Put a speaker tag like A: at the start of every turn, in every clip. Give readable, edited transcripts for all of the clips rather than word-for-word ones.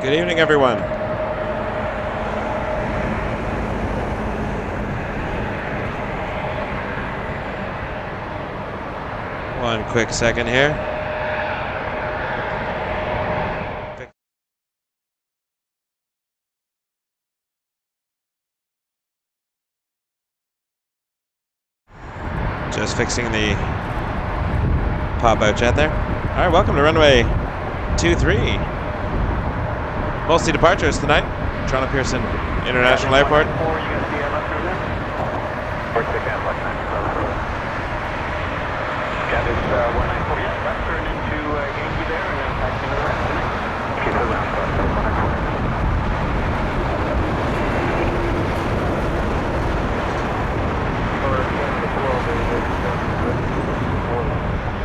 A: Good evening, everyone. One quick second here. Just fixing the pop-out jet there. All right, welcome to runway 23. Mostly departures tonight. Toronto Pearson International Airport.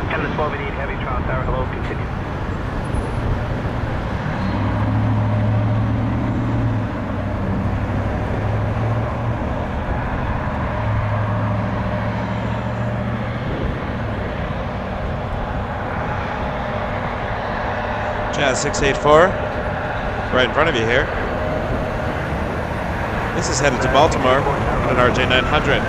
B: Canada 12 and 8 heavy trial tower, hello, continue.
A: Jazz 684, right in front of you here. This is headed to Baltimore on an RJ 900.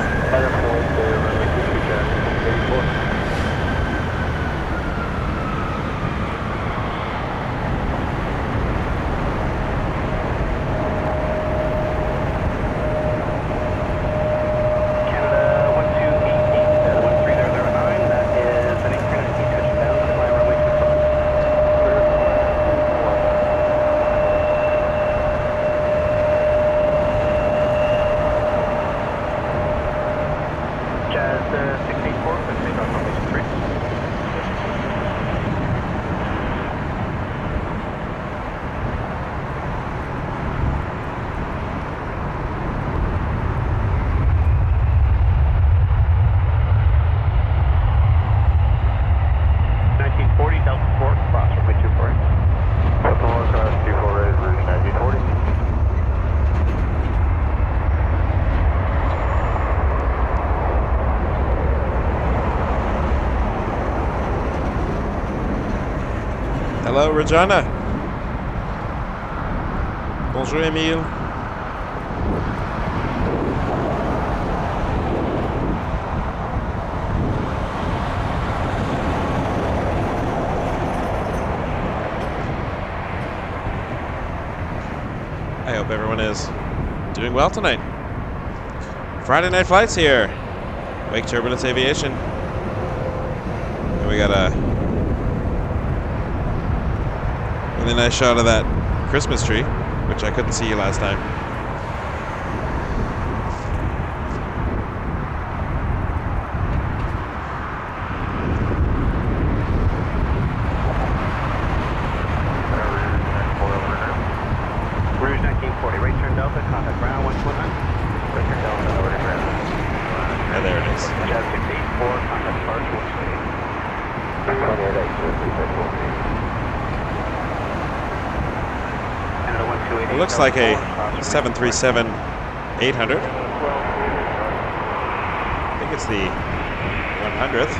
A: Hello, Regina. Bonjour, Emile. I hope everyone is doing well tonight. Friday night flights here. Wake Turbulence Aviation. And we got a really nice shot of that Christmas tree, which I couldn't see last time.
B: Rouge 1940, right turn Delta, contact ground 129. Right turn Delta, over to ground.
A: Yeah, there it is.
B: Jazz 684, contact Park 128.
A: It looks like a 737-800. I think it's the 100th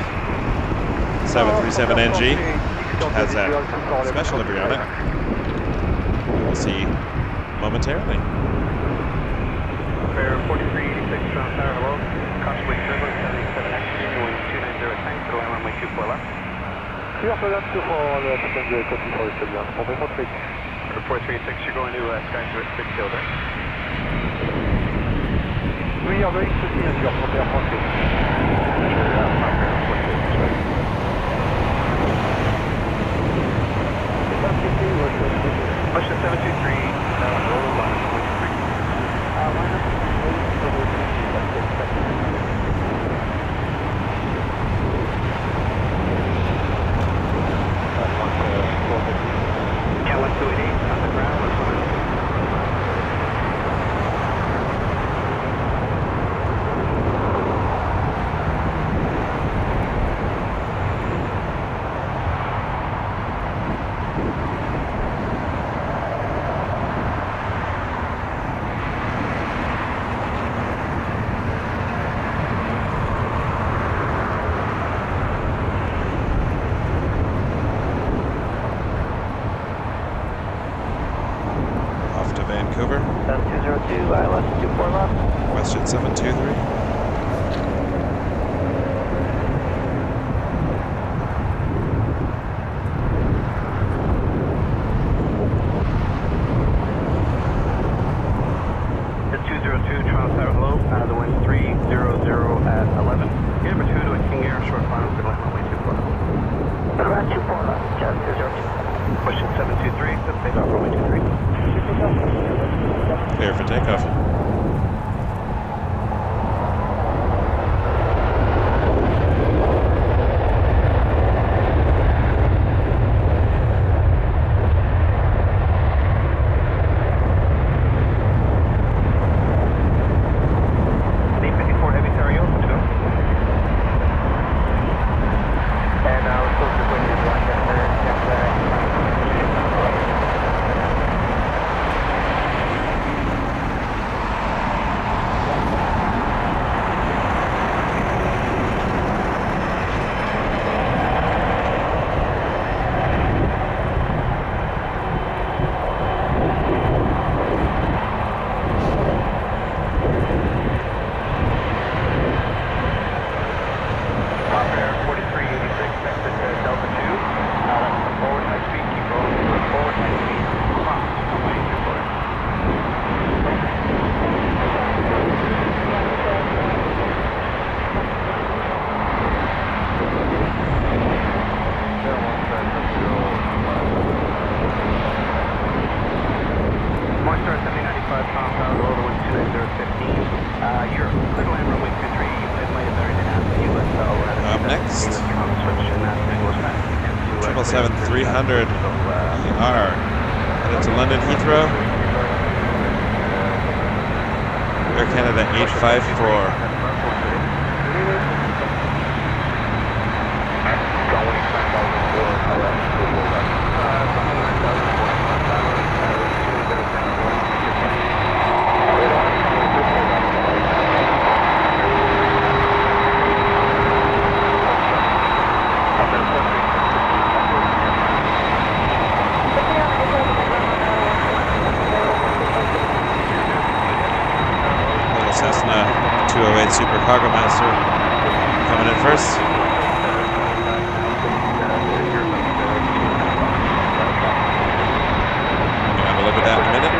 A: 737NG, which has that special livery on it. We'll see momentarily.
B: Fair 4386 Toronto Tower, hello. Caution wake turbulence 77X, going 290 tank, to land runway 24 left.
C: Clear for that, for the passenger copy for Italian. Movement 3.
B: 436, you're going to Sky to Pittsfield there.
C: We are going to see your Air France.
B: Motion 723, roll line 123. Cat 1288, on the ground, let's go. ILS 24 left.
A: WestJet 723. Clear for takeoff. Next, 777-300 ER, headed to London Heathrow, Air Canada 854. Cessna 208 Super Cargo Master coming in first. We'll have a look at that in a minute.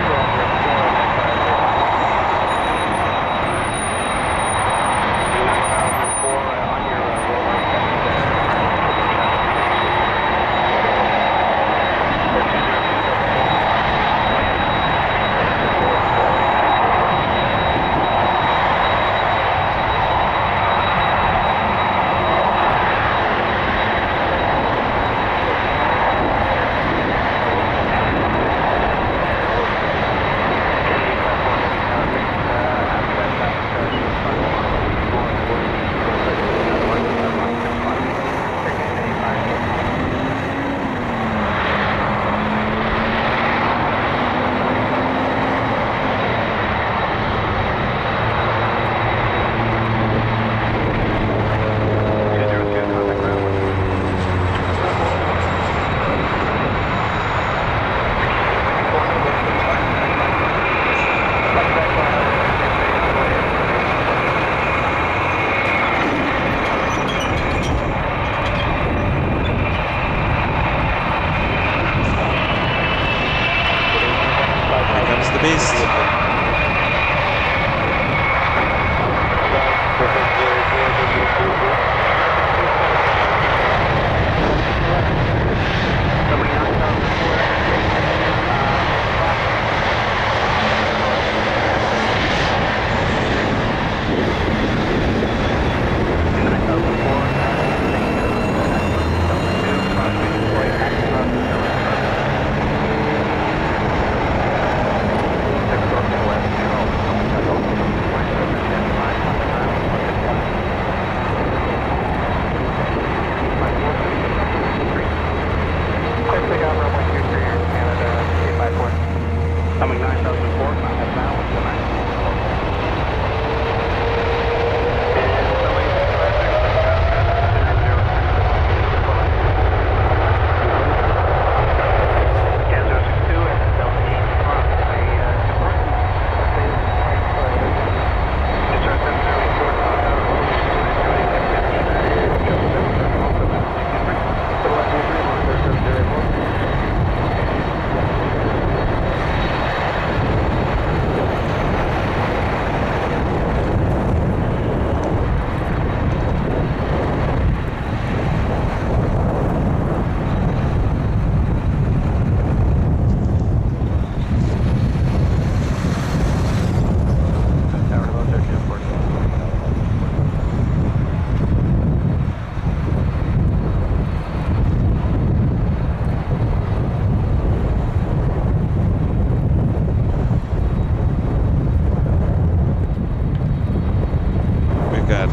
A: we've got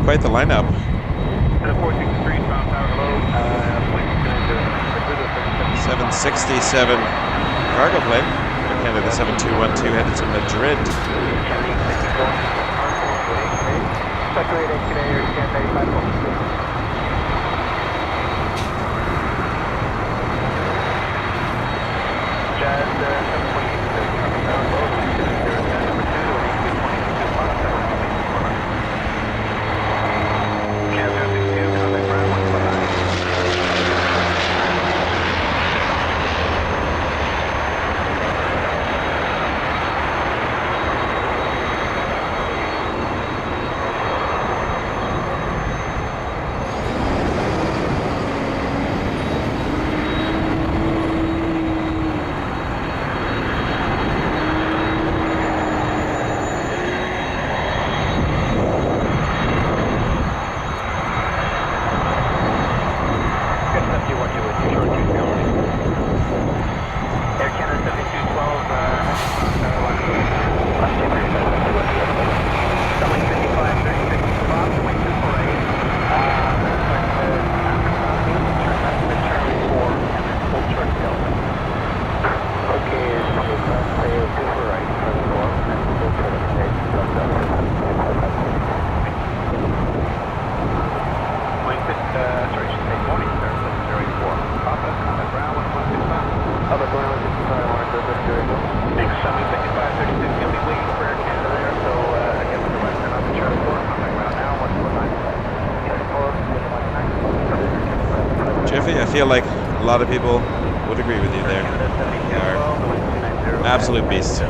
A: quite the lineup. 767 cargo plane. Air Canada 7212 headed to Madrid. I feel like a lot of people would agree with you there. They are absolute beasts.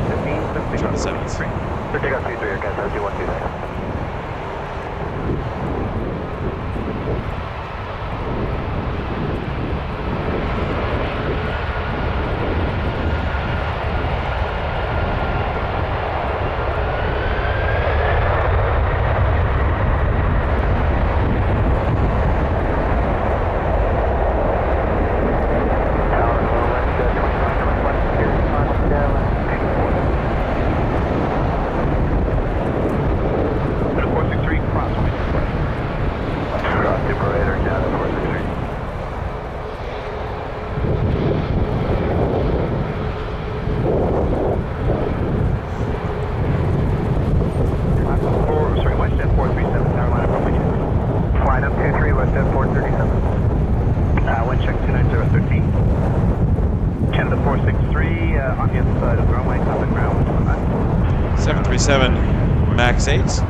A: 777s. Max 8s.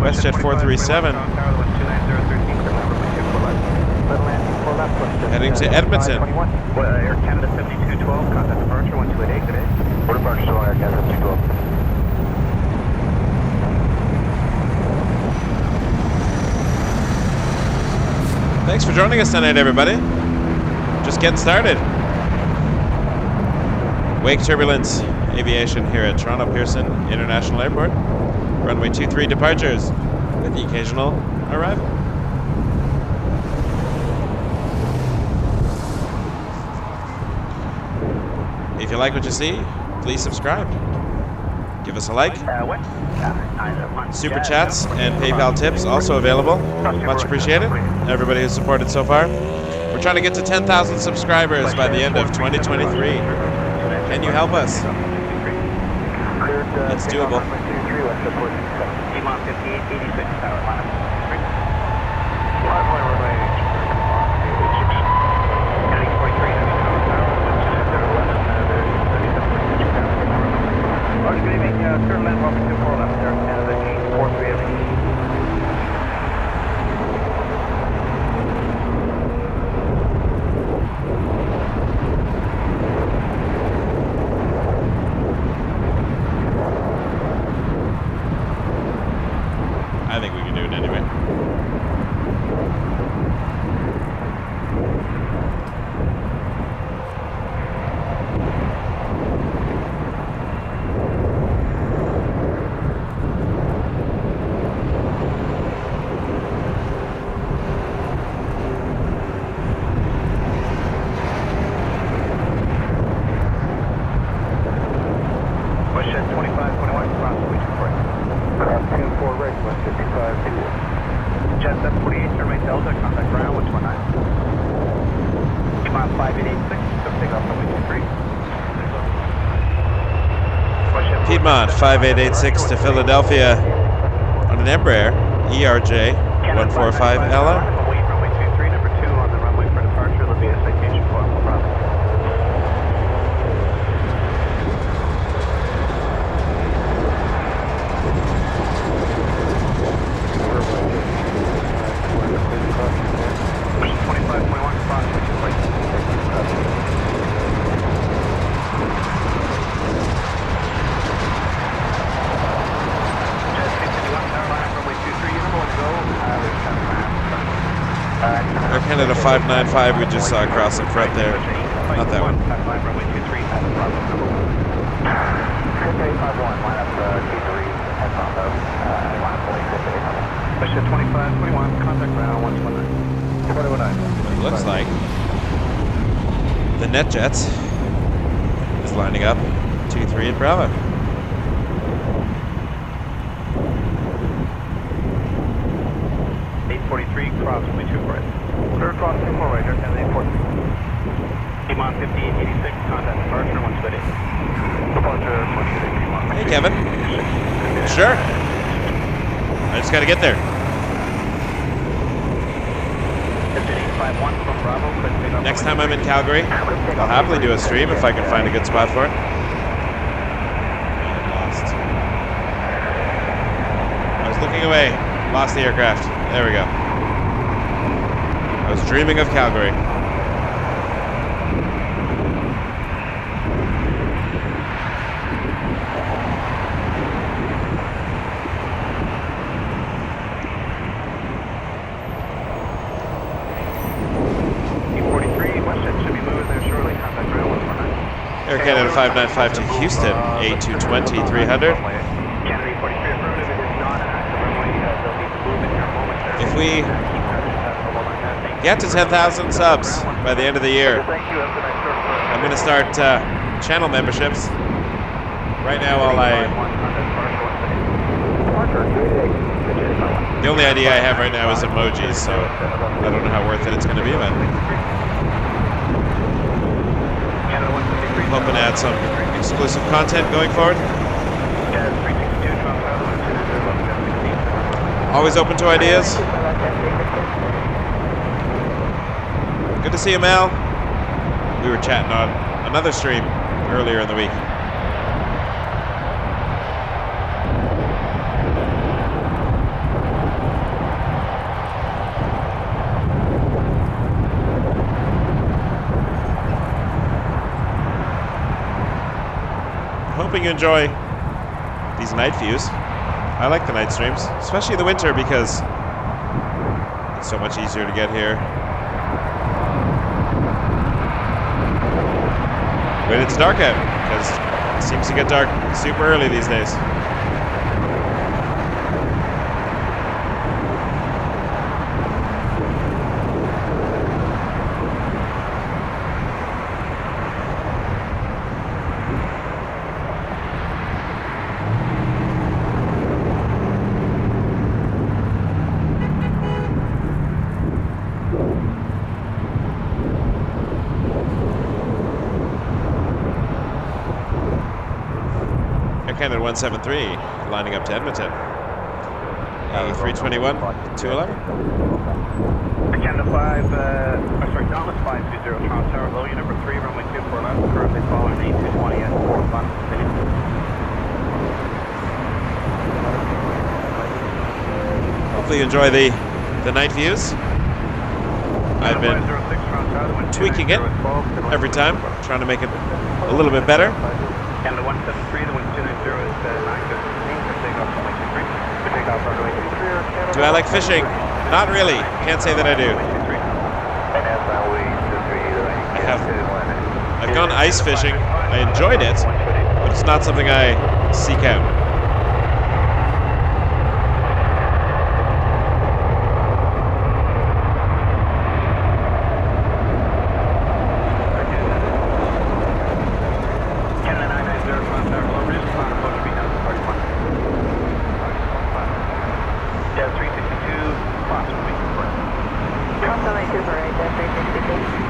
A: WestJet 437. Heading to Edmonton.
B: Air Canada 7212, contact departure 1288 today. What departure to Air Canada 7212?
A: Thanks for joining us tonight, everybody. Just getting started. Wake turbulence aviation here at Toronto Pearson International Airport. Runway 23 departures with the occasional arrival. If you like what you see, please subscribe. Give us a like. Super chats and PayPal tips also available. Much appreciated. Everybody who's supported so far. We're trying to get to 10,000 subscribers by the end of 2023. Can you help us? It's doable. I think we can do it anyway.
B: WestJet 2521, cross the Cross 24 right, 155. Jet 748, Survey Delta, contact ground 129. Come on, 5886, so take off runway 23.
A: Piedmont 5886 to Philadelphia on an Embraer ERJ 145LR.
B: Wait runway 23, number 2 on the runway for departure. There'll be a citation for no problem. Mission 2521, cross, which is like
A: Air Canada 595 we just saw across in front there. Not that one.
B: Mission 2521, contact ground 129.
A: Looks like the NetJets is lining up 2-3 in Bravo.
B: Cross runway 24 right. Third cross 24 right, Air Canada 843. Piedmont 5886, contact departure 128. Departure 128, Piedmont.
A: Hey, Kevin. Sure. I just gotta get there.
B: 5851 from Bravo, click take off.
A: Next time I'm in Calgary, I'll happily do a stream if I can find a good spot for it. Lost. I was looking away. Lost the aircraft. There we go. I was dreaming of Calgary. Air Canada 595 to Houston, A220 300. If we get to 10,000 subs by the end of the year, I'm going to start channel memberships. Right now, the only idea I have right now is emojis, so I don't know how worth it it's going to be, but I'm hoping to add some exclusive content going forward. Always open to ideas. Good to see you, Mel. We were chatting on another stream earlier in the week. Hoping you enjoy these night views. I like the night streams, especially in the winter because it's so much easier to get here when it's dark out, because it seems to get dark super early these days. Canada 173 lining up to Edmonton. A321 211.
B: Canada 5, sorry, Dallas 520, Toronto Tower, low unit number 3, runway 24 left, currently following A220 at 4 fun.
A: Hopefully you enjoy the night views. I've been tweaking it every time, trying to make it a little bit better.
B: Canada 173, the wind 290 is 915 for takeoff runway 23. For takeoff runway 23.
A: Do I like fishing? Not really. Can't say that I do. I've gone ice fishing. I enjoyed it, but it's not something I seek out.
B: crossing Vancouver.
D: Crossing Vancouver, right there, 362.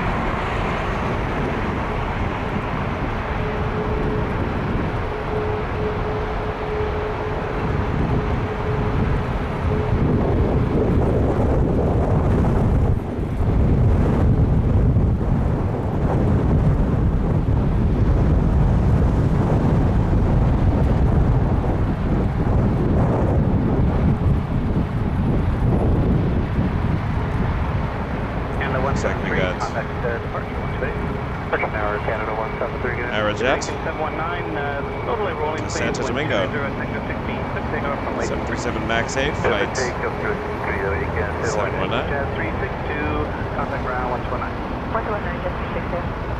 A: Santo Domingo. 737 MAX 8 flight 719.
B: Contact ground 119.
D: 119, just 362.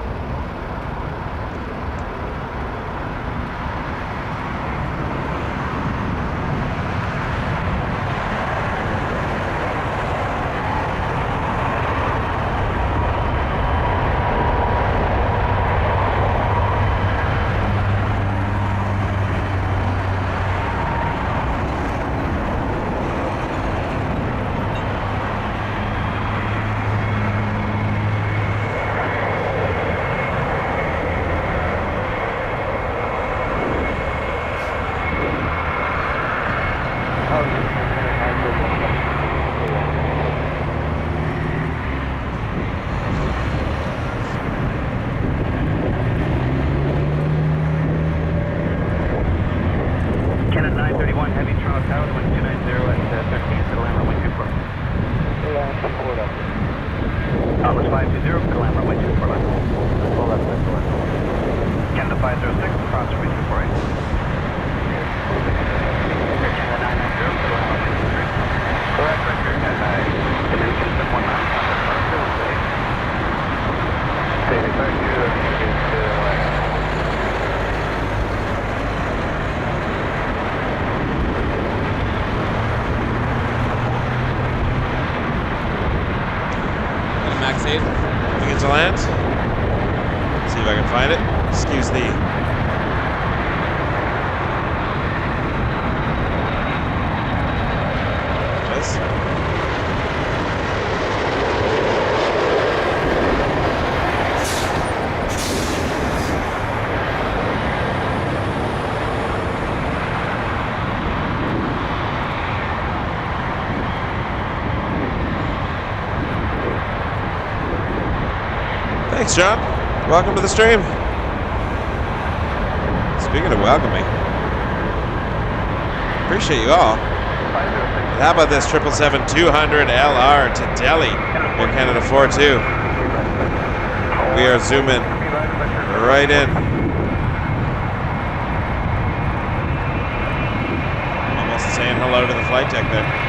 A: Thanks, John. Welcome to the stream. Speaking of welcoming, appreciate you all. And how about this 777-200 LR to Delhi, Air Canada 42. We are zooming right in. Almost saying hello to the flight deck there.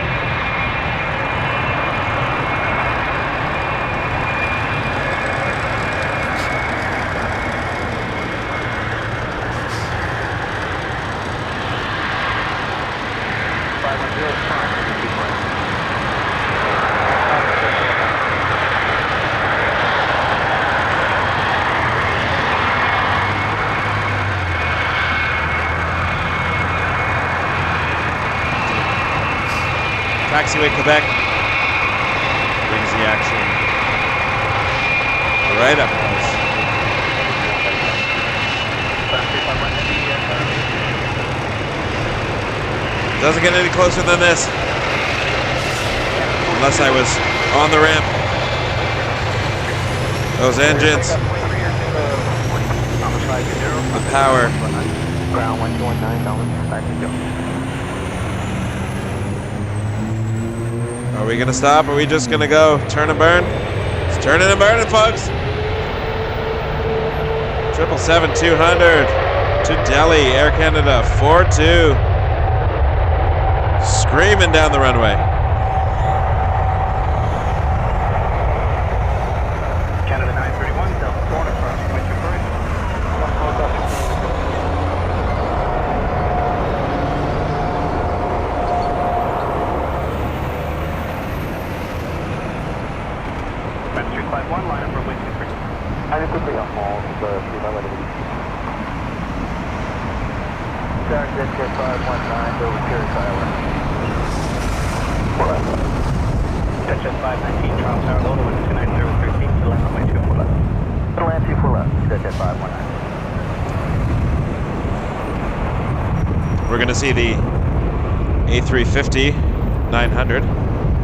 A: Taxiway Quebec brings the action right up close. Doesn't get any closer than this, unless I was on the ramp. Those engines, the power.
B: Ground 1219, back to go.
A: Are we gonna stop? Are we just gonna go turn and burn? It's turning and burning, folks. 777-200 to Delhi, Air Canada 42. Screaming down the runway.
B: Canada 931, Delta Florida, crossing with your bird. Jet 519, Toronto Tower, low to wind 290 to land runway 24 left. To land 24 left, Jet 519.
A: We're going to see the A350-900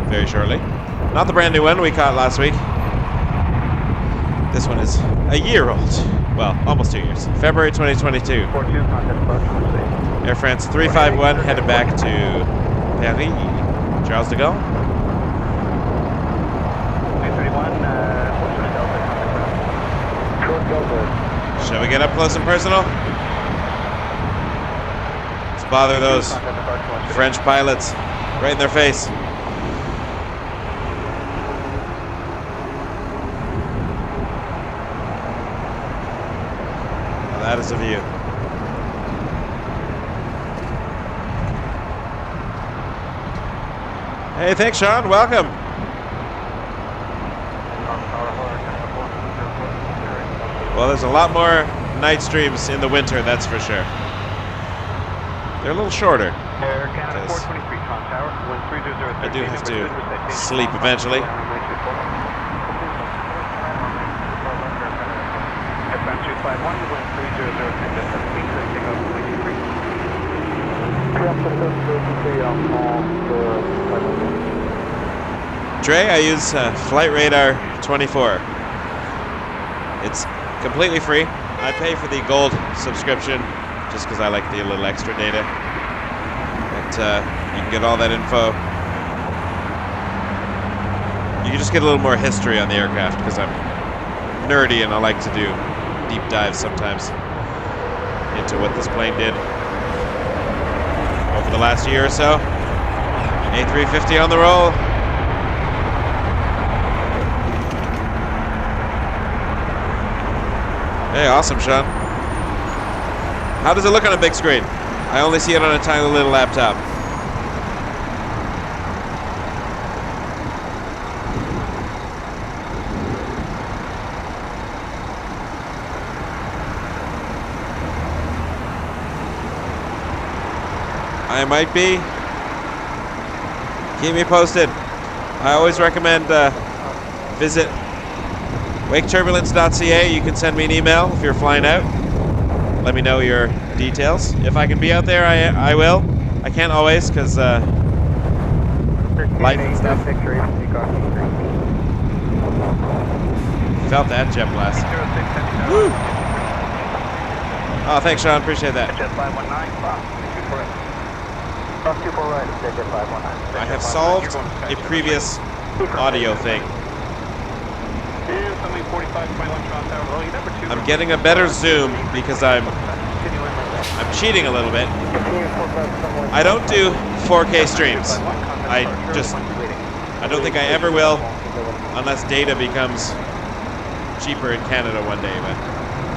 A: very shortly. Not the brand new one we caught last week. This one is a year old. Well, almost 2 years. February 2022.
B: 42, contact approach.
A: Air France 351 headed back to Paris. Charles de Gaulle.
B: 331,
C: Short Delta.
A: Shall we get up close and personal? Let's bother those French pilots right in their face. Now that is a view. Hey, thanks, Sean. Welcome. Well, there's a lot more night streams in the winter, that's for sure. They're a little shorter.
B: Air Canada 423, Toronto Tower, wind 320.
A: I do have to sleep eventually.
B: Air France 351, wind 300, Jet 17, take off runway 23.
A: Dre, I use Flight Radar 24. It's completely free. I pay for the gold subscription just because I like the little extra data. But you can get all that info. You can just get a little more history on the aircraft because I'm nerdy and I like to do deep dives sometimes into what this plane did over the last year or so. A350 on the roll. Hey, awesome, Sean. How does it look on a big screen? I only see it on a tiny little laptop. I might be. Keep me posted. I always recommend visit waketurbulence.ca. You can send me an email if you're flying out. Let me know your details. If I can be out there, I will. I can't always because life and stuff. Felt that jet blast. Woo! Oh, thanks, Sean. Appreciate that.
B: Jet 519, Fox 24 right, Jet 519.
A: I have solved a previous audio thing. I'm getting a better zoom because I'm cheating a little bit. I don't do 4K streams. I don't think I ever will unless data becomes cheaper in Canada one day, but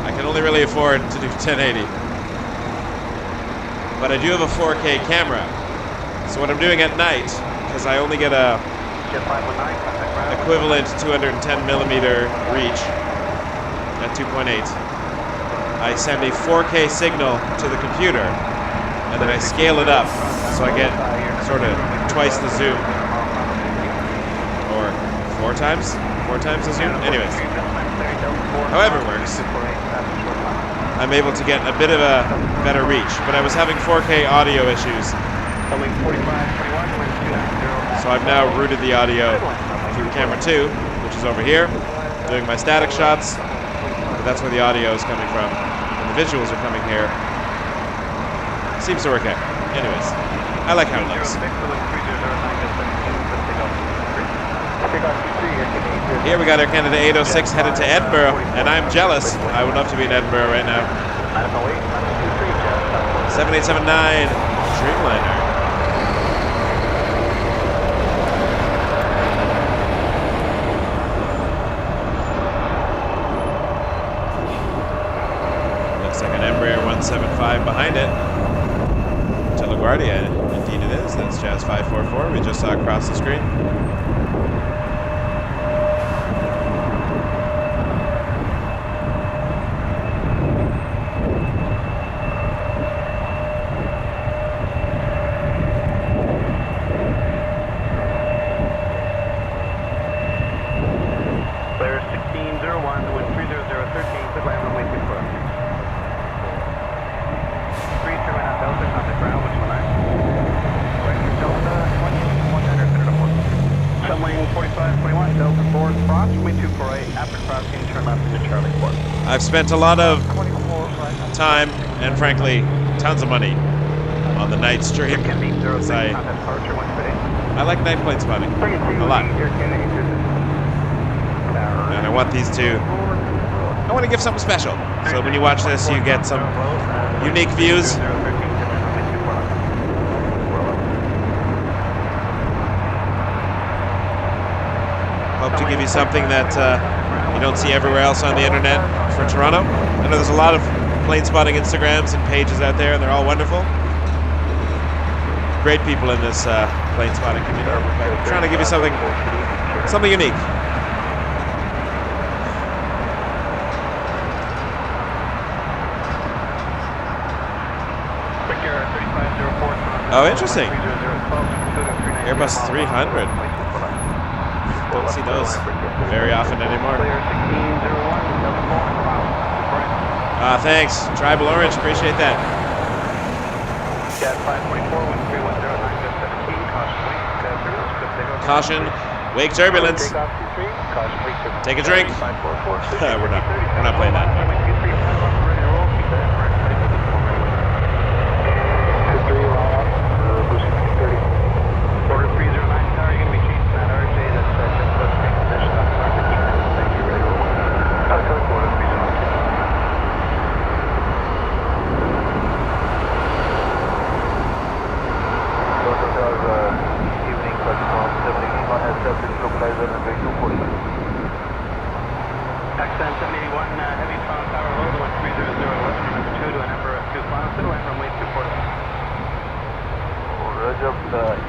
A: I can only really afford to do 1080. But I do have a 4K camera. So what I'm doing at night, because I only get a equivalent 210 millimeter reach at 2.8. I send a 4K signal to the computer and then I scale it up so I get sort of twice the zoom or four times the zoom. Anyways, however it works, I'm able to get a bit of a better reach, but I was having 4K audio issues. So I've now routed the audio through camera 2, which is over here, doing my static shots, but that's where the audio is coming from, and the visuals are coming here. Seems to work out. Anyways, I like how it looks. Here we got Air Canada 806 headed to Edinburgh, and I'm jealous. I would love to be in Edinburgh right now. 7879 Dreamliner. Looks like an Embraer 175 behind it. To LaGuardia, indeed it is. That's Jazz 544 we just saw across the screen.
B: 4521, Delta 4, cross, runway 248, after crossing, turn left into Charlie 4.
A: I've spent a lot of time and frankly tons of money on the night stream. Because I like night plane spotting a lot. And I want these to, I want to give something special. So when you watch this, you get some unique views. Hope to give you something that you don't see everywhere else on the internet for Toronto. I know there's a lot of plane spotting Instagrams and pages out there, and they're all wonderful. Great people in this plane spotting community. I'm trying to give you something unique. Oh, interesting. Airbus 300. Don't see those very often anymore. Thanks. Tribal Orange, appreciate that. Caution, wake turbulence. Take a drink. We're not playing that.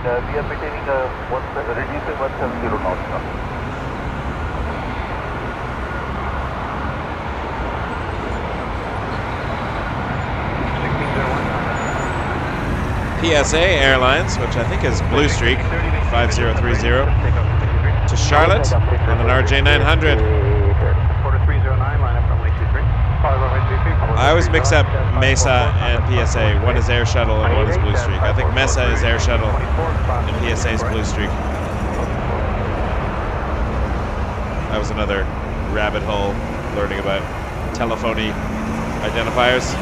C: We are maintaining reducing 170 knots now.
A: PSA Airlines, which I think is Blue Streak, 5030, to Charlotte on an RJ900. I always mix up Mesa and PSA. One is Air Shuttle and one is Blue Streak. I think Mesa is Air Shuttle and PSA is Blue Streak. That was another rabbit hole learning about telephony identifiers.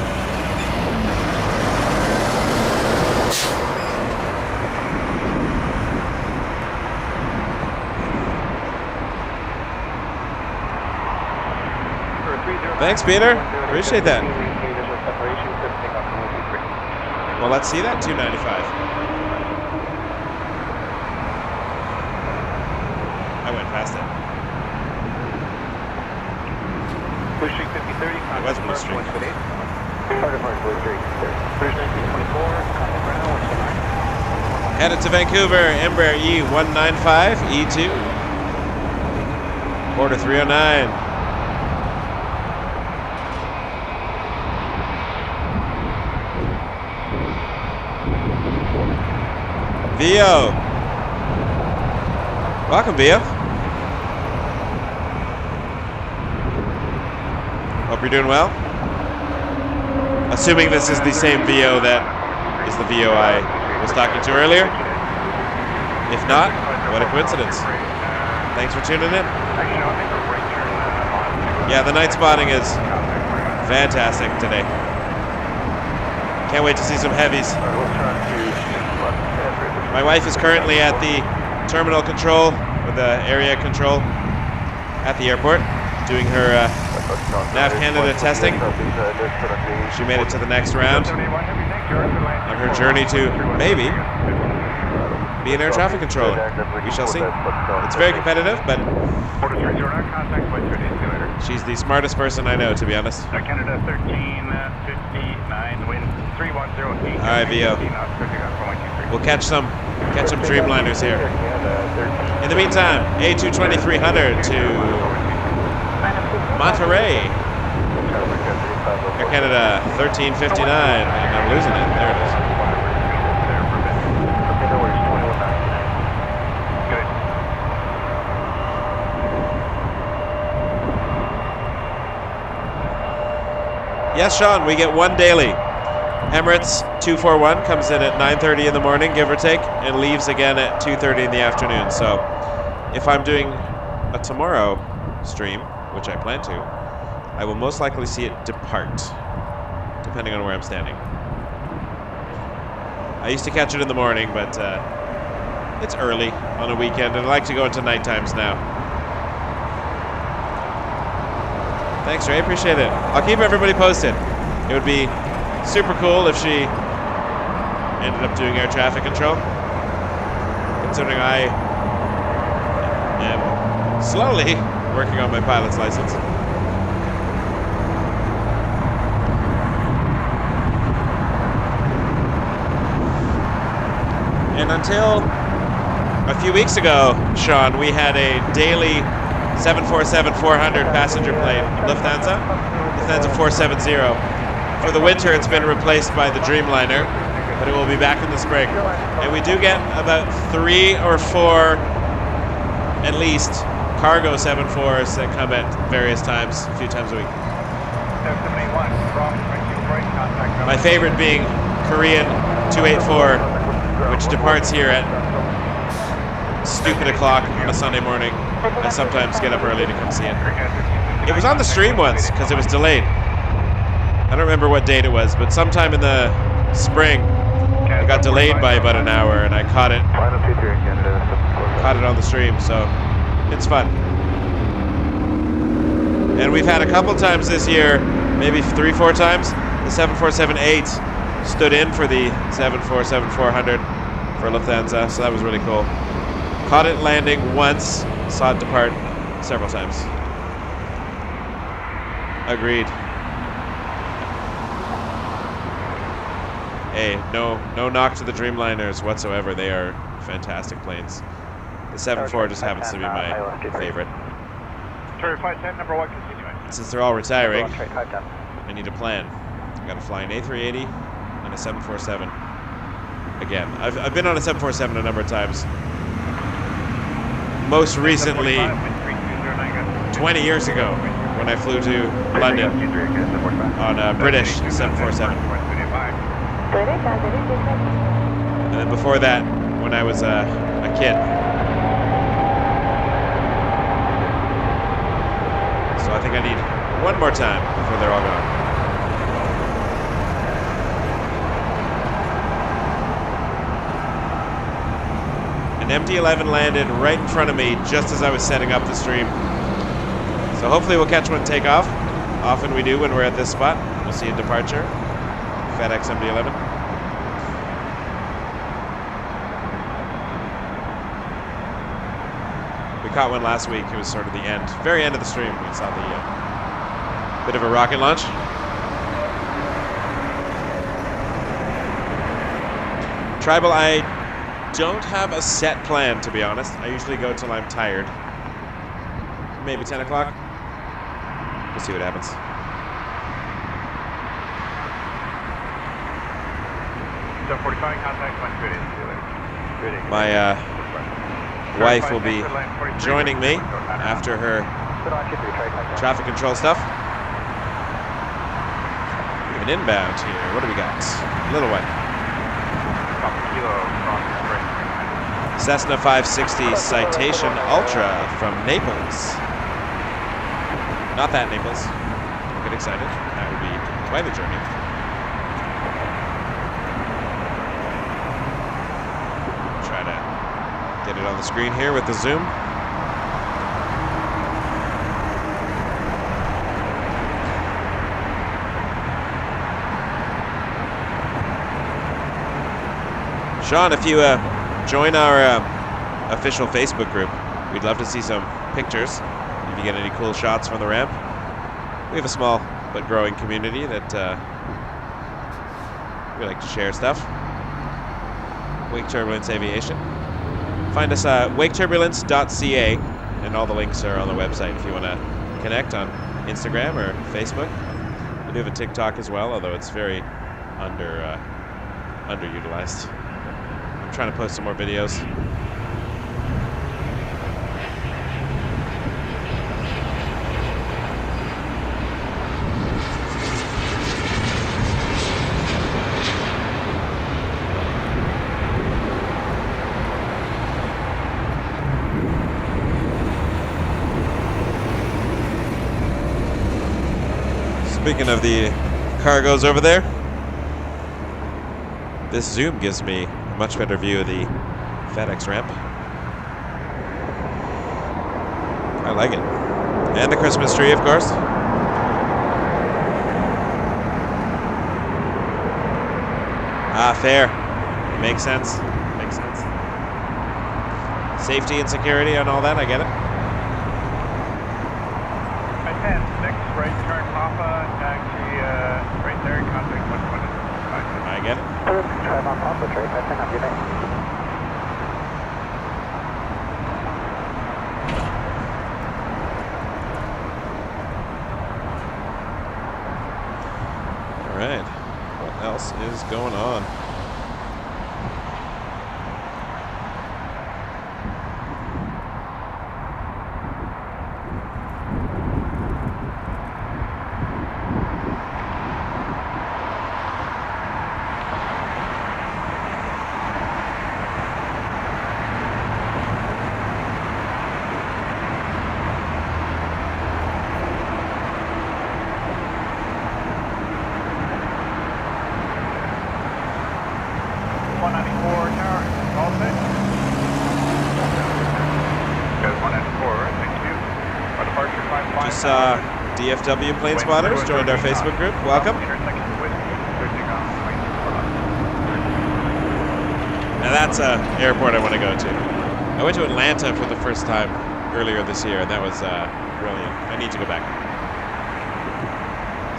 A: Thanks, Peter. Appreciate that. Well, let's see that 295. I went past it.
B: Blue Streak 5030.
A: It was Blue Streak. Headed to Vancouver, Embraer E195, E2. Quarter 309. Vio. Welcome, Vio. Hope you're doing well. Assuming this is the same Vio that is the Vio I was talking to earlier. If not, what a coincidence. Thanks for tuning in. Yeah, the night spotting is fantastic today. Can't wait to see some heavies. My wife is currently at the terminal control, or the area control at the airport, doing her Nav Canada testing. She made it to the next round on her journey to maybe be an air traffic controller. We shall see. It's very competitive, but she's the smartest person I know, to be honest.
B: Canada 1359, wind 3108.
A: All right, Vio. We'll catch some Dreamliners here. In the meantime, A220-300 to Monterey. Air Canada 1359, and I'm losing it. There it is. Yes, Sean, we get one daily. Emirates 241 comes in at 9:30 in the morning, give or take, and leaves again at 2:30 in the afternoon. So if I'm doing a tomorrow stream, which I plan to, I will most likely see it depart, depending on where I'm standing. I used to catch it in the morning, but it's early on a weekend, and I like to go into night times now. Thanks, Ray. Appreciate it. I'll keep everybody posted. It would be super cool if she ended up doing air traffic control, considering I am slowly working on my pilot's license. And until a few weeks ago, Sean, we had a daily 747-400 passenger plane, Lufthansa 470. For the winter, it's been replaced by the Dreamliner, but it will be back in the spring. And we do get about 3 or 4, at least, cargo 74s that come at various times, a few times a week. My favorite being Korean 284, which departs here at stupid o'clock on a Sunday morning. I sometimes get up early to come see it. It was on the stream once because it was delayed. I don't remember what date it was, but sometime in the spring, it got delayed by about an hour, and I caught it on the stream, so it's fun. And we've had a couple times this year, maybe 3-4 times, the 747-8 stood in for the 747-400 for Lufthansa, so that was really cool. Caught it landing once, saw it depart several times. Agreed. Hey, no knock to the Dreamliners whatsoever. They are fantastic planes. The 747 just happens to be my favorite. Since they're all retiring, I need a plan. I gotta fly an A380 and a 747. Again, I've been on a 747 a number of times. Most recently, 20 years ago, when I flew to London on a British 747. And then before that, when I was a kid. So I think I need one more time before they're all gone. An MD-11 landed right in front of me just as I was setting up the stream. So hopefully we'll catch one take off. Often we do when we're at this spot. We'll see a departure. FedEx MD-11. We caught one last week. It was sort of the end, very end of the stream. We saw the bit of a rocket launch. Tribal, I don't have a set plan, to be honest. I usually go till I'm tired. Maybe 10 o'clock. We'll see what happens. My wife will be joining me after her traffic control stuff. We have an inbound here. What do we got? Little one. Cessna 560 Citation Ultra from Naples. Not that Naples. Don't get excited. That would be quite a journey. Try to get it on the screen here with the zoom. Sean, if you join our official Facebook group, we'd love to see some pictures. If you get any cool shots from the ramp. We have a small but growing community that we like to share stuff. Wake Turbulence Aviation. Find us at waketurbulence.ca, and all the links are on the website if you want to connect on Instagram or Facebook. We do have a TikTok as well, although it's very underutilized. I'm trying to post some more videos. Speaking of the cargoes over there, this zoom gives me a much better view of the FedEx ramp. I like it. And the Christmas tree, of course. Ah, fair. Makes sense. Makes sense. Safety and security and all that, I get it.
B: At 10, next right turn Papa, taxi right there, contact 125.
A: I get it.
C: Try on Ponta, trade, I think I'm getting.
A: All right. What else is going on? DFW Planespotters joined our Facebook group. Welcome. Now that's an airport I want to go to. I went to Atlanta for the first time earlier this year, and that was brilliant. I need to go back.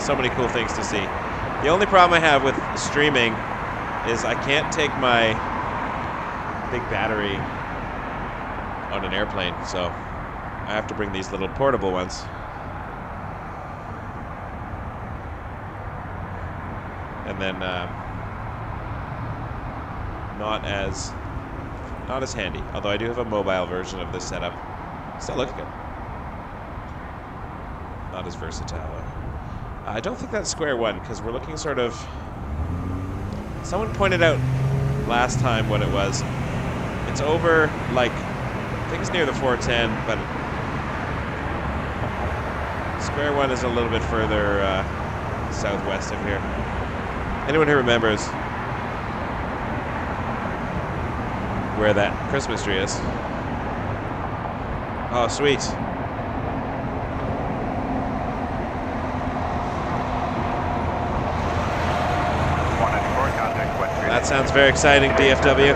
A: So many cool things to see. The only problem I have with streaming is I can't take my big battery on an airplane, so I have to bring these little portable ones. And then not as handy. Although I do have a mobile version of this setup. Still looks good. Not as versatile. I don't think that's square one because we're looking sort of. Someone pointed out last time what it was. It's over like I think it's near the 410, but square one is a little bit further southwest of here. Anyone who remembers where that Christmas tree is? Oh, sweet. That sounds very exciting, DFW.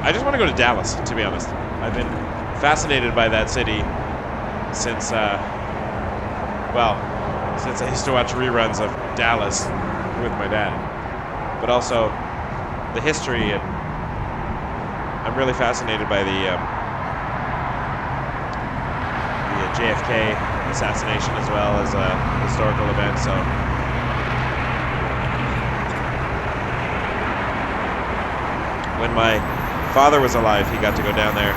A: I just want to go to Dallas, to be honest. I've been fascinated by that city since, since I used to watch reruns of Dallas with my dad. But also the history, and I'm really fascinated by the JFK assassination as well as a historical event. So when my father was alive, he got to go down there.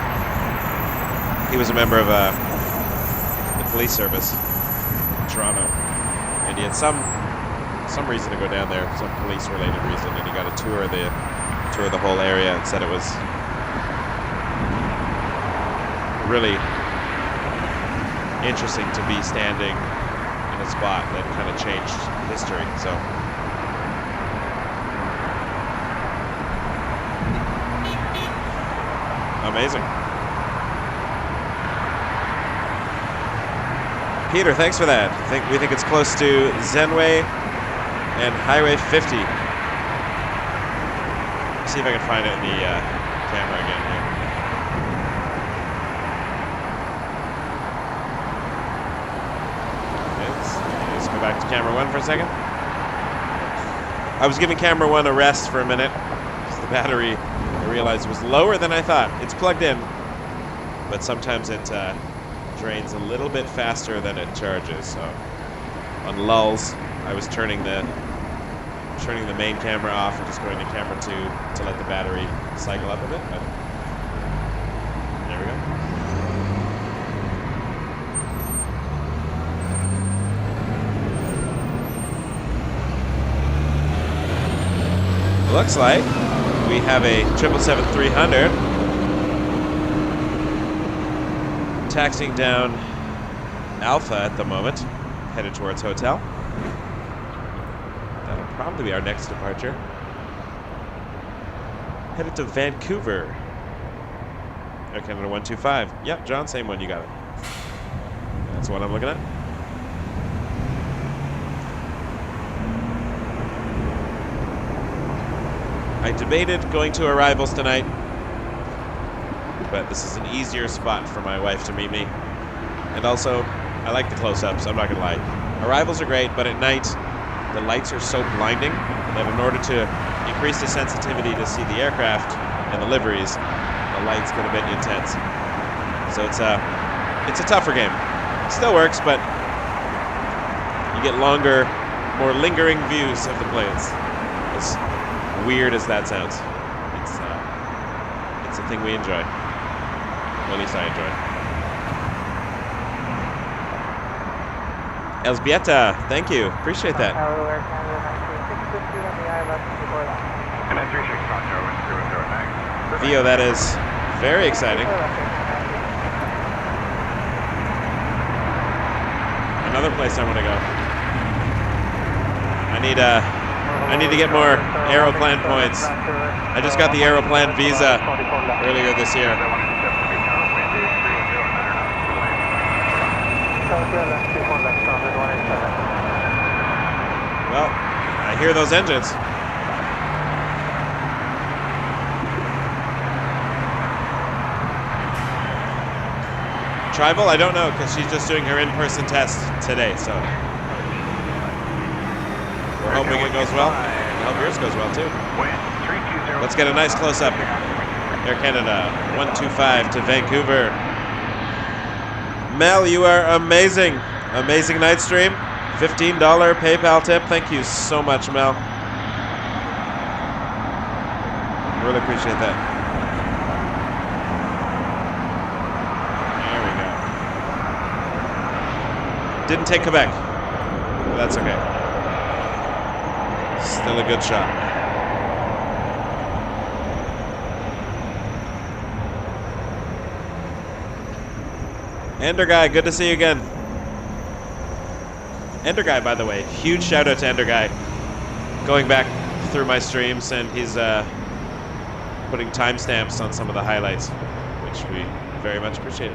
A: He was a member of the police service in Toronto, and he had some reason to go down there, some police-related reason, and he got a tour of the whole area and said it was really interesting to be standing in a spot that kind of changed history. So amazing. Peter, thanks for that. We think it's close to Zenway and Highway 50. Let's see if I can find it in the camera again here. Let's go back to camera one for a second. I was giving camera one a rest for a minute because the battery, I realized, was lower than I thought. It's plugged in, but sometimes it drains a little bit faster than it charges. So on lulls, I was turning the main camera off and just going to camera 2 to let the battery cycle up a bit. But there we go. Looks like we have a 777-300 taxiing down Alpha at the moment. headed towards hotel. That'll probably be our next departure. Headed to Vancouver. Air Canada 125. Yep, John, same one, you got it. That's what I'm looking at. I debated going to arrivals tonight, but this is an easier spot for my wife to meet me. And also, I like the close-ups, I'm not gonna lie. Arrivals are great, but at night, the lights are so blinding that in order to increase the sensitivity to see the aircraft and the liveries, the lights get a bit intense. So it's a tougher game. It still works, but you get longer, more lingering views of the planes. As weird as that sounds, it's a thing we enjoy. Well, at least I enjoy. Elzbieta, thank you. Appreciate that.
D: Hello, Air Canada 9650 on the ILS before that.
B: And then 36 Ponta 1009.
A: Theo, that is very exciting. Another place I want to go. I need to get more Aeroplan points. I just got the Aeroplan visa earlier this year. Well, I hear those engines. Tribal, I don't know, because she's just doing her in-person test today, so we're hoping it goes well. I hope yours goes well, too. Let's get a nice close-up. Air Canada 125 to Vancouver. Mel, you are amazing. Amazing night stream. $15 PayPal tip. Thank you so much, Mel. Really appreciate that. There we go. Didn't take Quebec. But that's okay. Still a good shot. Ender Guy, good to see you again. Ender Guy, by the way, huge shout out to Ender Guy. Going back through my streams, and he's putting timestamps on some of the highlights, which we very much appreciate.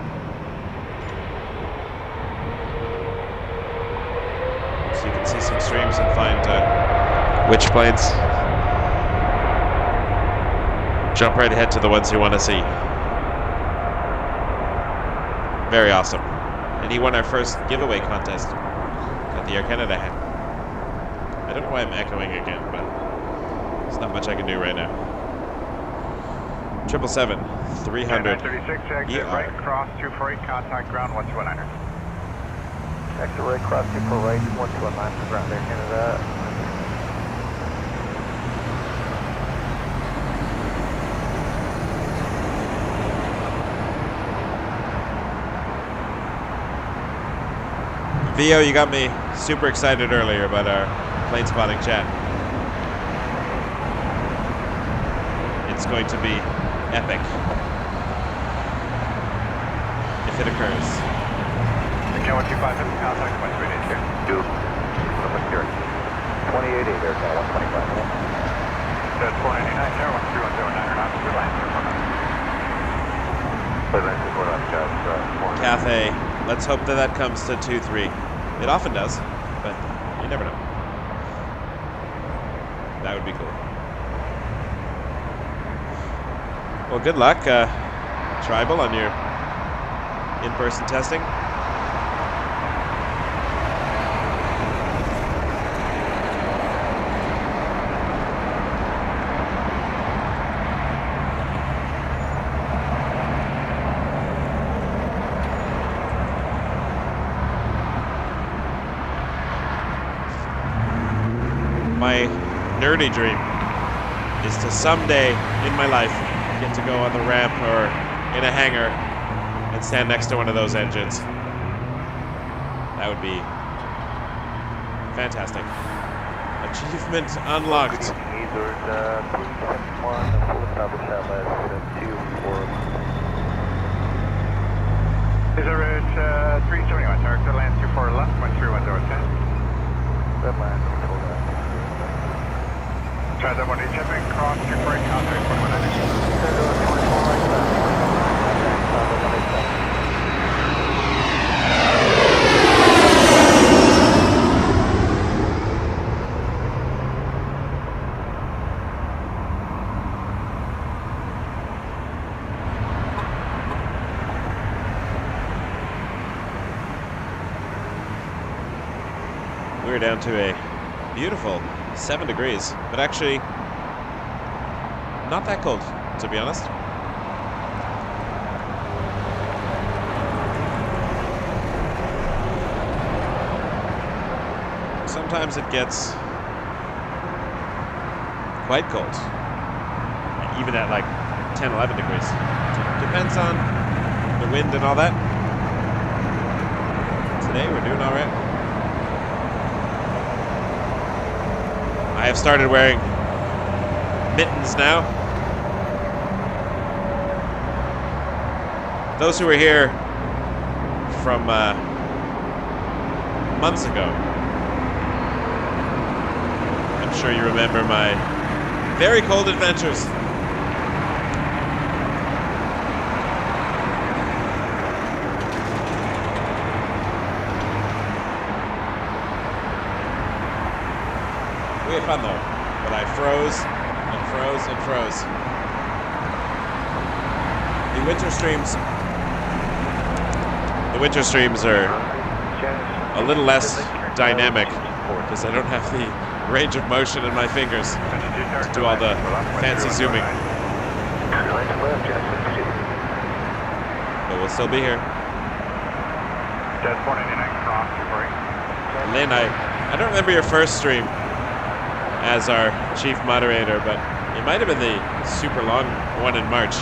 A: So you can see some streams and find which planes. Jump right ahead to the ones you want to see. Very awesome. And he won our first giveaway contest at the Air Canada hat. I don't know why I'm echoing again, but there's not much I can do right now. 777-300
B: exit right, cross 248, contact ground 129er.
C: Exit right, cross 248, 129 for ground Air Canada.
A: Theo, you got me super excited earlier about our Planespotting chat. It's going to be epic. If it occurs.
B: Okay, 125, contact 128 here.
C: 2, Norfolk Zurich. 28 Air Canada 125.
B: That's 499 there, 13109 or not, your line here.
A: Cathay, let's hope that that comes to 2-3. It often does, but you never know. That would be cool. Well, good luck, Tribal, on your in-person testing. My nerdy dream is to someday in my life get to go on the ramp or in a hangar and stand next to one of those engines. That would be fantastic. Achievement unlocked.
B: Is there 371, Target lands 2411, left, 1310.
C: Red line, control that.
B: Transat 1 check-in, cross your freight, contact 2190.
C: Transat 24 right left, 24 right left.
A: We're down to a beautiful 7 degrees, but actually not that cold, to be honest. Sometimes it gets quite cold, even at like 10, 11 degrees. Depends on the wind and all that. Today we're doing all right. I have started wearing mittens now. Those who were here from months ago, I'm sure you remember my very cold adventures. We had fun though, but I froze and froze and froze. The winter streams are a little less dynamic because I don't have the range of motion in my fingers to do all the fancy zooming. But we'll still be here. Lynn, I don't remember your first stream as our chief moderator, but it might have been the super long one in March.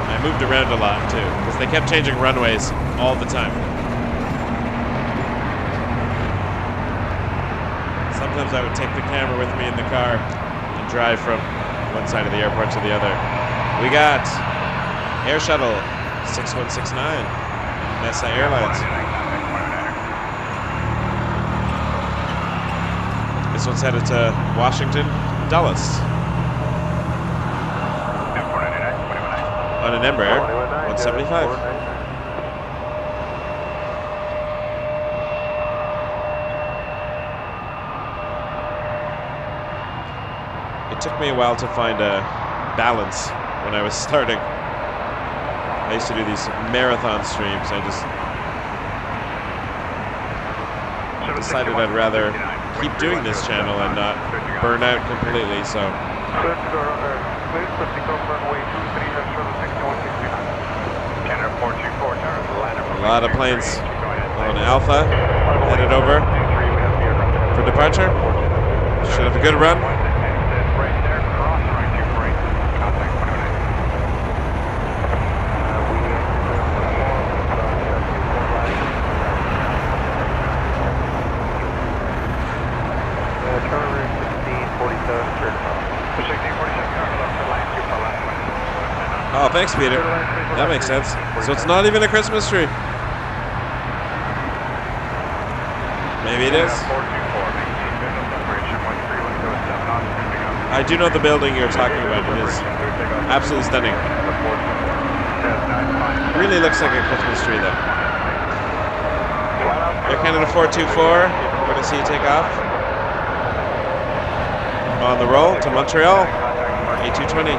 A: I moved around a lot too, because they kept changing runways all the time. Sometimes I would take the camera with me in the car and drive from one side of the airport to the other. We got Air Shuttle 6169, Mesa Airlines. This one's headed to Washington, Dulles. On an Embraer 175. It took me a while to find a balance when I was starting. I used to do these marathon streams. I just decided I'd rather keep doing this channel and not burn out completely, so. A lot of planes on Alpha headed over for departure. Should have a good run. Oh, thanks, Peter. That makes sense. So it's not even a Christmas tree. Maybe it is. I do know the building you're talking about. It is absolutely stunning. Really looks like a Christmas tree, though. Air Canada 424. We're going to see you take off. On the roll to Montreal. A220.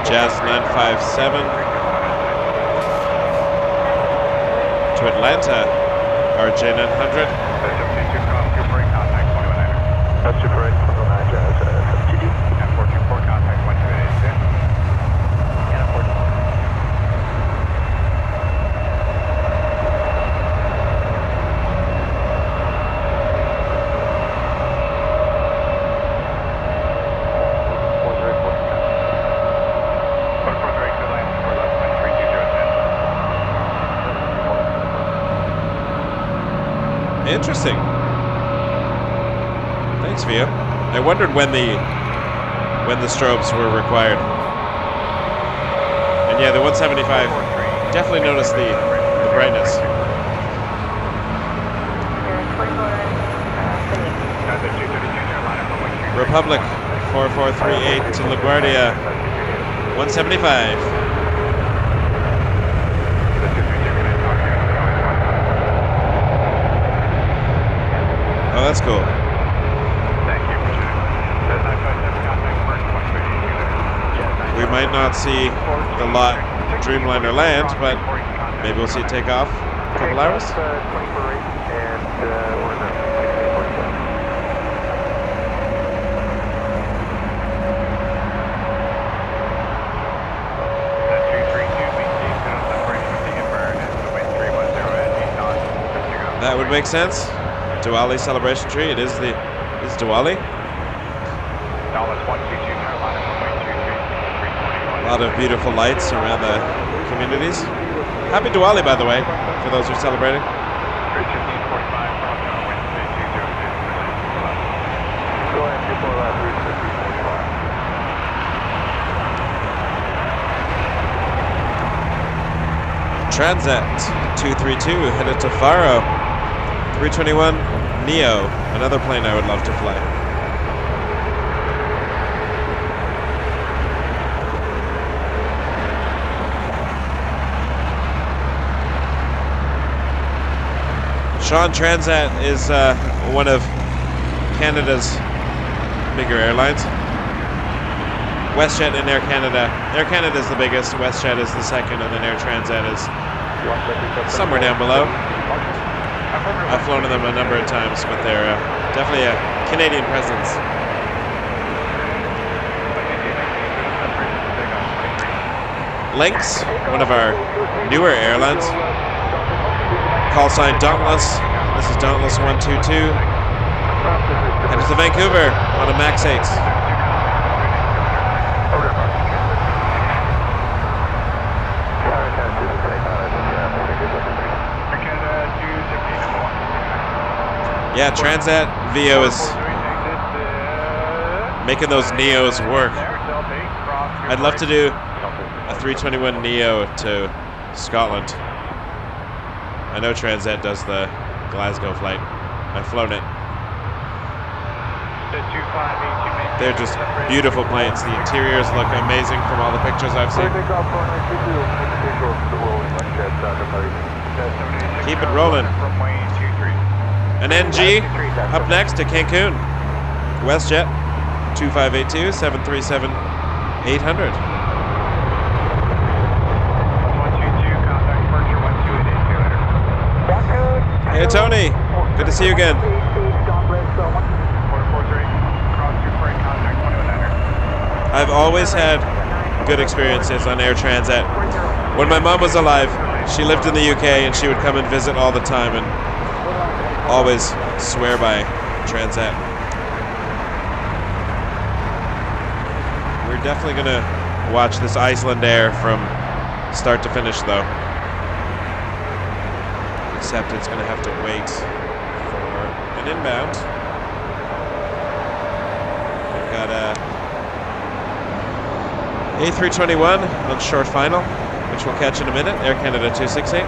A: Jazz 957 to Atlanta. RJ900.
C: That's Super 8, contact 72.
B: And 424, contact 1282.
C: And 14.
A: Interesting. Thanks, Via. I wondered when the strobes were required. And yeah, the 175 definitely noticed the brightness. Republic 4438 to LaGuardia 175. Oh, that's cool. We might not see the lot Dreamliner land, but maybe we'll see it take off in a couple hours. That would make sense. Diwali celebration tree. It is Diwali. A lot of beautiful lights around the communities. Happy Diwali, by the way, for those who are celebrating. Transat 232 headed to Faro. 321 Neo, another plane I would love to fly. Sean, Transat is one of Canada's bigger airlines. WestJet and Air Canada. Air Canada is the biggest, WestJet is the second, and then Air Transat is somewhere down below. I've flown to them a number of times, but they're definitely a Canadian presence. Lynx, one of our newer airlines. Call sign Dauntless. This is Dauntless 122. Headed to Vancouver on a MAX 8. Yeah, Transat VO is making those Neos work. I'd love to do a 321 Neo to Scotland. I know Transat does the Glasgow flight. I've flown it. They're just beautiful planes. The interiors look amazing from all the pictures I've seen. Keep it rolling. An NG up next to Cancun. WestJet 2582 737 800. Hey Tony, good to see you again. I've always had good experiences on Air Transat. When my mom was alive, she lived in the UK and she would come and visit all the time and always swear by Transat. We're definitely gonna watch this Icelandair from start to finish though. Except it's gonna have to wait for an inbound. We've got a A321 on short final, which we'll catch in a minute. Air Canada 268.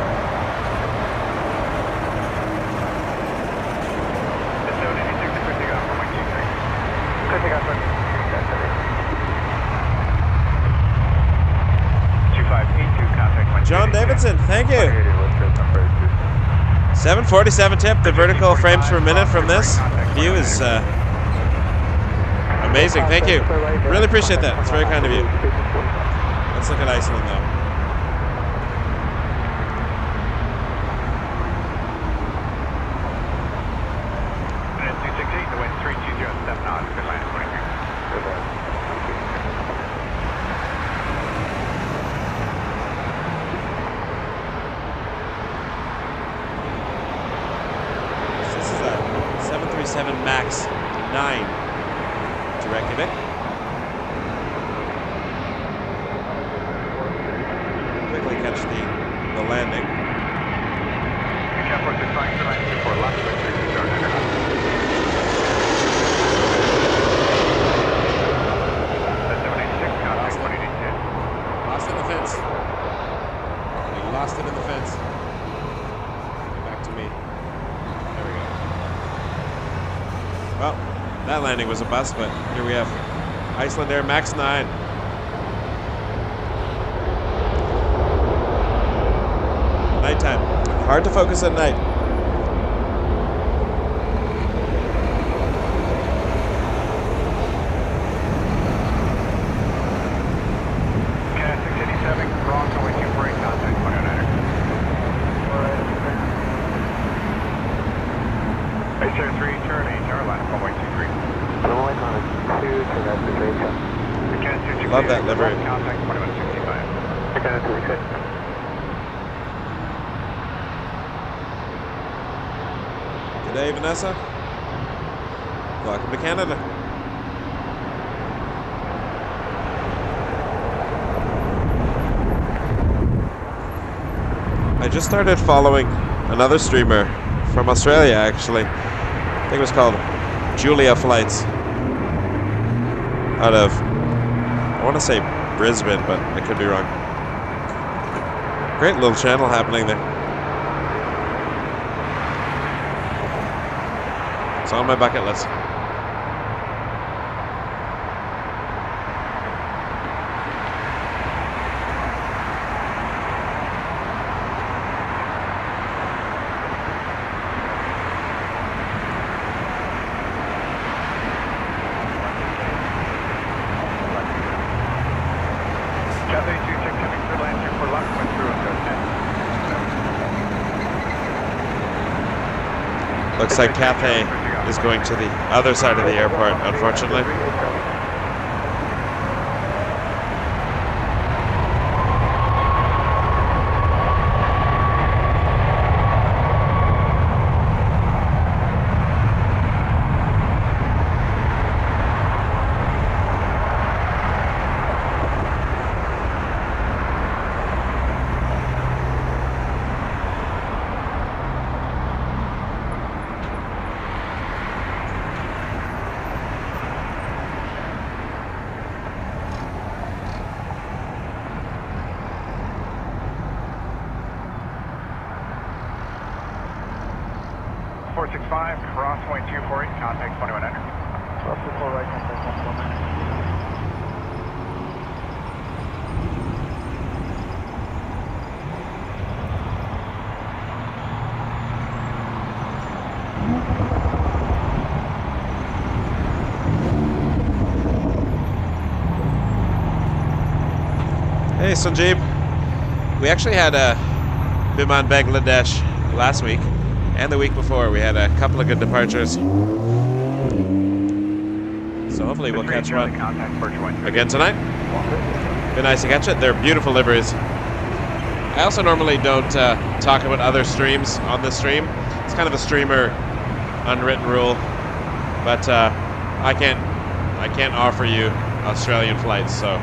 A: John Davidson, thank you. 747 tip. The vertical frames per minute from this view is amazing. Thank you. Really appreciate that. It's very kind of you. Let's look at Iceland though. 777 MAX 9 to Reykjavik. Quickly catch the landing.
B: Airport to Frankfurt, 924, last way, 3 start, Anchorage. That's 786, contact 2810.
A: Lost in the fence. We lost it in the fence. Back to me. There we go. Well, that landing was a bust, but here we have Icelandair MAX 9. Nighttime. Hard to focus at night.
B: Cat 687, wrong, so we can break contact 29er. Air 3, turn 8, Airlines, 1.23.
C: Runway 2 to destination.
B: Cat 268,
A: Love that livery.
B: contact 2165.
C: Cat 266.
A: G'day, Vanessa. Welcome to Canada. I just started following another streamer from Australia, actually. I think it was called Julia Flights. Out of, I want to say Brisbane, but I could be wrong. Great little channel happening there. It's on my bucket list.
B: Cathay 26, coming through land 2 for left, went through and goes 10.
A: Looks like Cathay is going to the other side of the airport, unfortunately.
B: Crossway 248, contact 2100.
C: Crossway 4 right, contact 2100.
A: Hey Sanjeev, we actually had a Biman Bangladesh last week and the week before. We had a couple of good departures, so hopefully we'll catch one again tonight. Be nice to catch it. They're beautiful liveries. I also normally don't talk about other streams on this stream. It's kind of a streamer unwritten rule, but I can't offer you Australian flights, so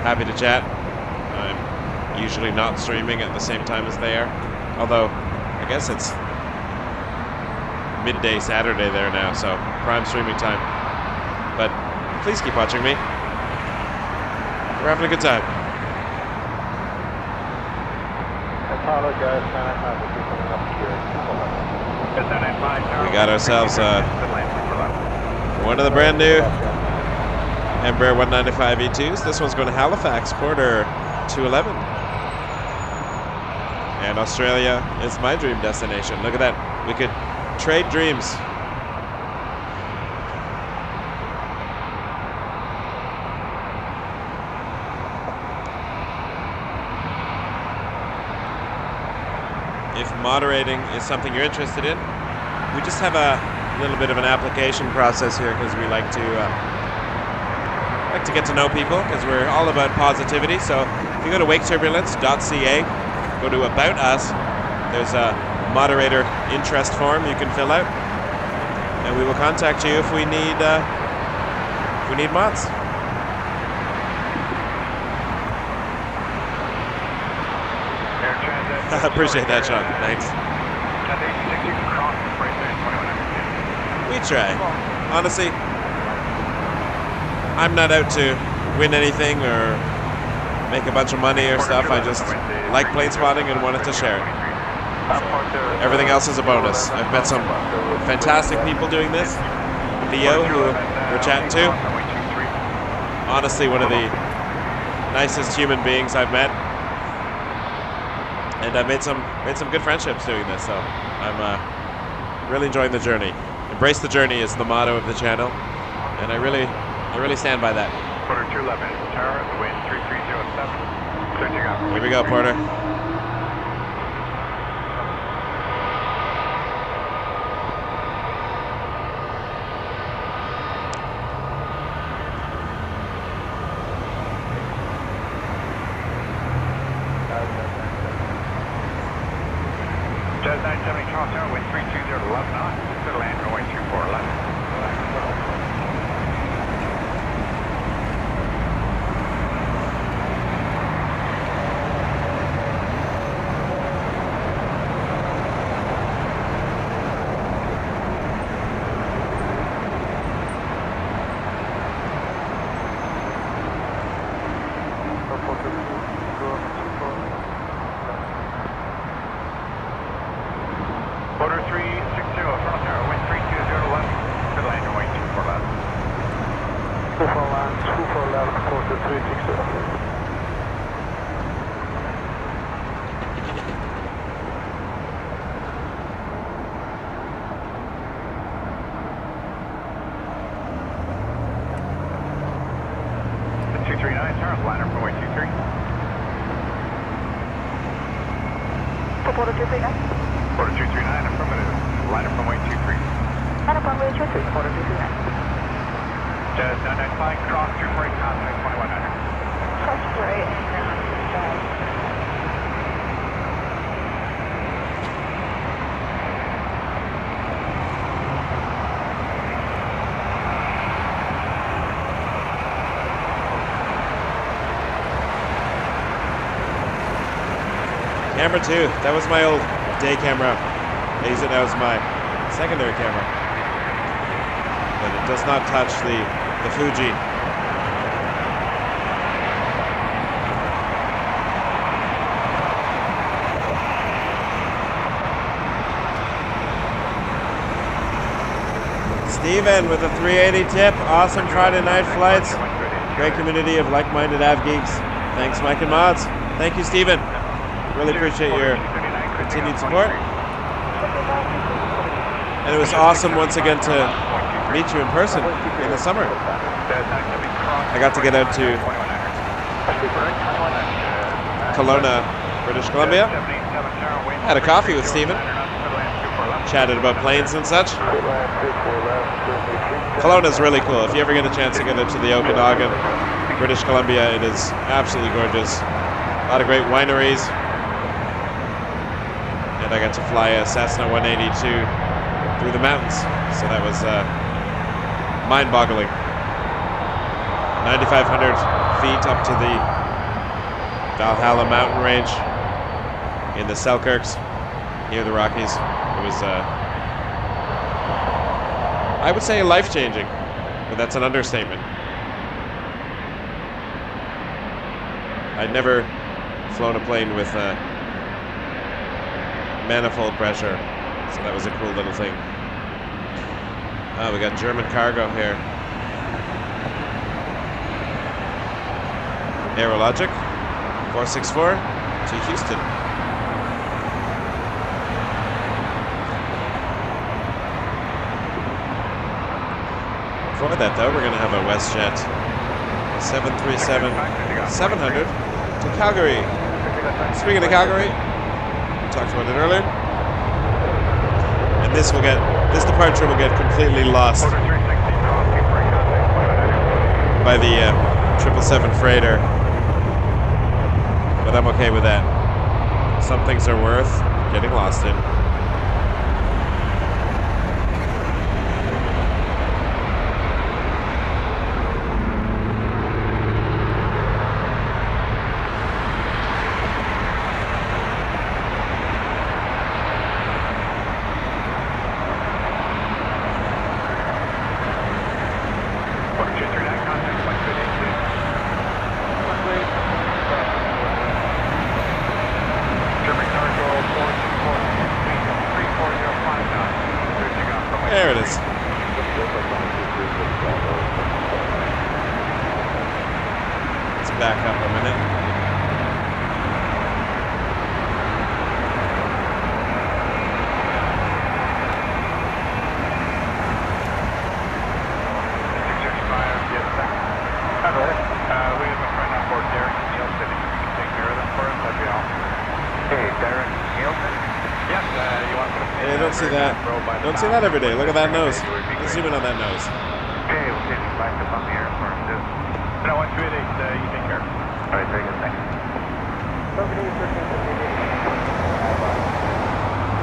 A: happy to chat. I'm usually not streaming at the same time as they are, although I guess it's midday Saturday there now, so prime streaming time. But please keep watching me. We're having a good time.
C: I apologize, man. I have to do something up here.
A: We got ourselves one of the brand new Embraer 195 E2s. This one's going to Halifax, quarter 211. And Australia is my dream destination. Look at that. We could trade dreams. If moderating is something you're interested in, we just have a little bit of an application process here because we like to get to know people, because we're all about positivity. So if you go to waketurbulence.ca, go to About Us, there's a moderator interest form you can fill out. and we will contact you if we need mods.
B: Air Transat.
A: Appreciate that, Sean. Thanks.
B: Cathay 6, you can cross right there, 2100.
A: We try. Honestly, I'm not out to win anything or make a bunch of money or stuff. I just like Planespotting and wanted to share it. Everything else is a bonus. I've met some fantastic people doing this. Theo, who we're chatting to, honestly one of the nicest human beings I've met, and I've made some good friendships doing this. So I'm really enjoying the journey. Embrace the journey is the motto of the channel, and I really stand by that.
B: Quarter 211, tower, wind 3307. Switching up.
A: Here we go, Porter.
B: Jazz 970 Charles Tower, wind 320 left knot. To land runway 24 left.
A: Camera 2, that was my old day camera. I use it now as my secondary camera. But it does not touch the Fuji. Steven with a 380 tip. Awesome Friday night flights. Great community of like-minded av geeks. Thanks, Mike and Mods. Thank you, Steven. Really appreciate your continued support. And it was awesome once again to meet you in person in the summer. I got to get out to Kelowna, British Columbia. Had a coffee with Steven. Chatted about planes and such. Kelowna's really cool. If you ever get a chance to get into the Okanagan, British Columbia, it is absolutely gorgeous. A lot of great wineries. I got to fly a Cessna 182 through the mountains, so that was mind-boggling. 9,500 feet up to the Valhalla mountain range in the Selkirks, near the Rockies. It was, I would say, life-changing, but that's an understatement. I'd never flown a plane with manifold pressure, so that was a cool little thing. We got German cargo here. AeroLogic 464 to Houston. Before that though, we're going to have a WestJet 737-700 to Calgary. Speaking of Calgary, talked about it earlier, and this departure will get completely lost by the 777 freighter, but I'm okay with that. Some things are worth getting lost in. don't see that. Don't see that every day. Look at that nose. Let's zoom in on that nose.
B: Okay, we'll take you back up on the airport. No, 128, you take care. All right, very good, thanks.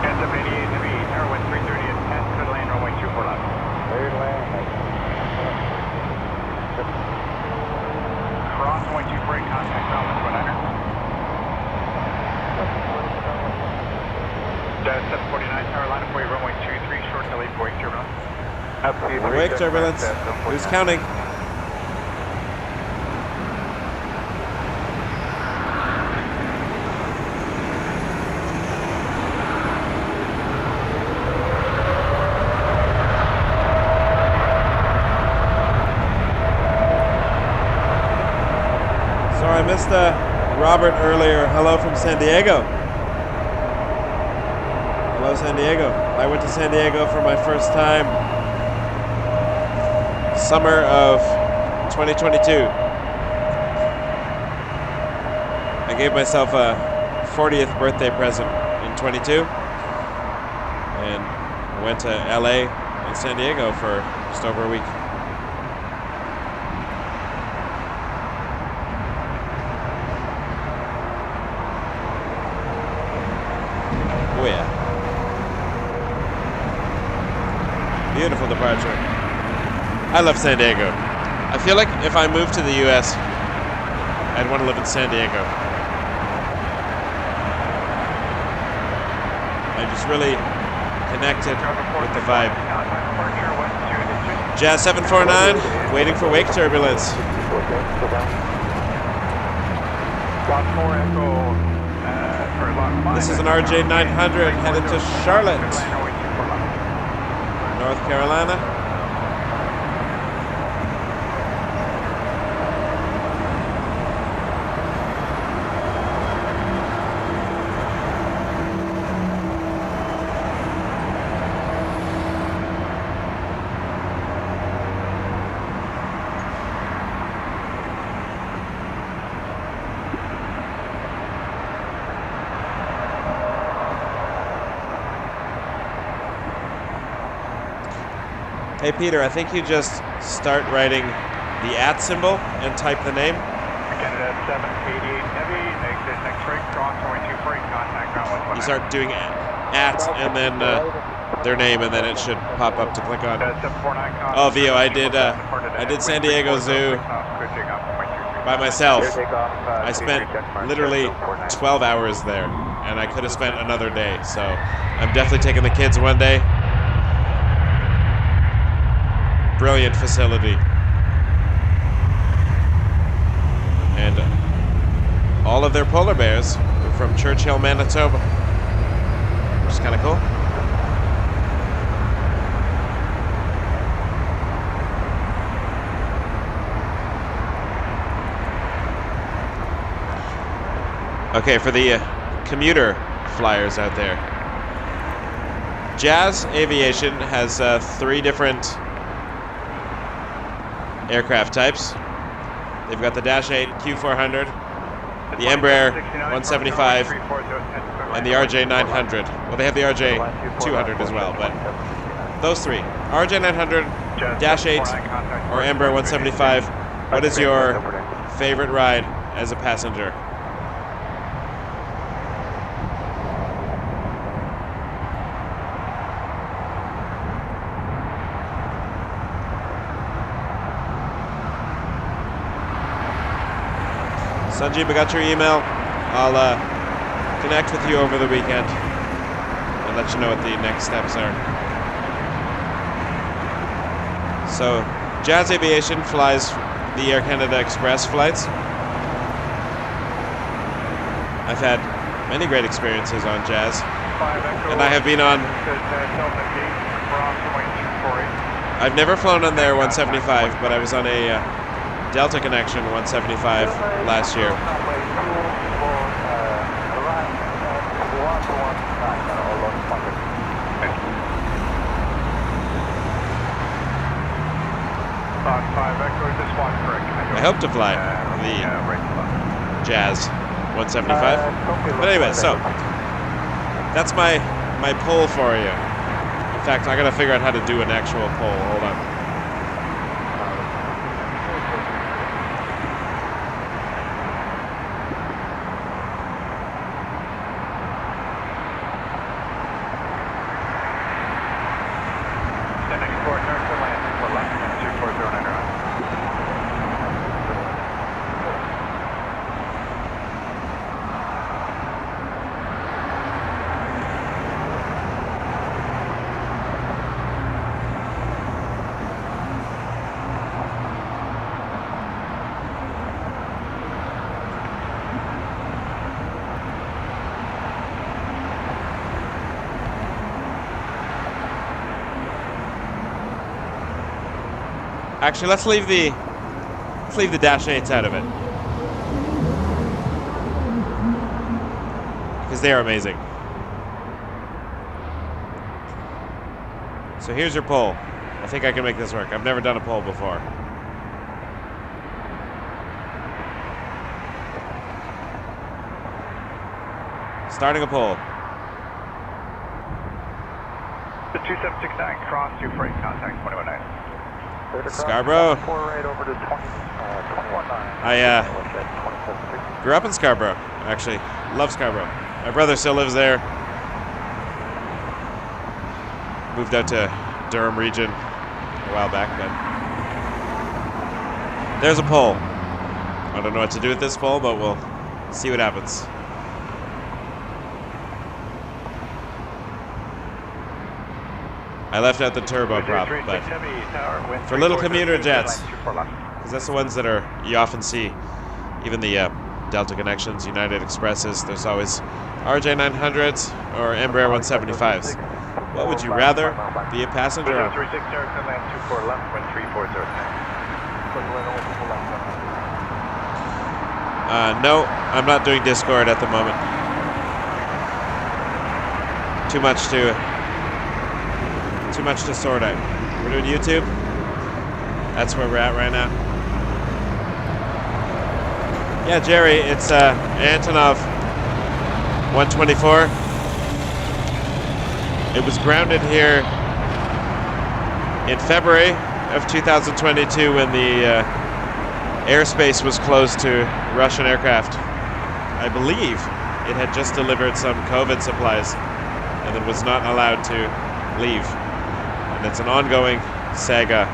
B: Heads up 88 to be, tower 1330 at 10 to lane runway 24 left.
C: Cleared land.
B: Cross 124, contact ground 119. Jazz 749, tower line up for you, runway 23, short delay for wake turbulence.
A: Wake turbulence. Who's counting? Sorry, I missed Robert earlier. Hello from San Diego. Hello, San Diego. I went to San Diego for my first time summer of 2022. I gave myself a 40th birthday present in 22 and went to LA and San Diego for just over a week. Oh yeah. Beautiful departure. I love San Diego. I feel like if I moved to the US, I'd want to live in San Diego. I'm just really connected with the vibe. Jazz 749, waiting for wake turbulence. This is an RJ 900 headed to Charlotte, North Carolina. Hey Peter, I think you just start writing the @ symbol and type the name.
B: Canada 788 heavy, exit next break, cross 124, contact ground 119.
A: You start doing @ and then their name, and then it should pop up to click on. Oh, Vio, I did San Diego Zoo by myself. I spent literally 12 hours there, and I could have spent another day. So I'm definitely taking the kids one day. Brilliant facility. And all of their polar bears are from Churchill, Manitoba, which is kind of cool. Okay, for the commuter flyers out there, Jazz Aviation has 3 different aircraft types. They've got the Dash 8 Q400, the Embraer 175, and the RJ 900. Well, they have the RJ 200 as well, but those 3, RJ 900, Dash 8, or Embraer 175. What is your favorite ride as a passenger? Sanjeev, I got your email. I'll connect with you over the weekend and let you know what the next steps are. So, Jazz Aviation flies the Air Canada Express flights. I've had many great experiences on Jazz, and I have been on. I've never flown on their 175, but I was on a Delta Connection 175 last year. I hope to fly the Jazz 175. But anyway, so that's my poll for you. fact, I gotta figure out how to do an actual poll. Hold on. Actually, let's leave the Dash 8s out of it, because they are amazing. So here's your poll. I think I can make this work. I've never done a poll before. Starting a poll.
B: The 2769, cross to freight, contact 219.
A: Scarborough.
C: Right over to 219.
A: I grew up in Scarborough, actually. Love Scarborough. My brother still lives there. Moved out to Durham region a while back, but there's a poll. I don't know what to do with this poll, but we'll see what happens. I left out the turboprop, but for little commuter jets, because that's the ones that you often see, even the Delta Connections, United Expresses, there's always RJ900s or Embraer 175s. What would you rather, be a passenger or? No, I'm not doing Discord at the moment. Too much to sort out. We're doing YouTube. That's where we're at right now. Yeah, Jerry, it's Antonov 124. It was grounded here in February of 2022 when the airspace was closed to Russian aircraft. I believe it had just delivered some COVID supplies and it was not allowed to leave. And it's an ongoing saga.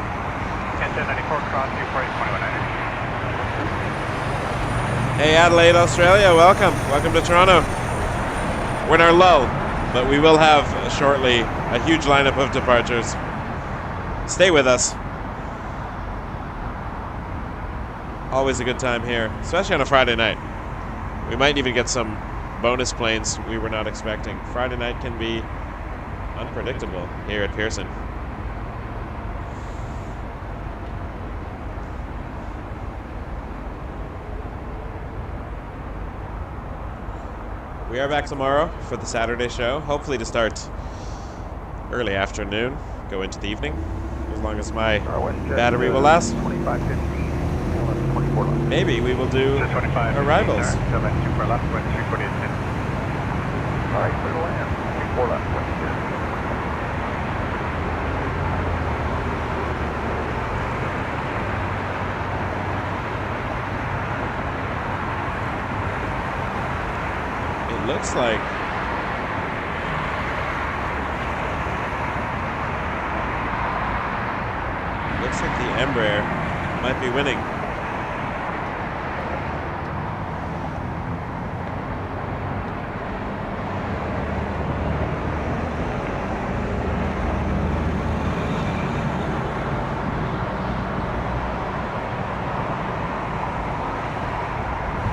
B: 1094 cross to freight 219.
A: Hey Adelaide, Australia, welcome. Welcome to Toronto. We're in our lull, but we will have shortly a huge lineup of departures. Stay with us. Always a good time here, especially on a Friday night. We might even get some bonus planes we were not expecting. Friday night can be unpredictable here at Pearson. We are back tomorrow for the Saturday show, hopefully to start early afternoon, go into the evening, as long as my battery will last. Maybe we will do arrivals. Looks like the Embraer might be winning.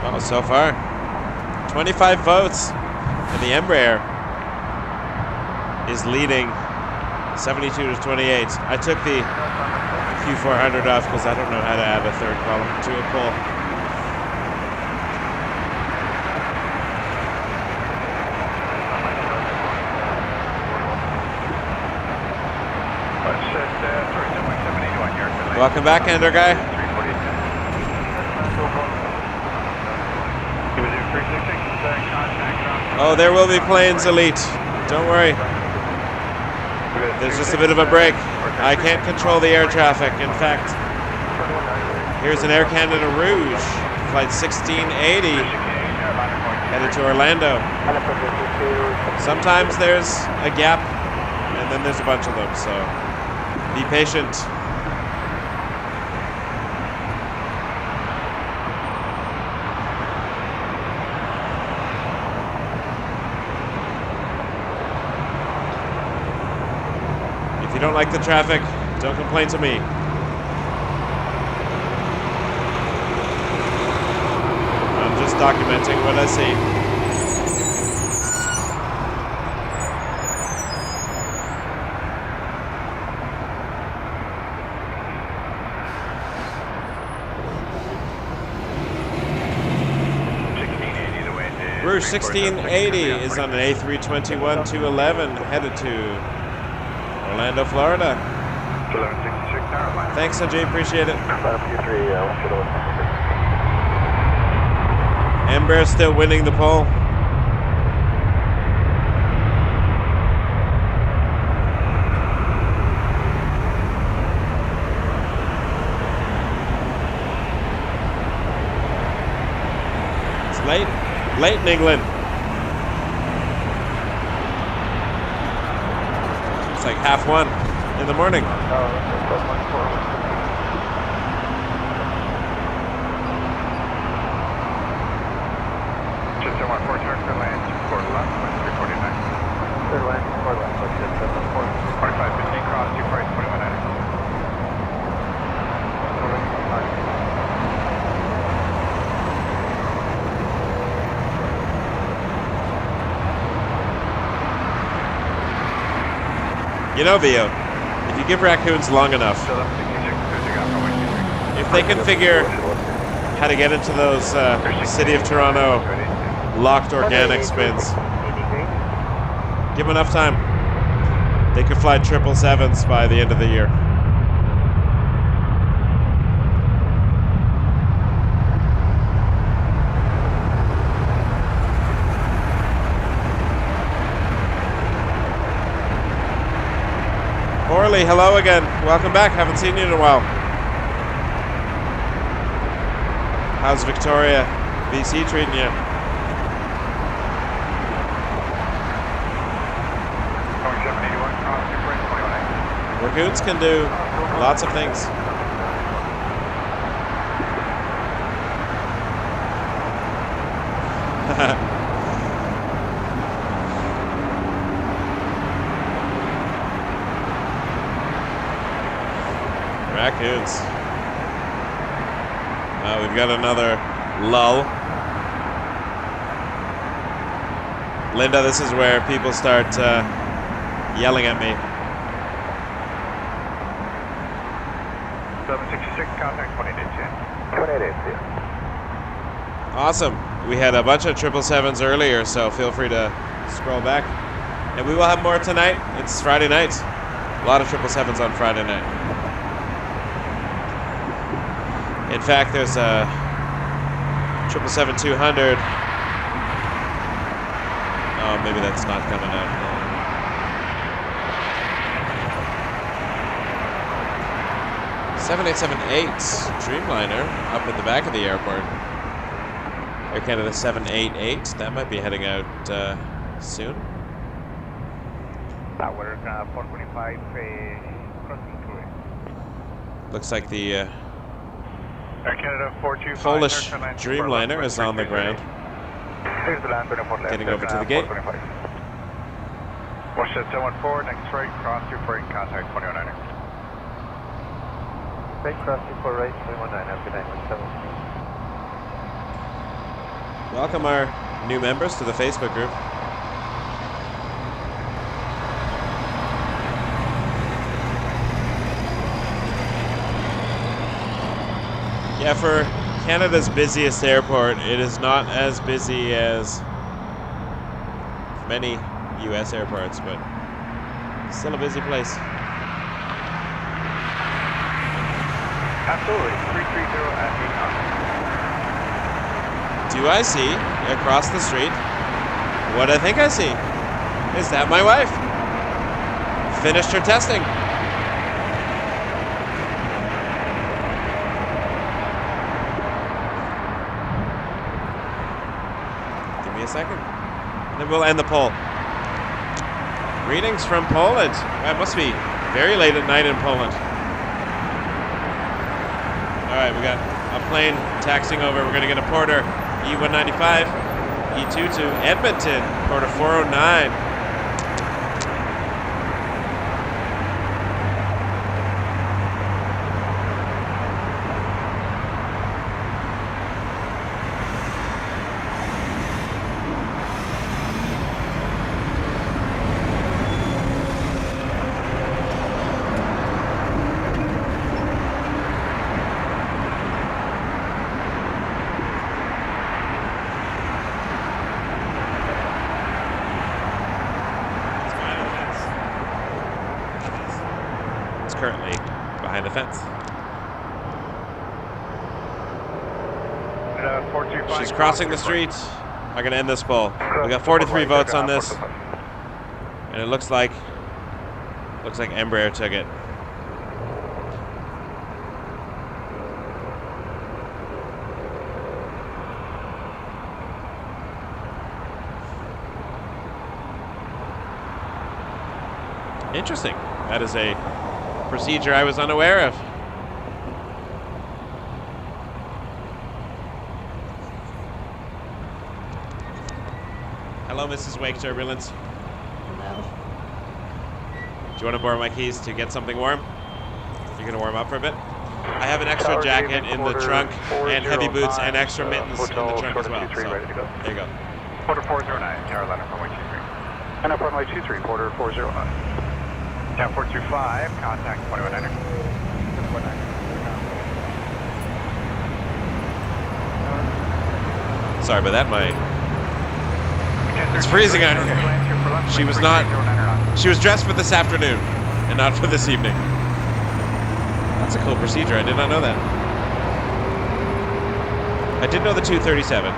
A: Oh, so far 25 votes, and the Embraer is leading 72 to 28. I took the Q400 off because I don't know how to add a third column to a poll. Welcome back, Ender guy. Oh, there will be planes, Elite. Don't worry. There's just a bit of a break. I can't control the air traffic. In fact, here's an Air Canada Rouge, flight 1680, headed to Orlando. Sometimes there's a gap, and then there's a bunch of them, so be patient. If you don't like the traffic, don't complain to me. I'm just documenting what I see. Rouge 1680 is on an A321-211 headed to Orlando, Florida. Thanks, Sanjay. Appreciate it. Embraer still winning the pole. It's late in England. It's like 1:30 in the morning.
B: Just 1-4, turn to land, 4 left, 349.
C: Third land, 4 left, 4
B: 45, 15 cross, 2 right, 21.
A: You know, Vio, if you give raccoons long enough, if they can figure how to get into those City of Toronto locked organic spins, give them enough time, they could fly 777s by the end of the year. Orly, hello again. Welcome back. Haven't seen you in a while. How's Victoria, BC treating you? Raccoons can do lots of things. Raccoons. We've got another lull. Linda, this is where people start yelling at me.
B: 766, contact 2810.
A: Awesome. We had a bunch of 777s earlier, so feel free to scroll back. And we will have more tonight. It's Friday night. A lot of 777s on Friday night. In fact, there's a 777-200. Oh, maybe that's not coming out. 7878 Dreamliner up at the back of the airport. Air Canada 788. That might be heading out soon.
B: Tower 425 crossing through.
A: Looks like the
B: Air Canada 425
A: Polish Dreamliner is on the ground.
B: Here's the land 24 left.
A: Getting over to the gate.
B: Watch that 714, next right, cross 24 in contact 219er.
C: Right, cross 24 right, 219, have a good night, 17.
A: Welcome our new members to the Facebook group. Yeah, for Canada's busiest airport, it is not as busy as many US airports, but still a busy place.
B: Absolutely, 330 at Etihad.
A: Do I see across the street what I think I see? Is that my wife? finished her testing. Give me a second. Then we'll end the poll. Greetings from Poland. Well, it must be very late at night in Poland. All right, we got a plane taxiing over. We're going to get a Porter E195, E2 to Edmonton, Porter 409. Currently behind the fence. She's crossing the street. I'm gonna end this poll. We got 43 votes on this, and it looks like Embraer took it. Interesting. That is a procedure I was unaware of. Hello, Mrs. Wake Turbulence.
E: Hello.
A: Do you want to borrow my keys to get something warm? You're going to warm up for a bit? I have an extra jacket in the trunk and heavy boots and extra mittens in the trunk as well. So, there you go.
B: Porter 409, Carolina, runway 23. And up runway 23, Porter 409. Down 425, contact 2100.
A: Sorry about that, it's freezing out here. She was dressed for this afternoon and not for this evening. That's a cool procedure, I did not know that. I did know the 237.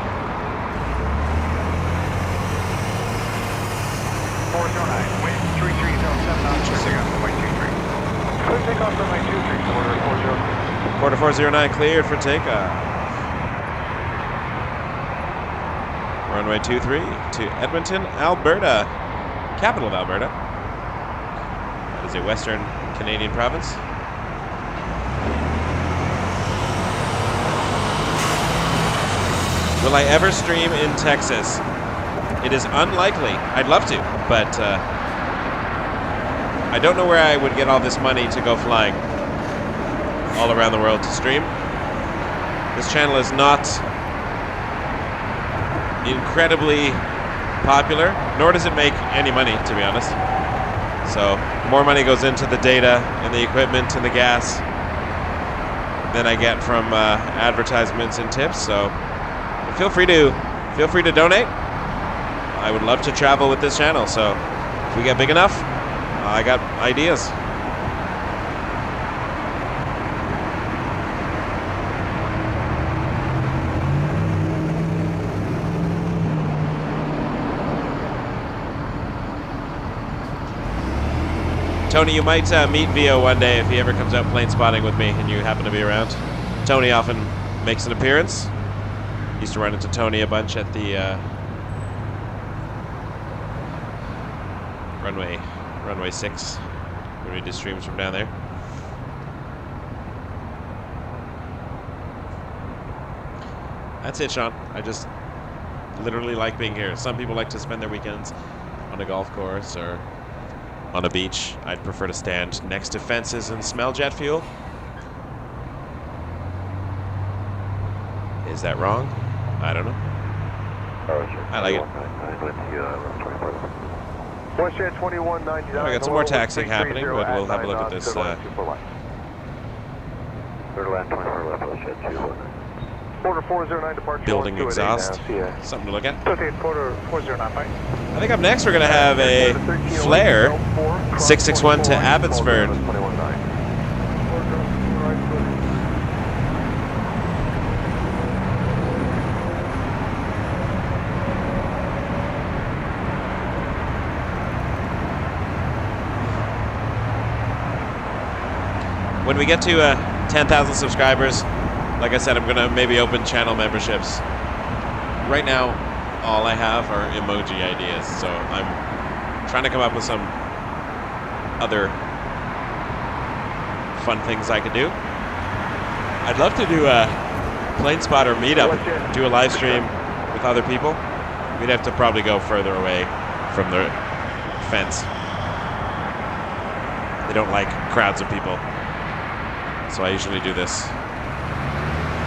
B: 409, wind 3307 knots, interesting on runway 23. Clear takeoff runway 23, Porter 409.
A: Porter 409 cleared for takeoff. Runway 23 to Edmonton, Alberta, capital of Alberta. That is a Western Canadian province. Will I ever stream in Texas? It is unlikely. I'd love to, but I don't know where I would get all this money to go flying all around the world to stream. This channel is not incredibly popular, nor does it make any money, to be honest. So more money goes into the data and the equipment and the gas than I get from advertisements and tips. So feel free to donate. I would love to travel with this channel. So if we get big enough, I got ideas. Tony, you might meet Vio one day if he ever comes out plane spotting with me and you happen to be around. Tony often makes an appearance. Used to run into Tony a bunch at the runway 6 when we do streams from down there. That's it, Sean. I just literally like being here. Some people like to spend their weekends on a golf course or on a beach. I'd prefer to stand next to fences and smell jet fuel. Is that wrong? I don't know. I like it. Oh, I got some more taxiing happening, but we'll have a look at this building exhaust. Something to look at. I think up next we're going to have a Flare 661 to Abbotsford. when we get to 10,000 subscribers, like I said, I'm gonna maybe open channel memberships. Right now, all I have are emoji ideas, so I'm trying to come up with some other fun things I could do. I'd love to do a plane spotter meetup, do a live stream with other people. We'd have to probably go further away from the fence. They don't like crowds of people, so I usually do this.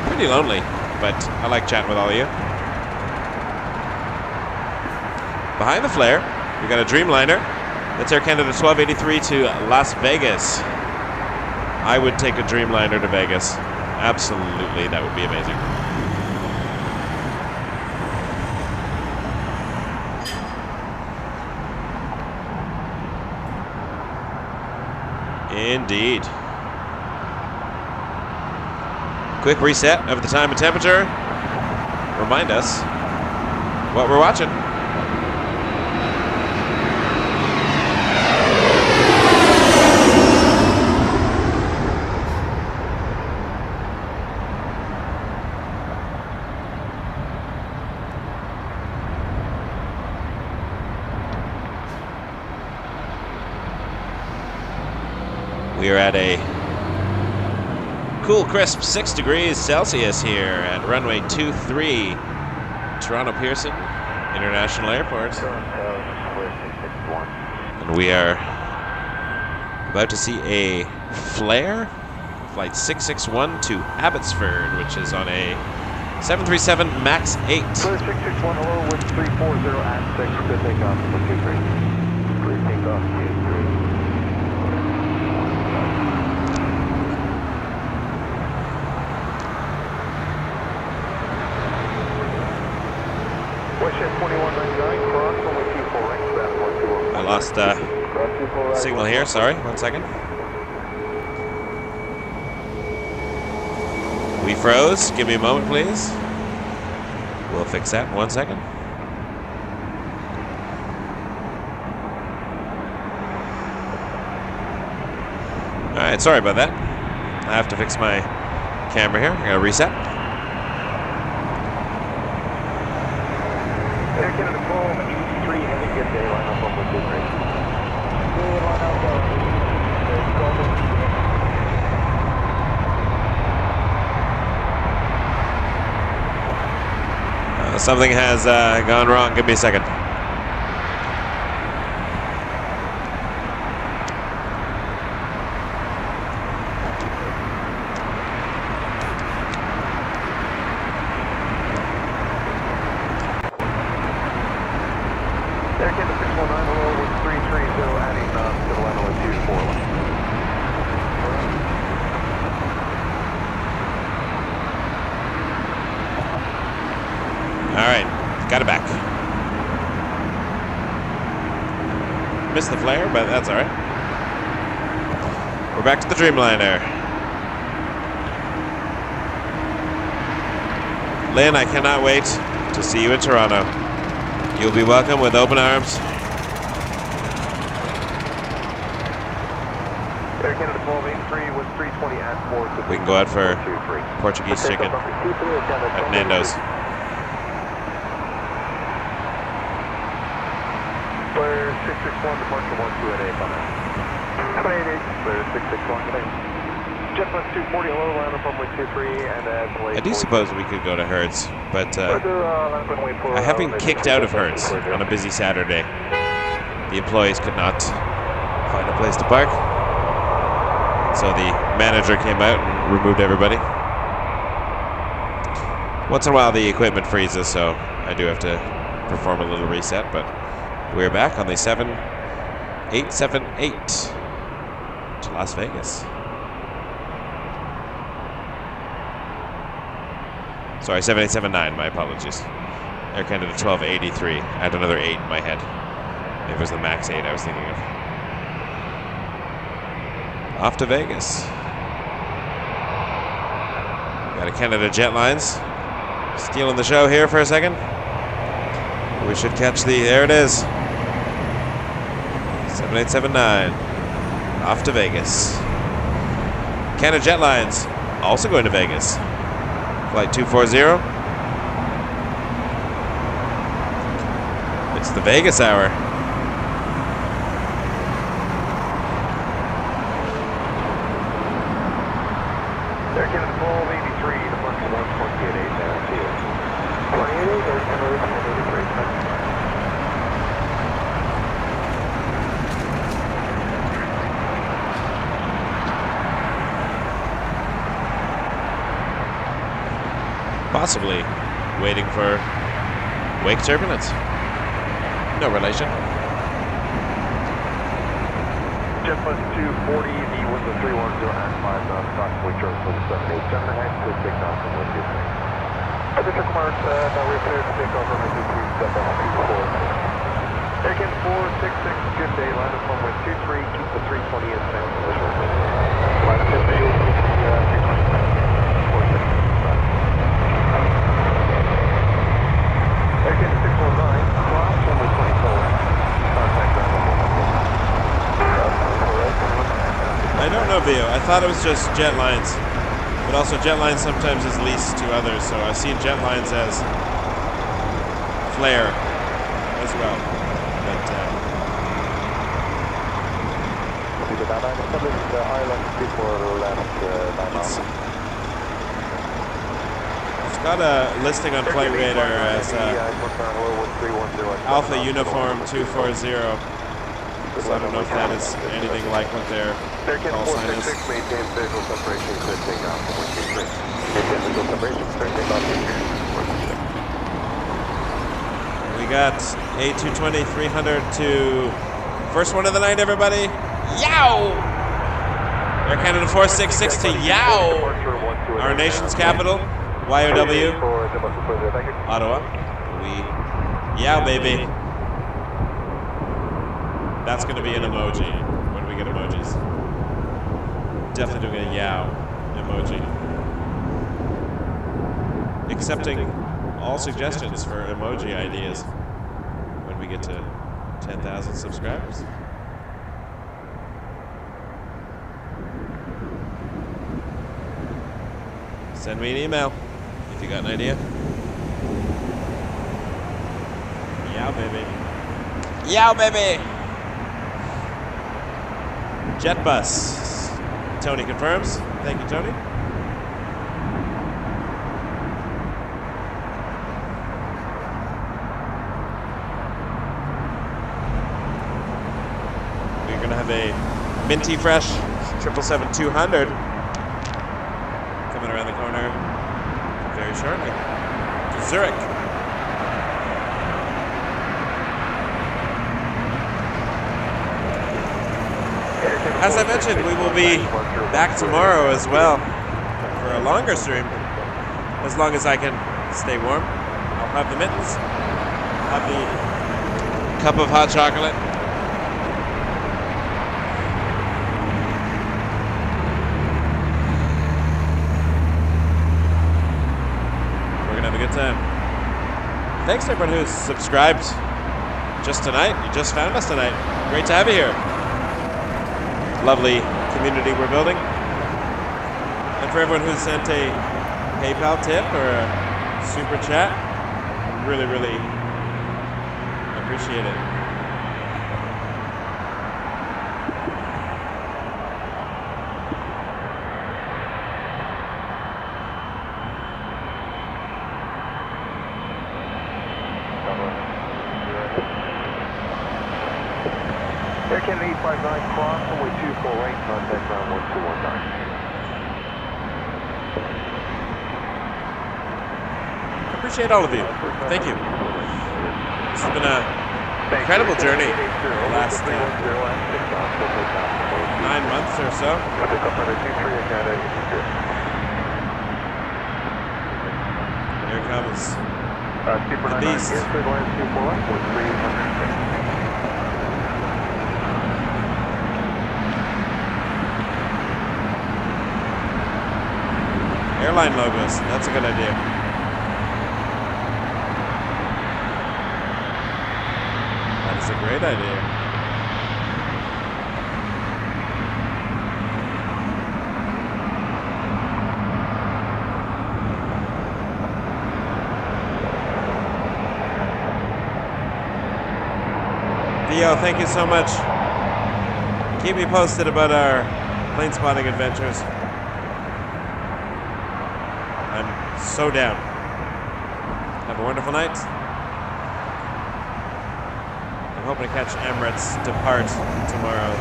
A: Pretty lonely, but I like chatting with all of you. Behind the flare, we got a Dreamliner. That's Air Canada 1283 to Las Vegas. I would take a Dreamliner to Vegas. Absolutely, that would be amazing. Indeed. Quick reset of the time and temperature. Remind us what we're watching. We are at a cool, crisp 6 degrees Celsius here at runway 23, Toronto Pearson International Airport. And we are about to see a flare, flight 661 to Abbotsford, which is on a 737 MAX 8.
C: 661, hello, with 340 at 6, good takeoff, 23. Clear takeoff, 23.
A: I lost signal here, sorry, 1 second. We froze, give me a moment please. We'll fix that in 1 second. Alright, sorry about that. I have to fix my camera here, I gotta reset.
C: Air Canada 1283, have a good day, line up on with good rate. Good, line up,
A: Something has gone wrong, give me a second. Got it back. Missed the flare, but that's all right. We're back to the Dreamliner. Lynn, I cannot wait to see you in Toronto. You'll be welcome with open arms.
C: Air Canada 1283 with 320 at 4.
A: We can go out for Portuguese chicken at Nando's.
C: Clear 661, departure 12 at 8 on that. Clear 661, JetBlue 240, hello, land up runway 23, and
A: I do suppose we could go to Hertz, but I have been kicked out of Hertz on a busy Saturday. The employees could not find a place to park, so the manager came out and removed everybody. Once in a while the equipment freezes, so I do have to perform a little reset, but we're back on the 7878 to Las Vegas. Sorry, 7879, my apologies. Air Canada 1283. I had another 8 in my head. It was the MAX 8 I was thinking of. Off to Vegas. Got a Canada Jetlines stealing the show here for a second. We should catch there it is. 7879. Off to Vegas. Canada Jetlines, also going to Vegas. Flight 240. It's the Vegas hour.
C: Air Canada 1283, departure 128 down to you. 28, Air Canada 1283.
A: Possibly waiting for wake turbulence. No relation.
C: JetBlue 240, the window 310 at 5 knots, approximately short for the 787 ahead to take off from wind 23. Pacific Mark, now we're clear to take off from wind 23, step on 24. Air Canada 466, good day, line up from wind 23, keep the 320 in sound visual. Line up 50, keep the 320 sound. 466. Air Canada 619, cross runway 24, contact ground level 11.
A: I don't know, Vio. I thought it was just Jetlines, but also Jetlines sometimes is leased to others, so I've seen Jetlines as Flair as well. But it's got a listing on Flight Radar as Alpha Uniform 240. So I don't know if that is anything like what their call sign is.
C: Maintain visual separation, clear takeoff from 123. Maintain visual separation, clear takeoff from 123.
A: We got A220 300 to first one of the night, everybody. Yow! Air Canada 466 to Yow! Our nation's capital, YOW, Ottawa. Yow, baby. That's going to be an emoji when we get emojis. Definitely doing a yow emoji. Accepting all suggestions for emoji ideas when we get to 10,000 subscribers. Send me an email if you got an idea. Yow, baby. Yow, baby! Jetbus. Tony confirms. Thank you, Tony. We're going to have a minty fresh 777-200 coming around the corner very shortly to Zurich. As I mentioned, we will be back tomorrow as well for a longer stream, as long as I can stay warm. I'll have the mittens, have the cup of hot chocolate. We're gonna have a good time. Thanks to everyone who's subscribed just tonight. You just found us tonight. Great to have you here. Lovely community we're building. And for everyone who sent a PayPal tip or a super chat, really, really appreciate it.
C: Air Canada 859, cross runway 24 right, contact ground 1219.
A: Appreciate all of you. Thank you. This has been an incredible journey the last 9 months or so. Here comes the beast. Airline logos, that's a good idea. That is a great idea. Theo, thank you so much. Keep me posted about our plane spotting adventures. I'm so down. Have a wonderful night. I'm hoping to catch Emirates depart tomorrow.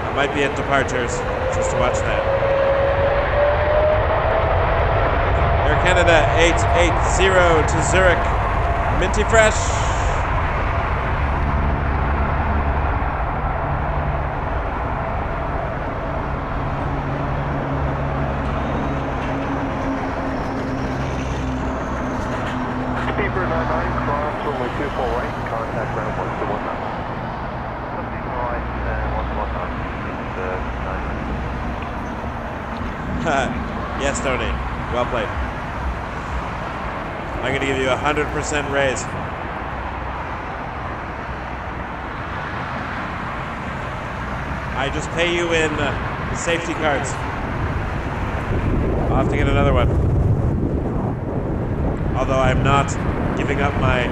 A: I might be at departures just to watch that. Air Canada 880 to Zurich. Minty fresh.
C: Steeper 99, cross runway 24 right, contact ground 121 knots. Right, 121 knots.
A: Yes, Tony. Well played. I'm going to give you a 100% raise. I just pay you in safety cards. I'll have to get another one. Although I'm not giving up my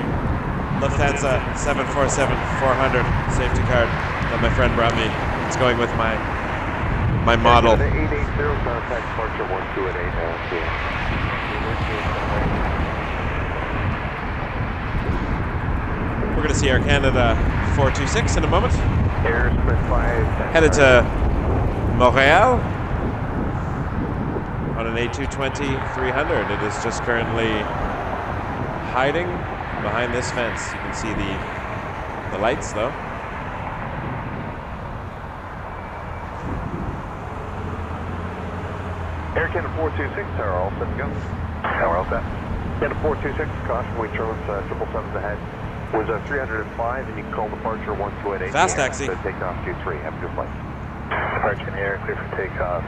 A: Lufthansa 747-400 safety card that my friend brought me. It's going with my model.
C: 880, contact departure 1218.
A: We're going to see Air Canada 426 in a moment.
C: Airsprint 5.
A: Headed to Montreal on an A220-300. It is just currently hiding behind this fence. You can see the lights, though.
C: Air Canada 426, tower all set to go. Tower all set. Canada 426, caution, we chose 777 ahead. Was 305, and you can call departure 1288.
A: Fast taxi.
C: Takeoff 23. Have a good flight.
B: Departure in the air, clear for takeoff.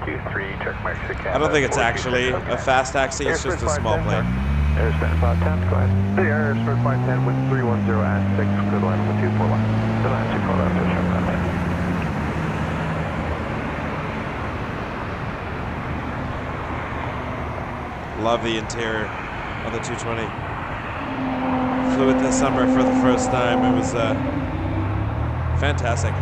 B: 23, check marks to Canada.
A: I don't think it's actually a fast taxi. It's just a small plane.
C: Airsprint 510, go ahead. The Airsprint 510 with 310 at 6, good line with 24 left. Good line 24 left, just check that there.
A: Love the interior of the 220. Flew it this summer for the first time. It was fantastic.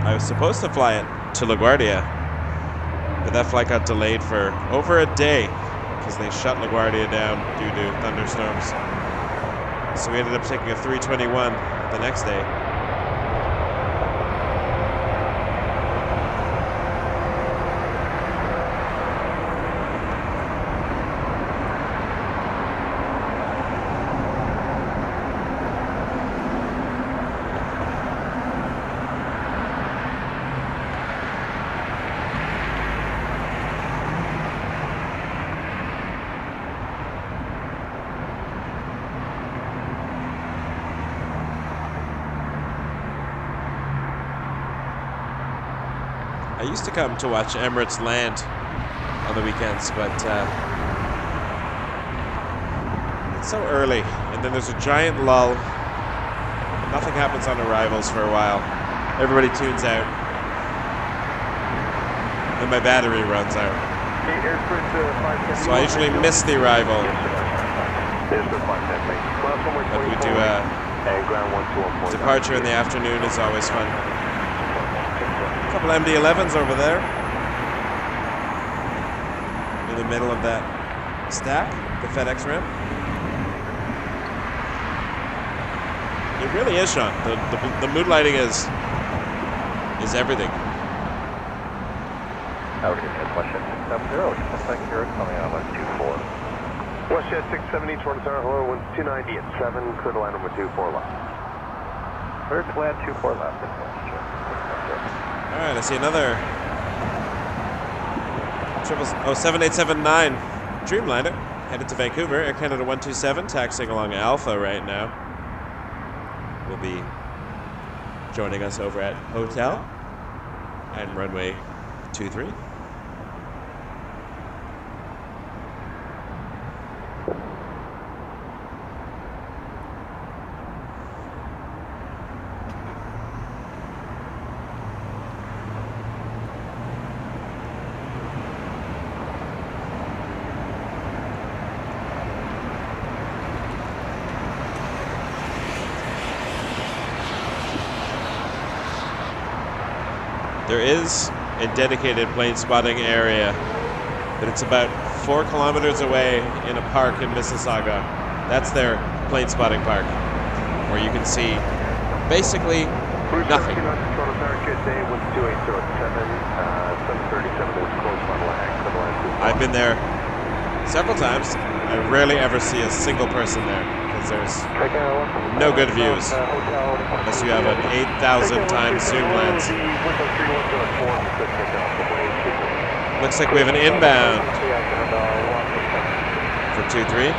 A: I was supposed to fly it to LaGuardia, but that flight got delayed for over a day because they shut LaGuardia down due to thunderstorms. So we ended up taking a 321 the next day. I used to come to watch Emirates land on the weekends, but it's so early, and then there's a giant lull. Nothing happens on arrivals for a while. Everybody tunes out, and my battery runs out. So I usually miss the arrival, but we do a departure in the afternoon is always fun. Couple MD-11s over there in the middle of that stack, the FedEx ramp. It really is, Sean. The mood lighting is everything.
C: Westjet 670, looks like you're coming out on 24. Westjet 670, Toronto Tower, hello, 290 at 7, clear to land number 24 left. Clear to land 24 left.
A: All right, I see another 787-9 Dreamliner headed to Vancouver. Air Canada 127 taxiing along Alpha right now. Will be joining us over at Hotel and runway 23. There is a dedicated plane spotting area, but it's about 4 kilometers away in a park in Mississauga. That's their plane spotting park, where you can see basically nothing. I've been there several times. I rarely ever see a single person there because there's no good views unless you have an 8,000 times zoom lens. Looks like we have an inbound for 23.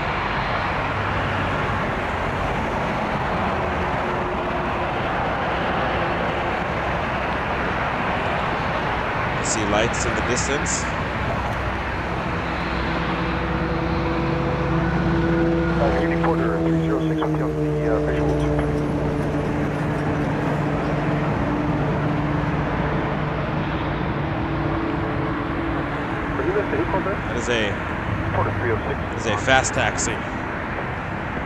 A: See lights in the distance.
C: Porter 306 on the visual.
A: That is a fast taxi.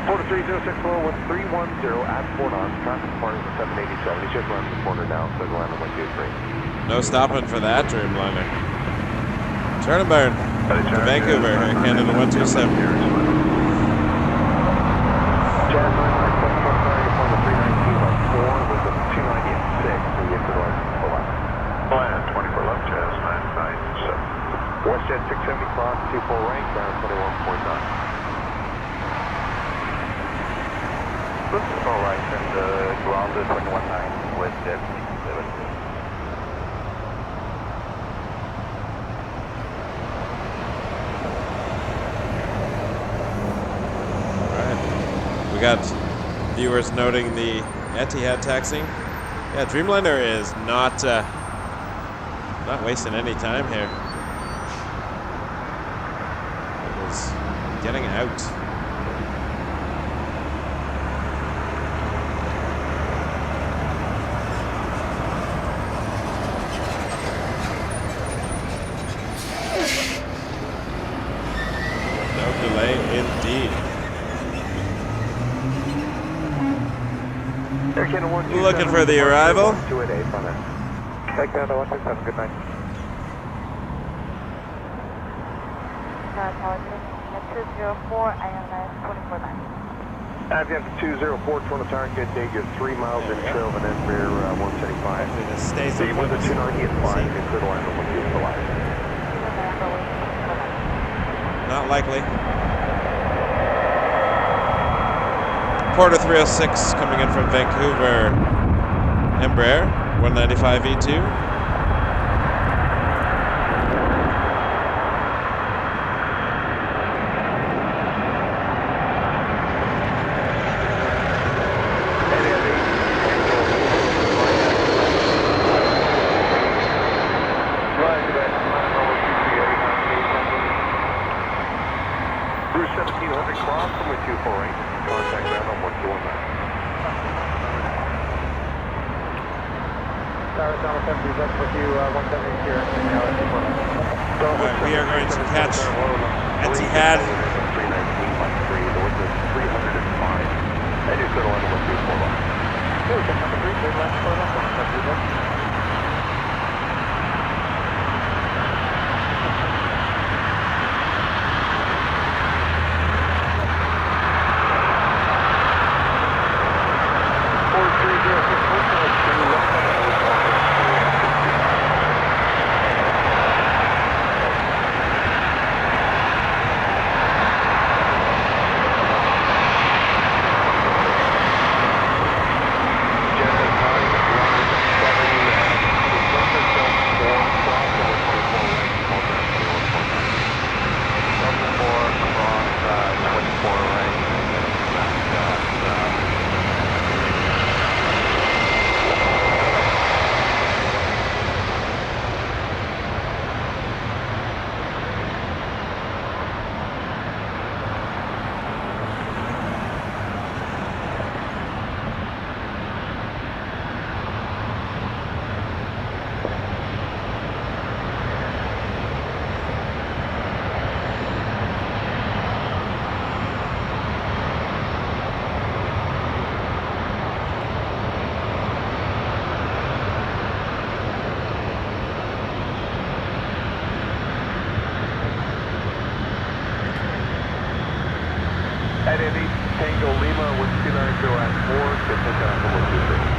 C: Porter 306 below 1310 at Port on traffic departing the 787. He's just running the corner now, so go on the 123.
A: No stopping for that Dreamliner. Turn and burn to Vancouver, Canada 127.
C: WestJet 670 cross 24 rank, down 21.9. This is all right, and ground is 21.9, WestJet 670.
A: Alright, we got viewers noting the Etihad taxiing. Yeah, Dreamliner is not wasting any time here. Getting out. No delay indeed. Looking for the arrival.
C: Take that 127, good night.
D: Tower 204, Airlines 249.
C: Avian 204, Toronto Tower, good day. You're 3 miles in trail of an Edinburgh 175.
A: Stays
C: The window 290 at 5, you could line up with you for life.
A: Not likely. Porter 306 coming in from Vancouver. Embraer 195 E2. We are going to catch Etihad.
C: Tango Lima with 290 at 4, good takeoff from 123.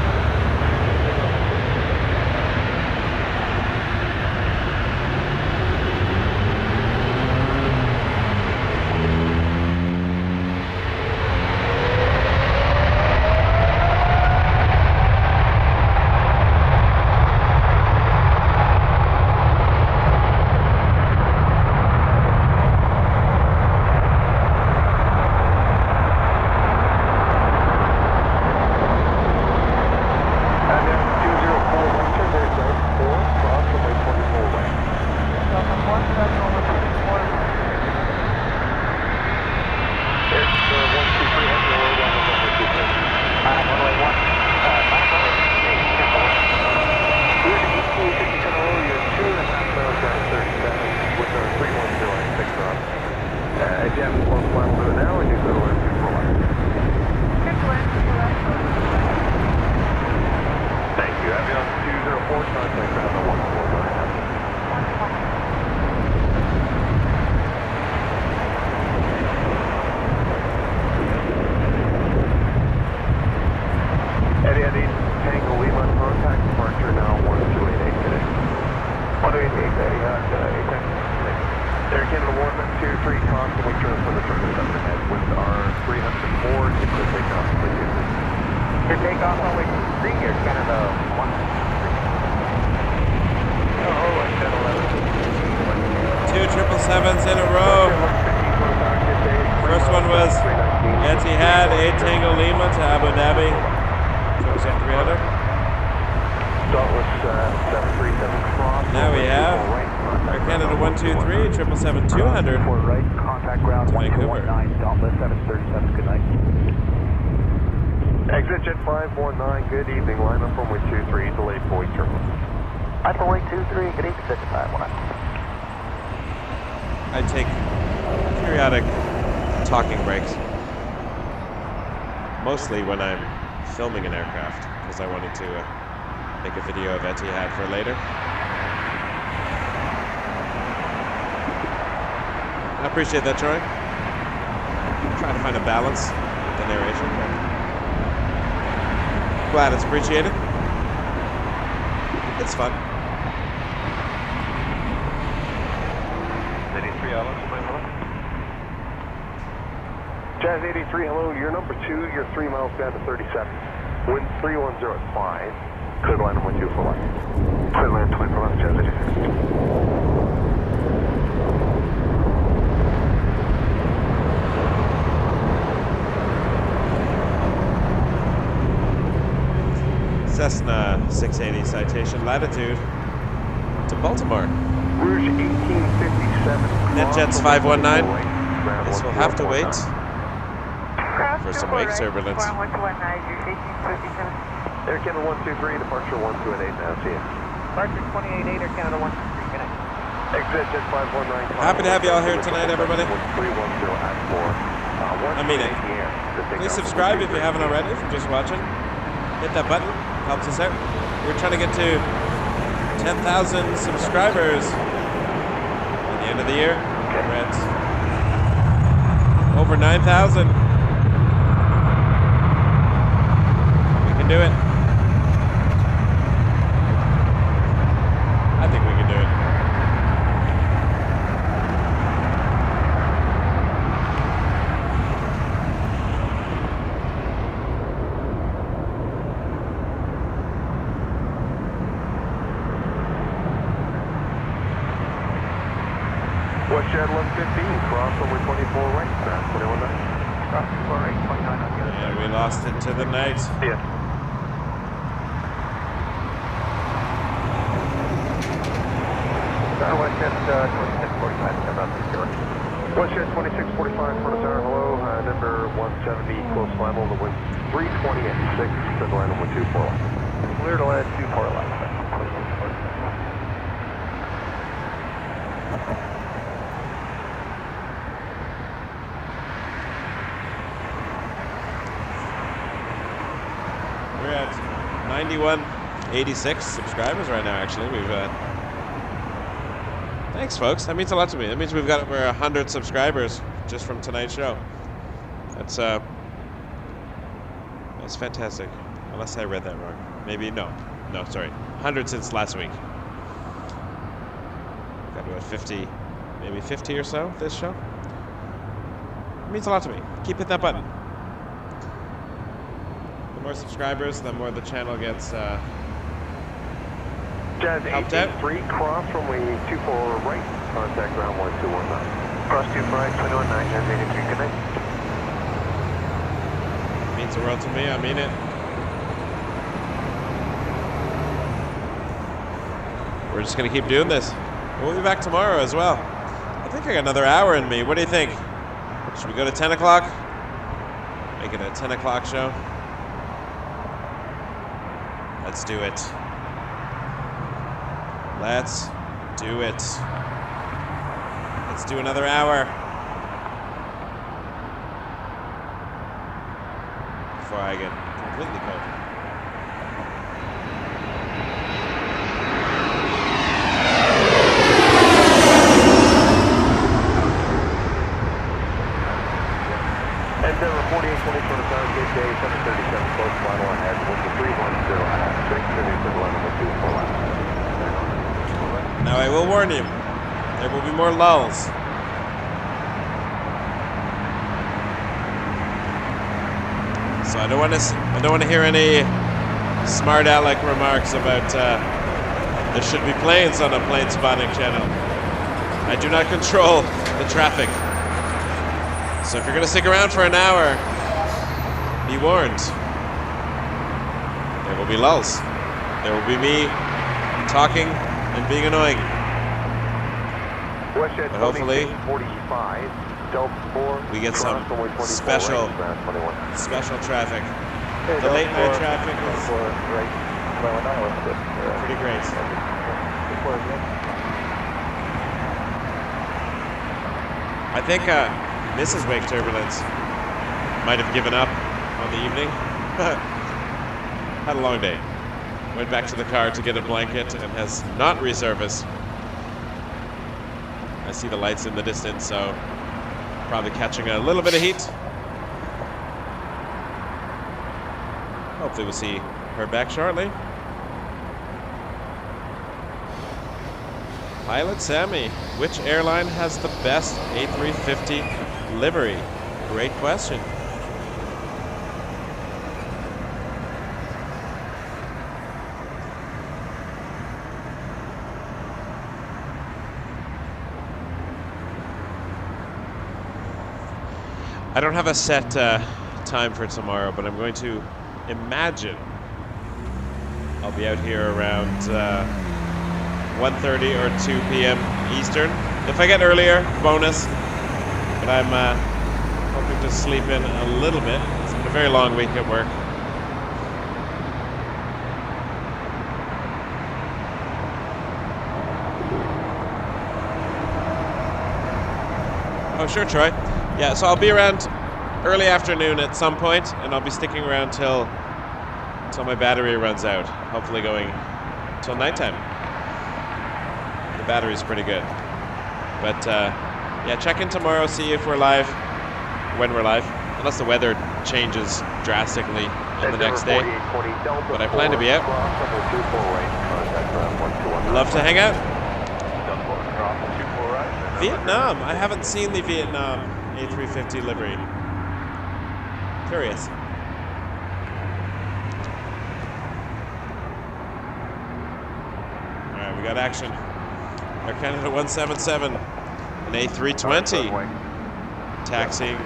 A: In a row. First one was Etihad, Tango Lima to Abu Dhabi. 777-300. Now we have Air Canada 123, 777-200 to Vancouver.
C: Exit Jet 519, good evening. Line up from 123, delayed for terminal.
B: Line from 123, good evening, 519.
A: I take periodic talking breaks, mostly when I'm filming an aircraft, because I wanted to make a video of Etihad for later. I appreciate that, Troy. I'm trying to find a balance with the narration, but glad it's appreciated. It's fun.
C: Jazz 83, hello, you're number 2, you're 3 miles down to 37. Wind 310 at 5. Clear line on 124 left. Clear line 24 left, Jazz
A: 83. Cessna 680 citation latitude to Baltimore.
C: Rouge 1857.
A: NetJets 519. This will have to wait for some wake turbulence.
C: Air Canada 123, departure 128, now see you.
B: Departure 288, Air Canada 123, good night.
C: Exit Jet 519.
A: Happy to have you all here tonight, everybody.
C: 310 at 4.
A: I mean it. Please subscribe if you haven't already, if you're just watching. Hit that button, helps us out. We're trying to get to 10,000 subscribers at the end of the year. We're at over 9,000. We can do it. I think we can do it.
C: Westjet 1115, cross over 24 right, 21 9. Cross 24 right, 29 on the other side.
A: Yeah, we lost it to the night.
C: Yeah. Westjet 2645, about the zero. Westjet 2645, front of tower, hello, number 170, close final, the wind 320 at 6, to the line of 124 left. Clear to land 24 left.
A: We're at 9186 subscribers right now, actually. We've thanks, folks. That means a lot to me. That means we've got over 100 subscribers just from tonight's show. That's It's fantastic. Unless I read that wrong. Maybe, no. No, sorry. 100 since last week. Got to about 50, maybe 50 or so this show. It means a lot to me. Keep hitting that button. The more subscribers, the more the channel gets
C: Jazz
A: helped out.
C: 883, cross runway 24 right, contact ground 1219.
B: Cross 24 right, 219, Jazz 83, good night.
A: Means the world to me, I mean it. We're just gonna keep doing this. We'll be back tomorrow as well. I think I got another hour in me. What do you think? Should we go to 10 o'clock? Make it a 10 o'clock show? Let's do it. Let's do it. Let's do another hour. Before I get completely cold.
C: Endeavour 4820 for the town, gate day 737, close final on head, 1310, straight to the 11
A: Now I will warn you, there will be more lulls. So I don't want to hear any smart aleck remarks about there should be planes on a Planespotting channel. I do not control the traffic. So if you're going to stick around for an hour, be warned. There will be lulls. There will be me talking and being annoying.
C: But
A: hopefully
C: 45,
A: we get some special traffic. The late night traffic is pretty great. I think Mrs. Wake Turbulence might have given up on the evening. Had a long day. Went back to the car to get a blanket and has not resurfaced. I see the lights in the distance, so probably catching a little bit of heat. Hopefully we'll see her back shortly. Pilot Sammy, which airline has the best A350 livery? Great question. I don't have a set time for tomorrow, but I'm going to imagine I'll be out here around 1:30 or 2 p.m. Eastern. If I get earlier, bonus. But I'm hoping to sleep in a little bit. It's been a very long week at work. Oh, sure, Troy. Yeah, so I'll be around early afternoon at some point, and I'll be sticking around till my battery runs out. Hopefully going till nighttime. The battery's pretty good. But yeah, check in tomorrow, see if we're live, when we're live, unless the weather changes drastically on the next day. But I plan to be out. Love to hang out. Vietnam. I haven't seen the Vietnam A350 livery. Curious. Alright, we got action. Air Canada 177, an A320. Taxiing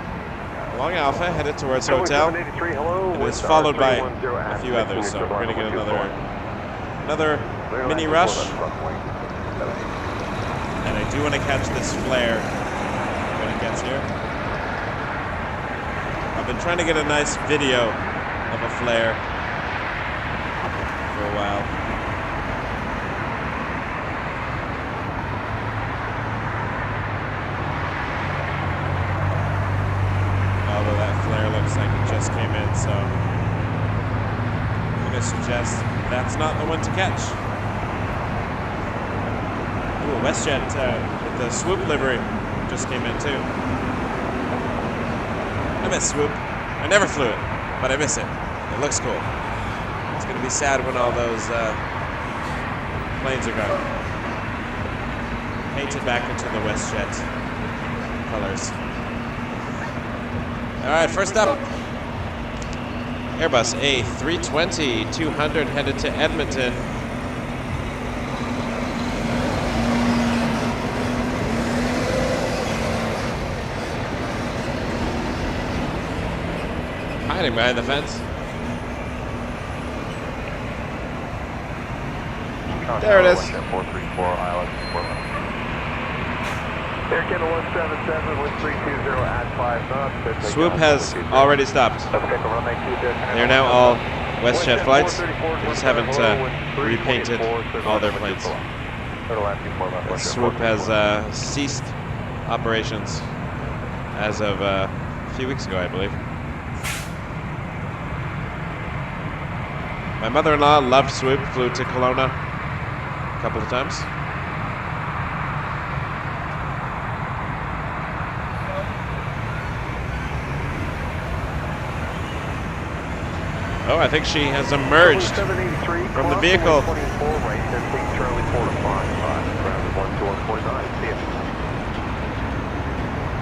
A: along Alpha, headed towards hotel. It is followed by a few others, so we're going to get another mini rush. And I do want to catch this flare when it gets here. I've been trying to get a nice video of a flare for a while. Although that flare looks like it just came in, so I'm going to suggest that's not the one to catch. Ooh, WestJet with the swoop livery just came in too. I miss swoop. I never flew it, but I miss it. It looks cool. It's going to be sad when all those planes are gone. Painted back into the WestJet colors. All right, first up, Airbus A320-200 headed to Edmonton. Hiding behind the fence. There it is.
C: 434 Island. Air Canada 177 with 320 at 5 knots.
A: Swoop has already stopped. They're now all WestJet flights. They just haven't repainted all their planes. But Swoop has ceased operations as of a few weeks ago, I believe. My mother-in-law loved Swoop, flew to Kelowna a couple of times. Oh, I think she has emerged from the vehicle.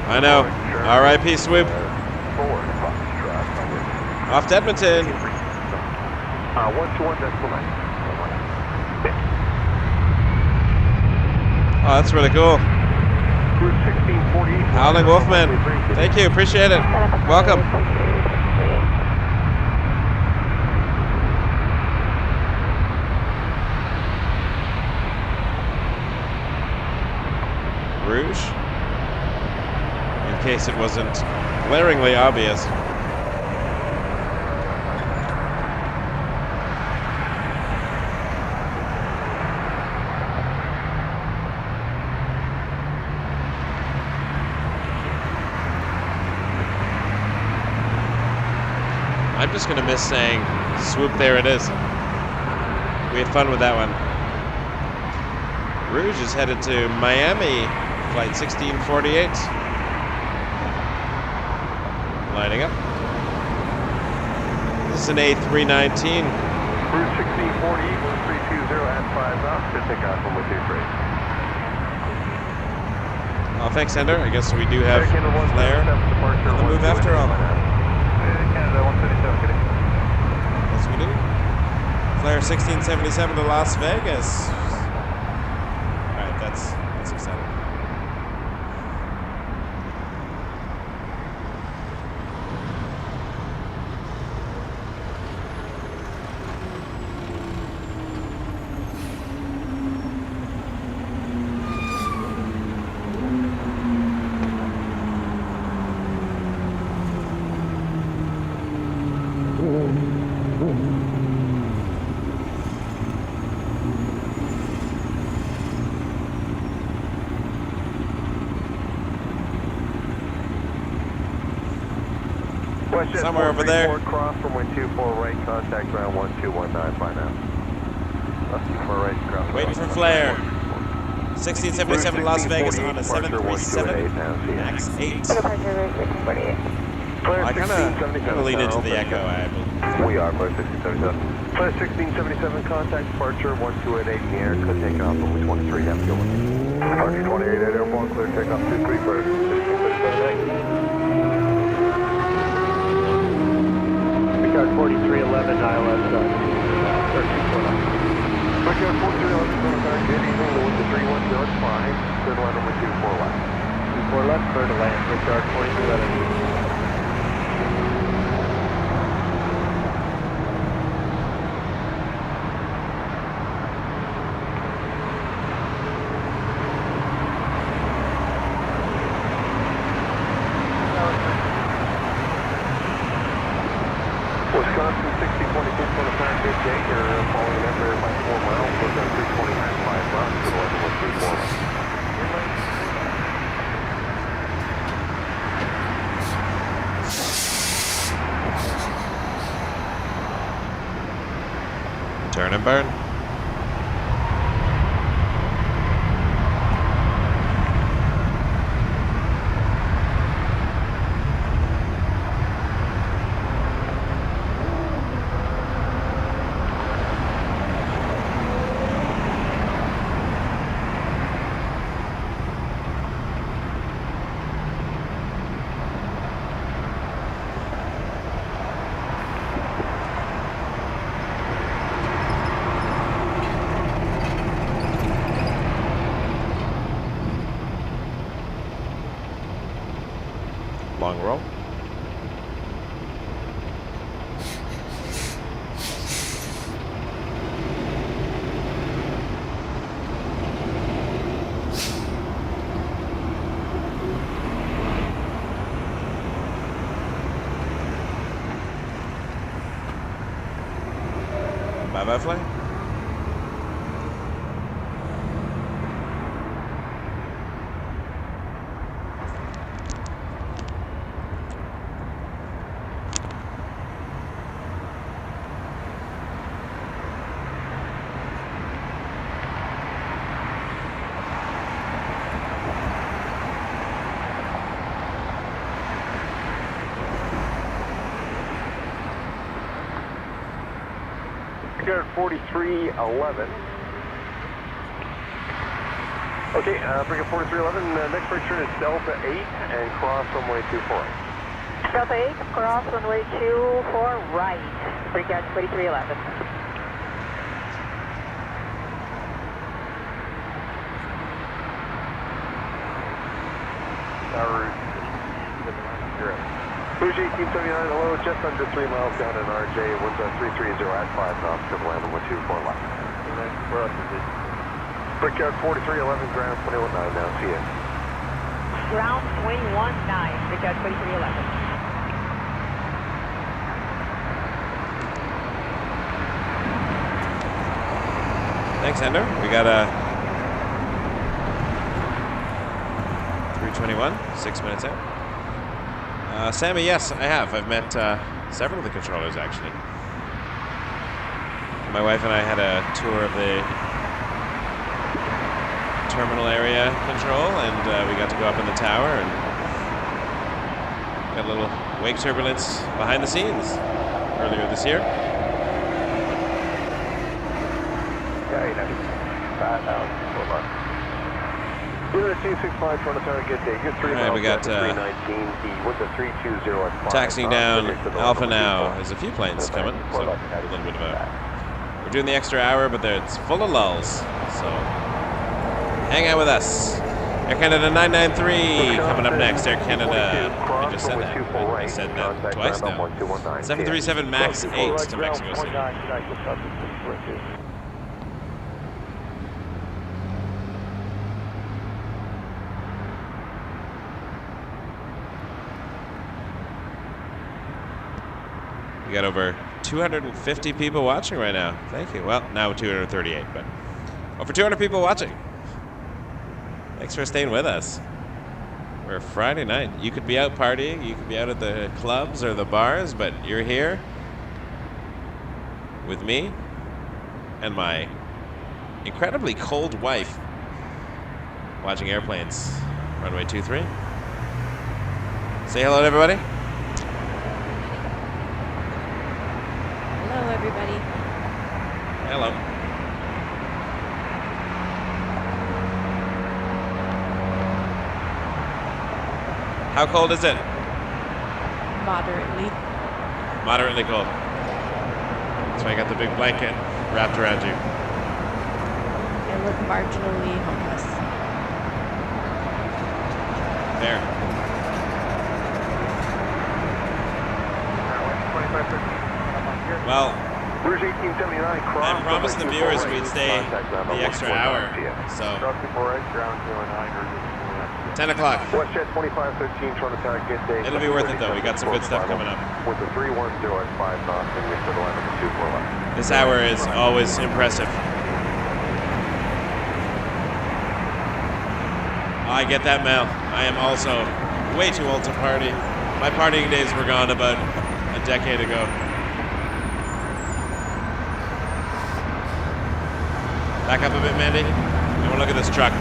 A: I know. R.I.P. Swoop. Off to Edmonton.
C: 121.9.
A: Oh, that's really cool. Howling Wolfman. Thank you. Appreciate it. Welcome. Rouge, in case it wasn't glaringly obvious. I'm just going to miss saying, swoop, there it is. We had fun with that one. Rouge is headed to Miami. Flight 1648. Lining up. This is an A319.
C: Rouge 1640, 1320 at 5 knots. Good takeoff from with you, great.
A: Oh, thanks, Ender. I guess we do have Flair on the move after all.
B: Canada 177, good.
A: Yes, we do. Flair 1677 to Las Vegas. All right, that's exciting. Somewhere over there.
C: Cross from 124 right, contact ground 1219 by now. Right, ground.
A: Waiting for Flair. 1677 Las Vegas on a 737 MAX 8. I kind of lean into the echo.
C: We are for 1677. Flight 1677 contact departure 1288 in the air. Could take off from 23. Have a good one. Departure 28 at airborne clear takeoff 23 first. 1677. 4311 ILS 1349. Brickyard 4311 good evening, with the 310 is fine. Clear to land number 24 left. 24 left, clear to land, Brickyard 4311. Wisconsin 6022 for the fact that Jake, you're following Embraer by 4 miles, we're going 320 at 5 knots, to the left of 34 miles.
A: Turn and burn. long roll. Bye-bye, flight.
C: Good 4311. Okay, bring up 4311. Next break turn is Delta 8 and cross runway 24.
D: Delta 8, cross runway 24 right. Brigade 4311. Rouge 1879, hello, just under 3 miles down in RJ, winds 330 at 5 knots, triple land 124 left. Brickyard 4311, ground 219 now, see ya. Ground 219, Brigade 4311.
A: Thanks, Ender. We got a 321, 6 minutes out. Sammy, yes, I have. I've met several of the controllers, actually. My wife and I had a tour of the terminal area control, and we got to go up in the tower and got a little wake turbulence behind the scenes earlier this year.
C: Yeah, you know, 5,000, hold on. Unit 265 trying to target day. You're 3 miles
A: we got
C: 319, with the 320 at 5.
A: taxiing down Alpha now. There's a few planes coming, so a little bit of a... We're doing the extra hour, but it's full of lulls, so hang out with us. Air Canada 993 coming up next. Air Canada, I just said that. I said that twice now. 737 MAX 8 to Mexico City. We got over 250 people watching right now. Thank you. Well, now 238, but over 200 people watching. Thanks for staying with us. We're Friday night. You could be out partying, you could be out at the clubs or the bars, but you're here with me and my incredibly cold wife watching airplanes. Runway 23. Say hello to everybody.
E: Hello, everybody.
A: Hello. How cold is it?
E: Moderately.
A: Moderately cold. That's why I got the big blanket wrapped around you.
E: I look marginally homeless.
A: There. Well,
C: Rouge 1879, cross.
A: I promised the viewers we'd stay the extra hour, so 10 o'clock.
C: WestJet 2513 trying to target day.
A: It'll be worth it though. We got some good stuff coming up.
C: With the 310 at 5 knots and we should land at 24 left.
A: This hour is always impressive. I get that, Mel. I am also way too old to party. My partying days were gone about a decade ago. Back up a bit, Mandy. I want to look at this truck.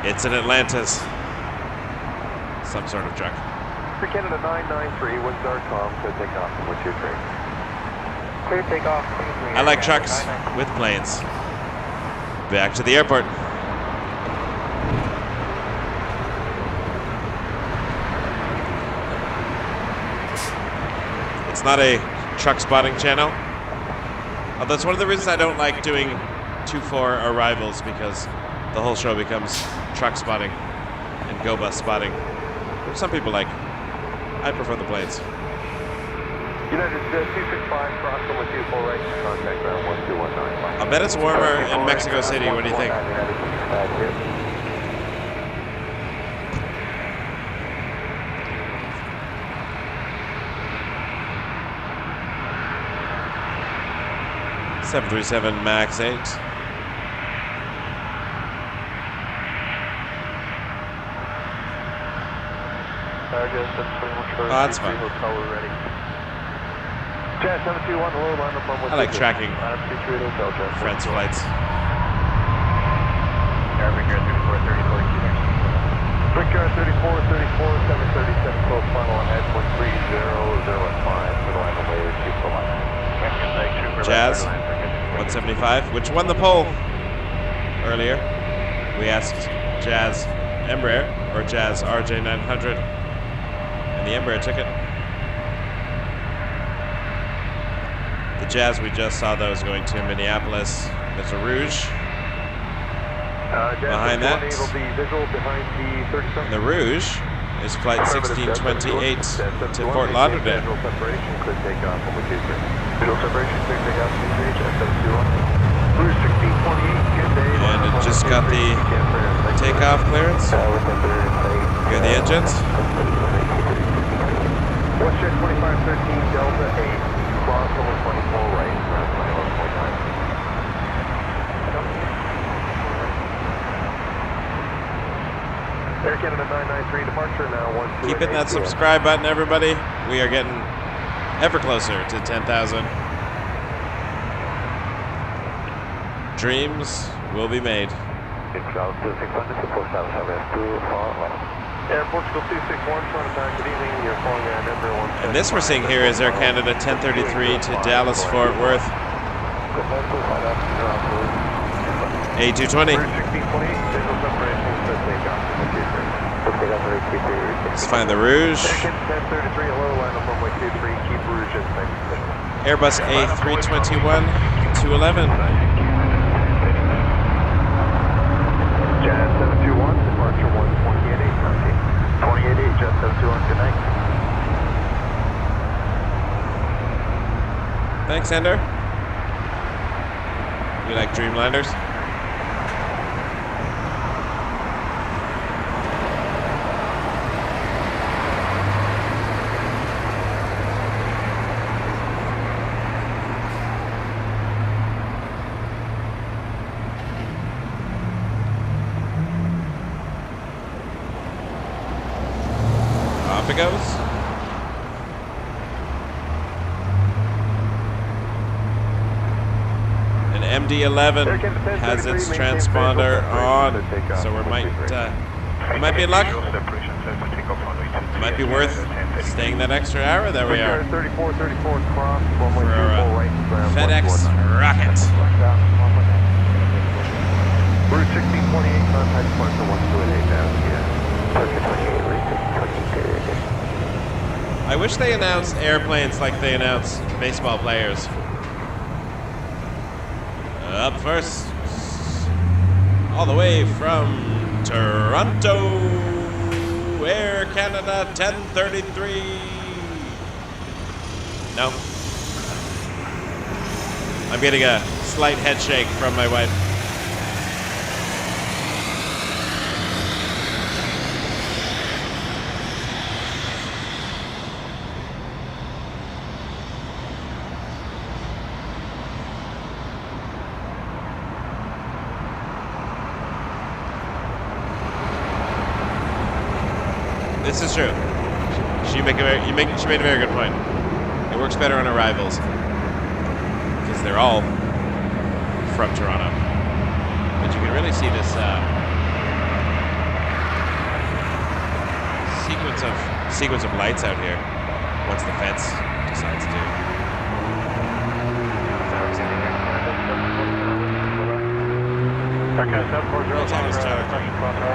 A: It's an Atlantis. Some sort of truck.
C: For Canada 993, winds are calm, so take off from 123.
B: Clear takeoff.
A: I like trucks with planes. Back to the airport. It's not a truck spotting channel. Well, that's one of the reasons I don't like doing 2-4 arrivals, because the whole show becomes truck spotting and go bus spotting. Which some people like. I prefer the planes.
C: United 265, cross runway 24 right, contact ground 12195.
A: I'll bet it's warmer in Mexico City. What do you think? .737 Max 8. Oh, that's fine. I like tracking friends' flights.
C: Brickyard 34, 737, close final on head 130,015, middle line away, keep the line.
A: Jazz 175, which won the poll earlier. We asked Jazz Embraer or Jazz RJ900, and the Embraer took it. The Jazz we just saw, that was going to Minneapolis. There's a Rouge behind that. And the Rouge is flight 1628 to Fort Lauderdale. And it just got the takeoff clearance. Hear the engines.
C: Watch 2513 Delta 8. Cross over 24 right, around 21.9. Air Canada 993, departure now 12.
A: Keep hitting that subscribe button, everybody. We are getting ever closer to 10,000. Dreams will be made.
C: Air Portugal 261, front attack, good evening. You're calling Edinburgh 1.
A: And this we're seeing here is Air Canada 1033 to Dallas Fort Worth. A220. Let's find the Rouge. Airbus A321 211.
C: Jazz 721, departure 128.8, 28.8, Jazz 721, good night.
A: Thanks, Ender. You like Dreamliners? Off it goes. MD-11 has its transponder on, so we might be in luck. It might be worth staying that extra hour. There we are. For our FedEx rocket.
C: Route 1628, contact departure 1288
A: I wish they announced airplanes like they announce baseball players. Up first, all the way from Toronto, Air Canada 1033. No. I'm getting a slight head shake from my wife. This is true. She made a very good point. It works better on arrivals because they're all from Toronto. But you can really see this sequence of lights out here once the fence decides to.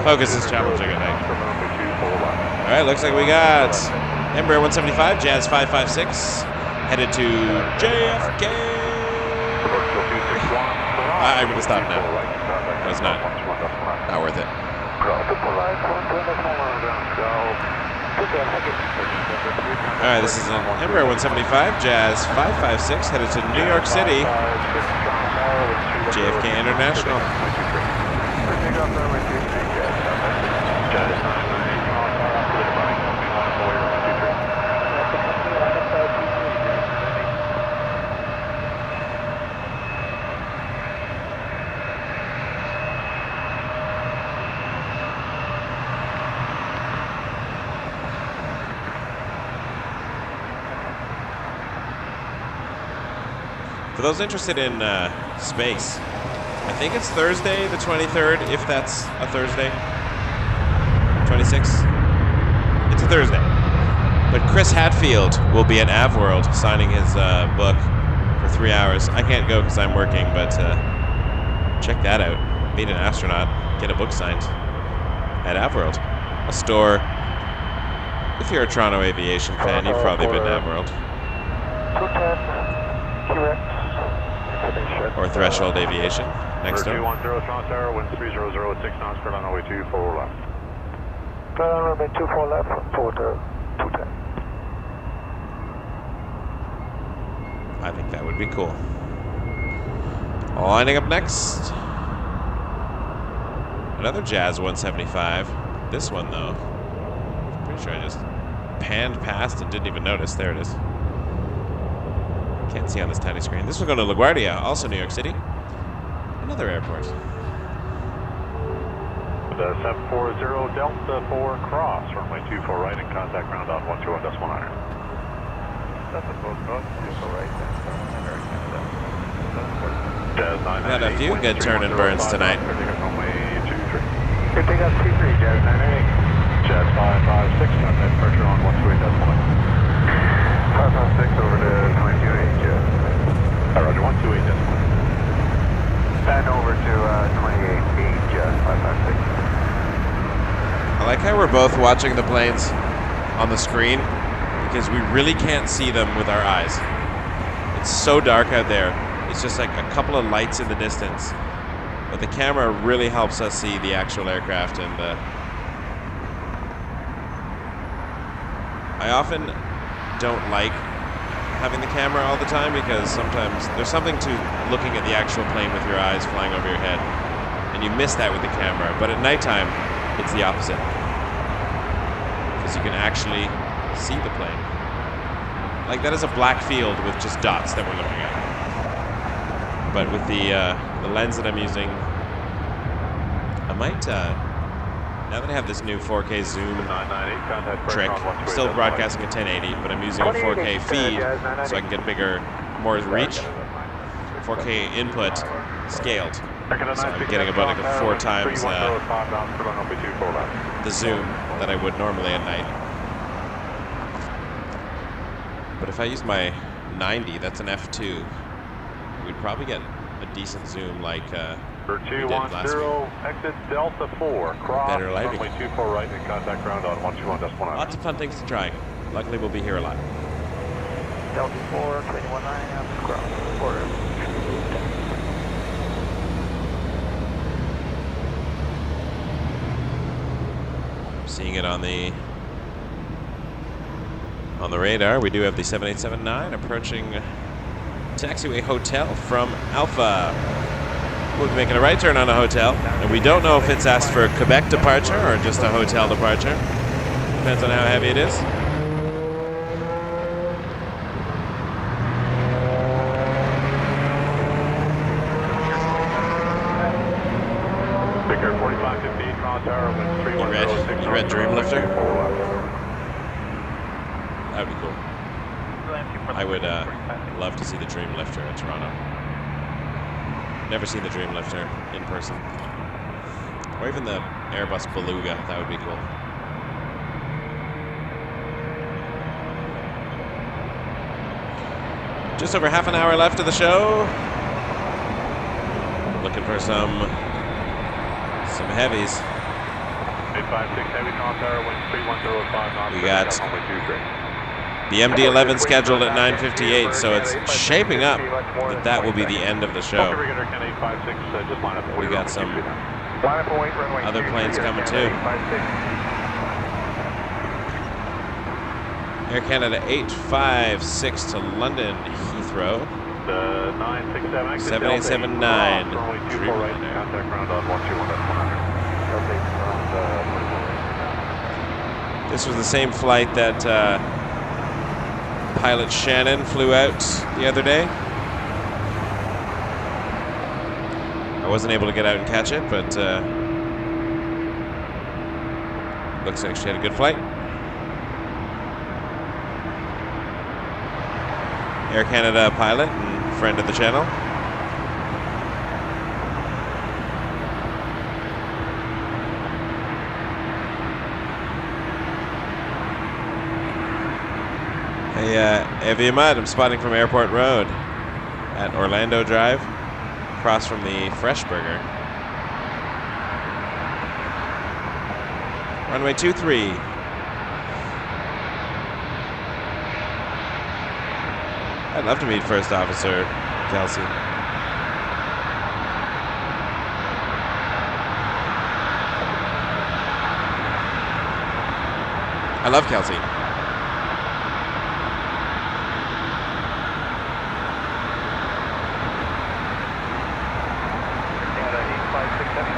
A: Focus is challenging, I think. All right, looks like we got Embraer 175, Jazz 556, headed to JFK. I'm going to stop now. It's not worth it. Alright, this is an Embraer 175, Jazz 556, headed to New York City, JFK International. For those interested in space, I think it's Thursday the 23rd, if that's a Thursday. 26th? It's a Thursday. But Chris Hadfield will be at AvWorld signing his book for 3 hours. I can't go because I'm working, but check that out. Meet an astronaut, get a book signed at AvWorld. A store. If you're a Toronto aviation fan, you've probably been to AvWorld.
D: 210, QX.
A: Or Threshold Aviation, next door.
C: 210 Toronto, wind 3006 knots, clear on runway 24 left.
D: Clear on runway 24 left from Ponta, 210.
A: I think that would be cool. Lining up next, another Jazz 175. This one, though, I'm pretty sure I just panned past and didn't even notice. There it is. Can't see on this tiny screen. This will go to LaGuardia, also New York City. Another airport.
C: The 740 Delta 4 cross, runway 24 right, and contact ground on 121.9.
D: Delta 4 cross, 24 right,
C: Jazz 998.
A: Got a few good turn and burns tonight.
C: Runway 23.
D: Good pick up T3, Jazz 998.
C: Jazz 556, contact departure on 128.1.
D: 556 over to 22.8, Jazz.
C: Roger, 128.1.
D: And over to 28.8, Jazz 556.
A: I like how we're both watching the planes on the screen because we really can't see them with our eyes. It's so dark out there. It's just like a couple of lights in the distance. But the camera really helps us see the actual aircraft, and I often don't like having the camera all the time because sometimes there's something to looking at the actual plane with your eyes flying over your head, and you miss that with the camera. But at nighttime, it's the opposite because you can actually see the plane. Like that is a black field with just dots that we're looking at. But with the lens that I'm using, I might, now that I have this new 4K zoom trick, I'm still broadcasting at 1080, but I'm using a 4K feed so I can get bigger, more reach. 4K input scaled. So I'm getting about like 4 times the zoom that I would normally at night. But if I use my 90, that's an f2, we'd probably get a decent zoom like
C: For 210, exit Delta 4, cross,
A: better lighting.
C: runway 24 right, and contact ground on 121.9.
A: Lots of fun things to try. Luckily, we'll be here a lot.
D: Delta 4, 21.9, cross, border.
A: Seeing it on the radar, we do have the 7879 approaching taxiway hotel from Alpha. We'll be making a right turn on a hotel, and we don't know if it's asked for a Quebec departure or just a hotel departure. Depends on how heavy it is.
C: Big Air 4550, cross tower, wind 3106.
A: You read Dreamlifter? That would be cool. I would love to see the Dreamlifter in Toronto. Never seen the Dreamlifter in person. Or even the Airbus Beluga, that would be cool. Just over half an hour left of the show. Looking for some heavies.
C: 856 heavy, cross tower, wind 3105 knots.
A: We got The MD-11 scheduled at 9:58, so it's shaping up that will be the end of the show. We got some other planes coming too. Air Canada 856 to London Heathrow. 7879 Dreamliner. This was the same flight that pilot Shannon flew out the other day. I wasn't able to get out and catch it, but looks like she had a good flight. Air Canada pilot and friend of the channel. Hey, Evimad, I'm spotting from Airport Road at Orlando Drive, across from the Fresh Burger. Runway 23. I'd love to meet First Officer Kelsey. I love Kelsey.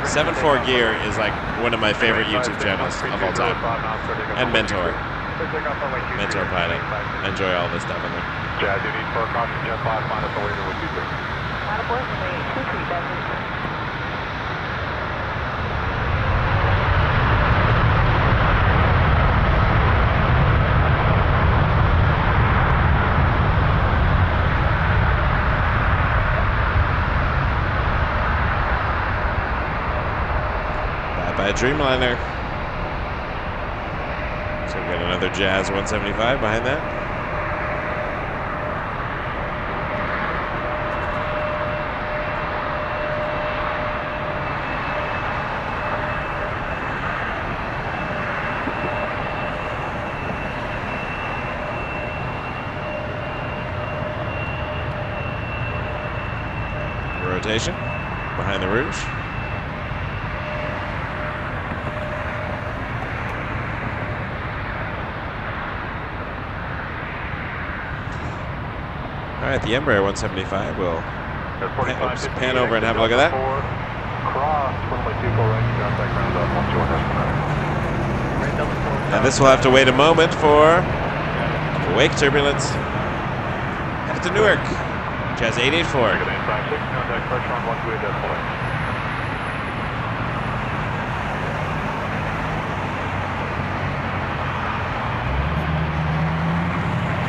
A: 74 Gear is like one of my favorite YouTube channels of all time. And Mentor. Mentor piloting. I enjoy all this stuff in there.
C: Jazz, you need for caution, jet 5 minus away to 123.
A: Bye-bye Dreamliner. So we got another Jazz 175 behind that. Rotation behind the Rouge. All right, the Embraer 175 will pan over and have a look at that. And this will have to wait a moment for wake turbulence. Headed to Newark. Jazz 884.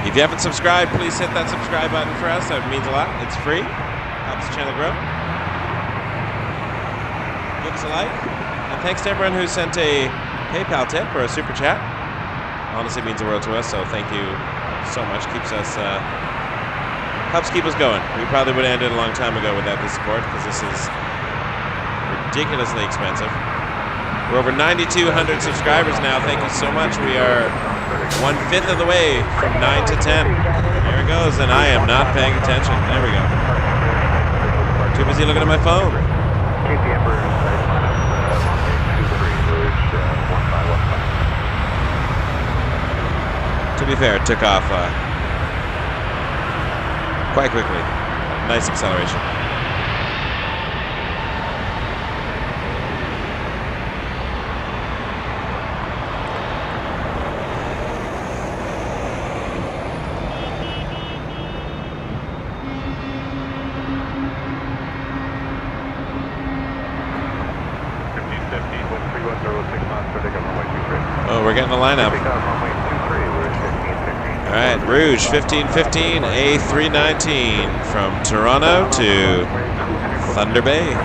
A: If you haven't subscribed, please hit that subscribe button for us. That means a lot. It's free. Helps the channel grow. Give us a like. And thanks to everyone who sent a PayPal tip or a super chat. Honestly means the world to us, so thank you so much. Helps keep us going. We probably would have ended a long time ago without this support because this is ridiculously expensive. We're over 9,200 subscribers now. Thank you so much. We are 1/5 of the way from 9 to 10. There it goes, and I am not paying attention. There we go. Too busy looking at my phone. To be fair, it took off quite quickly. Nice acceleration. Oh, we're getting a lineup. All right, Rouge 1515 A319 from Toronto to Thunder Bay.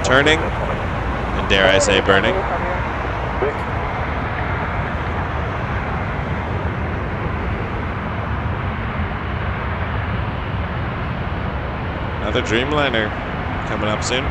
A: Turning, and dare I say burning. Another Dreamliner coming up soon.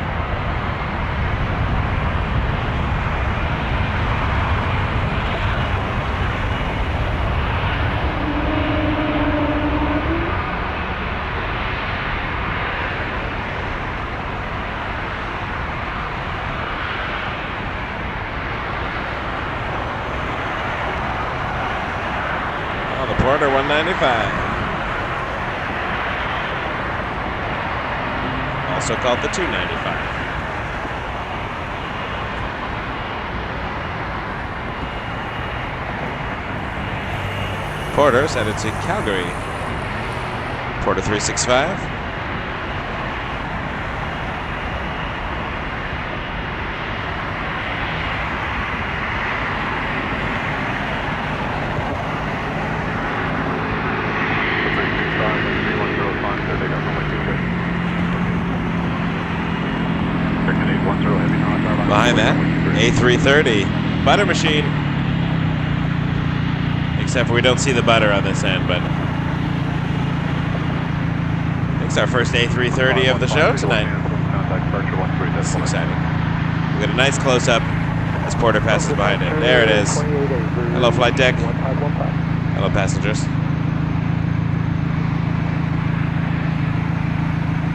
A: 295. Also called the 295. Porter's headed to Calgary. Porter 365. Behind that, A330 butter machine. Except for we don't see the butter on this end, but I think it's our first A330 of the show tonight. This is exciting. We got a nice close-up as Porter passes behind it. There it is. Hello, flight deck. Hello, passengers.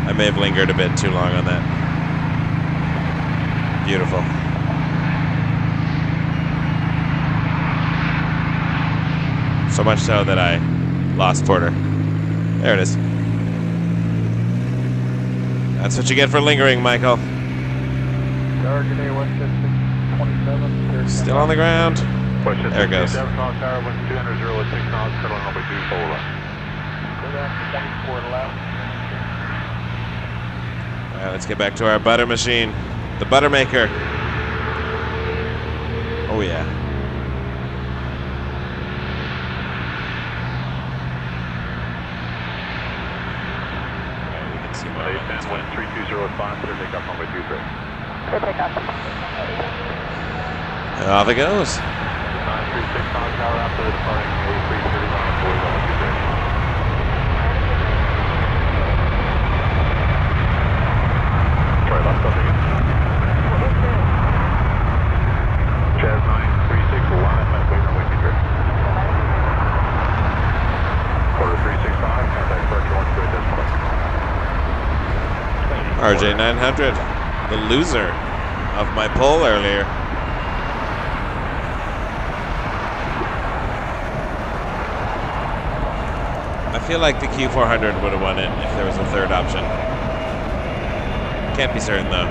A: I may have lingered a bit too long on that. Beautiful. So much so that I lost Porter. There it is. That's what you get for lingering, Michael. Still on the ground. There it goes. All right, let's get back to our butter machine. The butter maker. Oh yeah. We can see more.
C: 13205,
A: And off it goes.
C: 936 on tower after departing A330 on board on 230. Try left up again. Jazz 936 will line up and wait on Wicked Drift. Quarter 365, contact corrector 1
A: RJ 900, the loser of my poll earlier. I feel like the Q400 would have won it if there was a third option. Can't be certain though.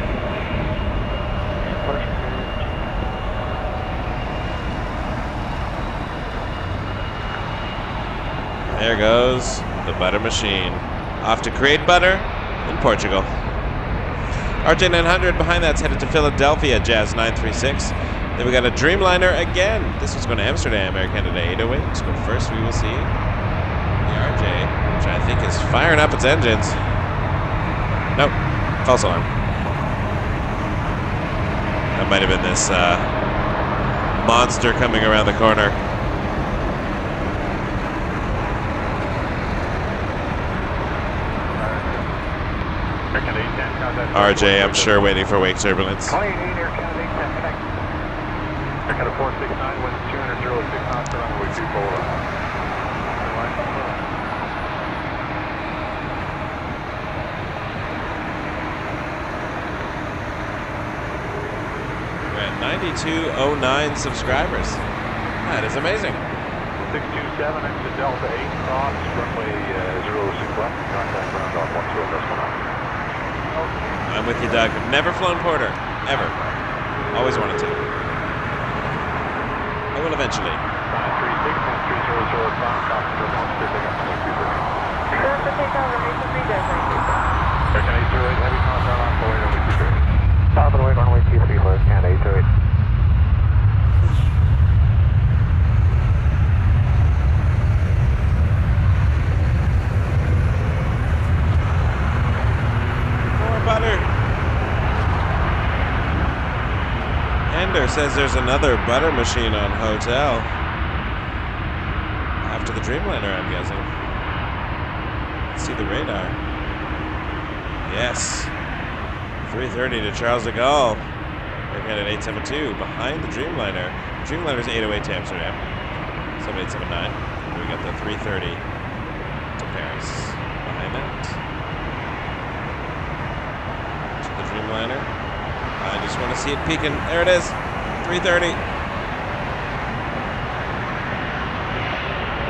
A: There goes the butter machine. Off to create butter in Portugal. RJ 900 behind that's headed to Philadelphia, Jazz 936. Then we got a Dreamliner again. This was going to Amsterdam, Air Canada 808. But first we will see the RJ, which I think is firing up its engines. Nope, false alarm. That might have been this monster coming around the corner. RJ, I'm sure, waiting for wake turbulence.
C: Air Canada 469, wind 200, 06 knots, runway 24.
A: We're at 9209 subscribers. That is amazing.
C: 627, exit Delta 8, cross, runway 06 left, contact ground on 12 decimal 9.
A: I'm with you, Doug. I've never flown Porter. Ever. Always wanted to. I will eventually.
C: 936, 13005, passenger 1
F: Sure, for takeoff, remain 3
C: Air Canada 808, heavy contact on the way, runway 23.
D: Top of the way, runway 23, Liz, Canada 808.
A: Butter. Ender says there's another butter machine on hotel. After the Dreamliner, I'm guessing. Let's see the radar. Yes. 330 to Charles de Gaulle. We're at 872 behind the Dreamliner. The Dreamliner's 808 to Amsterdam. 7879. We got the 330 to Paris behind that. Dreamliner. I just want to see it peeking. There it is. 330.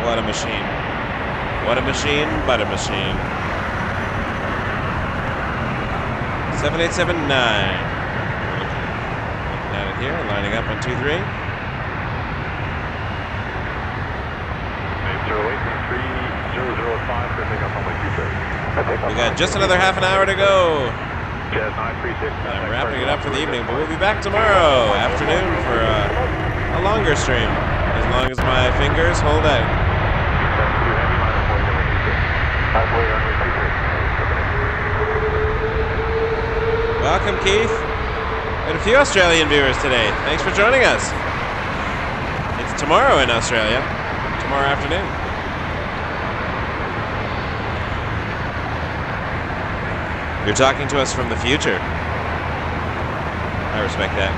A: What a machine. What a machine, but a machine. 7879. Looking at it here, lining up on 23. We got just another half an hour to go. I'm wrapping it up for the evening, but we'll be back tomorrow afternoon for a longer stream, as long as my fingers hold out. Welcome, Keith. We had a few Australian viewers today. Thanks for joining us. It's tomorrow in Australia, tomorrow afternoon. You're talking to us from the future. I respect that.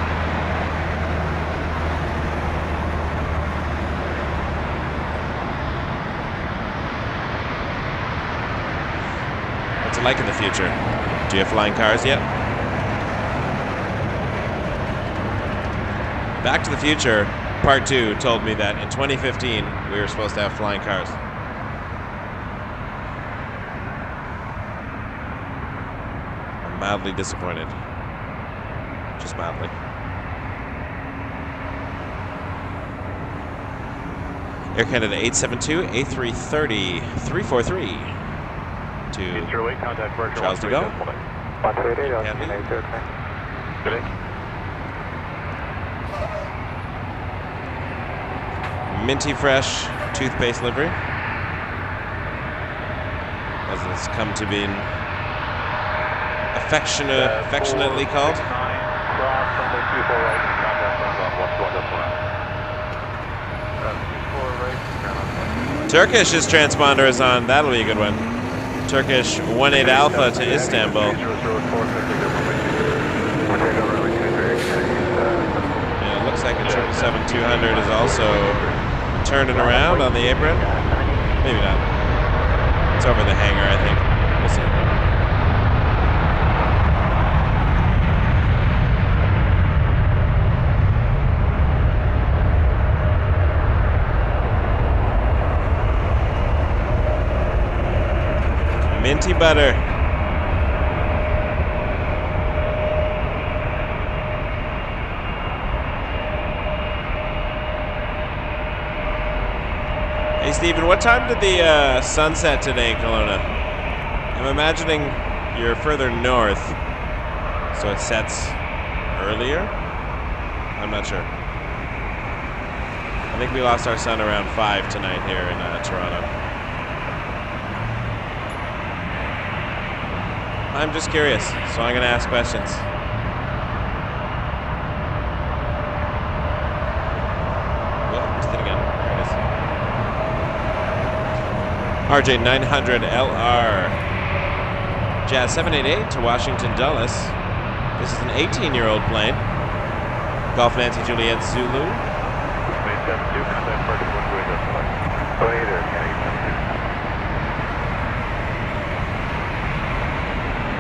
A: What's it like in the future? Do you have flying cars yet? Back to the Future, Part 2 told me that in 2015 we were supposed to have flying cars. I'm mildly disappointed. Just mildly. Air Canada 872, A330, 343 to Charles de Gaulle. Minty fresh toothpaste livery, as it's come to be affectionately called. Turkish's transponder is on. That'll be a good one. Turkish 18 Alpha to Istanbul. Yeah, it looks like a 777-200 is also turning around on the apron. Maybe not. It's over the hangar, I think. We'll see. Minty butter. Hey Stephen, what time did the sun set today in Kelowna? I'm imagining you're further north, so it sets earlier? I'm not sure. I think we lost our sun around 5 tonight here in Toronto. I'm just curious, so I'm going to ask questions. RJ 900LR. Jazz 788 to Washington Dulles. This is an 18-year-old plane. Golf Nancy Juliet Zulu.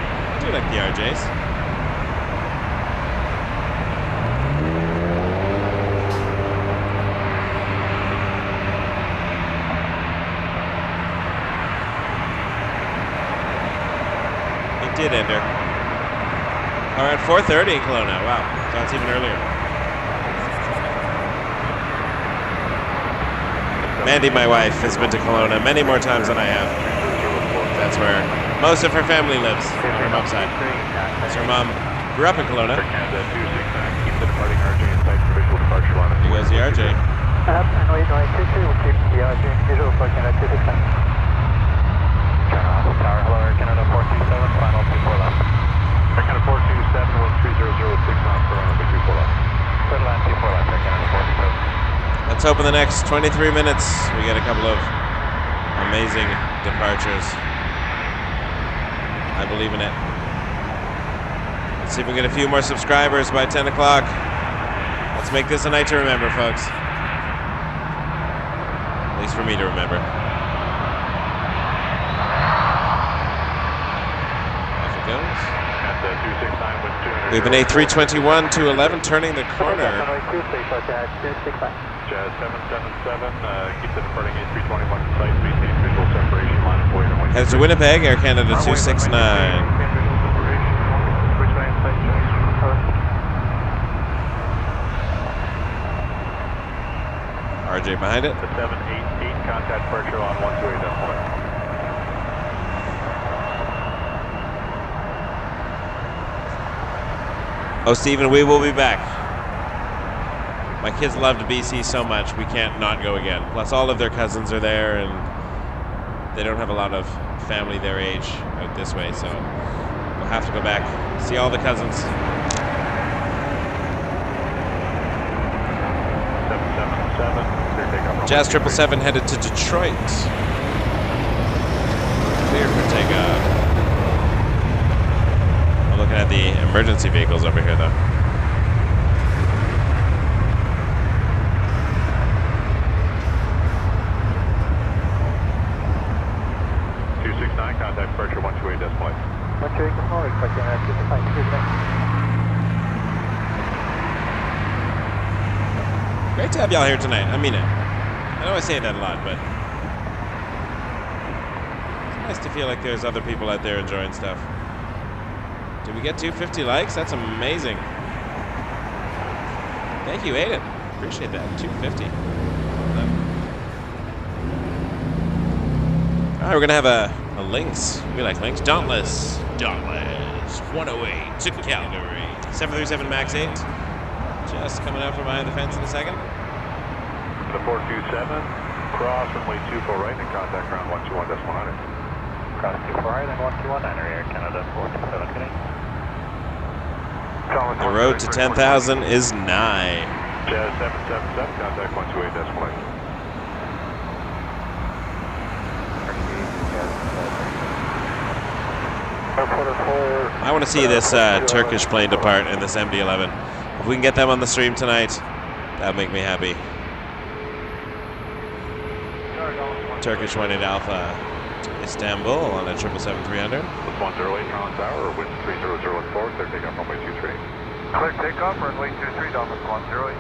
A: I do like the RJs. Did enter. All right, 4:30 in Kelowna. Wow, that's even earlier. Mandy, my wife, has been to Kelowna many more times than I have. That's where most of her family lives, on her mom's side. So her mom grew up in Kelowna. Here goes the RJ.
B: Tower, hello, Air Canada 427, final 24 left. Air Canada 427, 1300, 6 miles per hour, 24 left. Settle line 24 left, Air Canada 427.
A: Let's hope in the next 23 minutes we get a couple of amazing departures. I believe in it. Let's see if we get a few more subscribers by 10 o'clock. Let's make this a night to remember, folks. At least for me to remember. We have an A321 211 turning the corner.
B: Jazz 777, keep the departing A321 in sight, maintain visual separation.
A: Headed to Winnipeg, Air Canada 269. RJ behind it.
B: The 788 contact departure on 128.1.
A: Oh, Stephen, we will be back. My kids loved BC so much, we can't not go again. Plus, all of their cousins are there, and they don't have a lot of family their age out this way, so we'll have to go back, see all the cousins.
B: 777.
A: Jazz 777 headed to Detroit. Clear for takeoff. I'm looking at the emergency vehicles over here, though.
B: 269, contact departure 128 decimal 8.
C: 128 decimal 8, expecting that 269.
A: Great to have y'all here tonight. I mean it. I know I say that a lot, but it's nice to feel like there's other people out there enjoying stuff. Did we get 250 likes? That's amazing. Thank you, Aiden. Appreciate that. 250. All right, we're gonna have a Lynx. We like Lynx. Dauntless 108 to Calgary. 737 MAX 8. Just coming out from behind the fence in a second.
B: The 427, cross runway 24 right and contact ground 121 decimal 9. Cross 24 right and 121 Air Canada 427 good.
A: The road to 10,000 is nigh.
B: Jazz 777, contact 128 decimal 8.
A: I want to see this Turkish plane depart in this MD-11. If we can get them on the stream tonight, that'd make me happy. Turkish 18 Alpha to Istanbul on a 777-300.
B: With 108 Toronto Tower, wind 30014, clear takeoff runway 23.
C: Clear takeoff, runway 23, Dallas 108.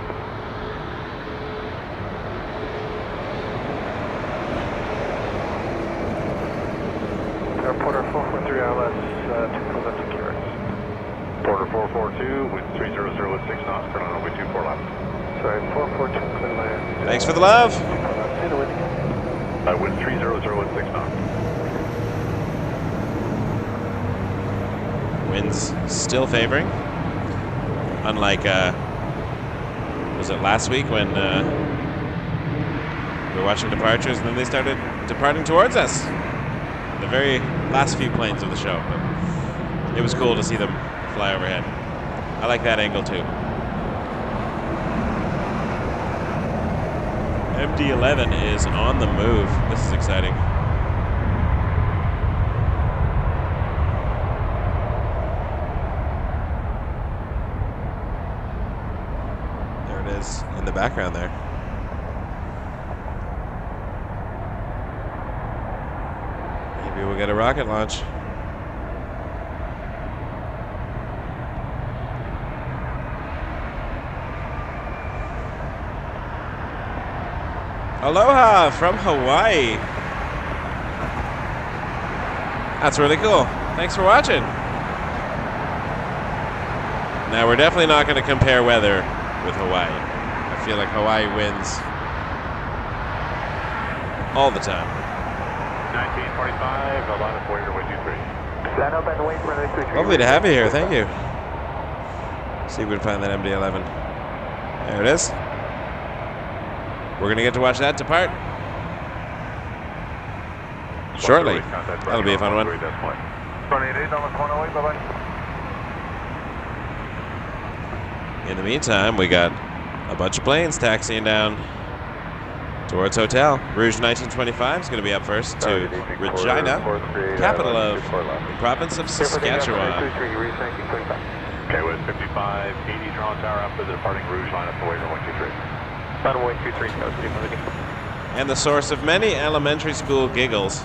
C: Porter 443 ILS, 2 left to Carrots.
B: Porter 442, wind 300 with 6 knots, turn on runway 24 left.
C: Sorry, 442, clear land.
A: Thanks for the love.
C: Say the wind again.
B: Wind 300 with 6 knots.
A: Winds still favoring. Unlike, was it last week when we were watching departures and then they started departing towards us? The very last few planes of the show. But it was cool to see them fly overhead. I like that angle too. MD-11 is on the move. This is exciting. There it is in the background there. Maybe we'll get a rocket launch. Aloha from Hawaii. That's really cool. Thanks for watching. Now, we're definitely not going to compare weather with Hawaii. I feel like Hawaii wins all the time.
B: 1945, a lot of way runway 23.
C: Stand up and wait for the 23.
A: Lovely to have you here. Thank you. See if we can find that MD-11. There it is. We're going to get to watch that depart shortly. That'll be a fun one.
C: 28, Dallas 108, bye-bye.
A: In the meantime, we got a bunch of planes taxiing down towards hotel. Rouge 1925 is going to be up first to Regina, capital of the province of Saskatchewan.
B: Okay, with 5580 Toronto Tower after the departing Rouge line up the way for 123.
C: Runway 23, coast
A: And the source of many elementary school giggles.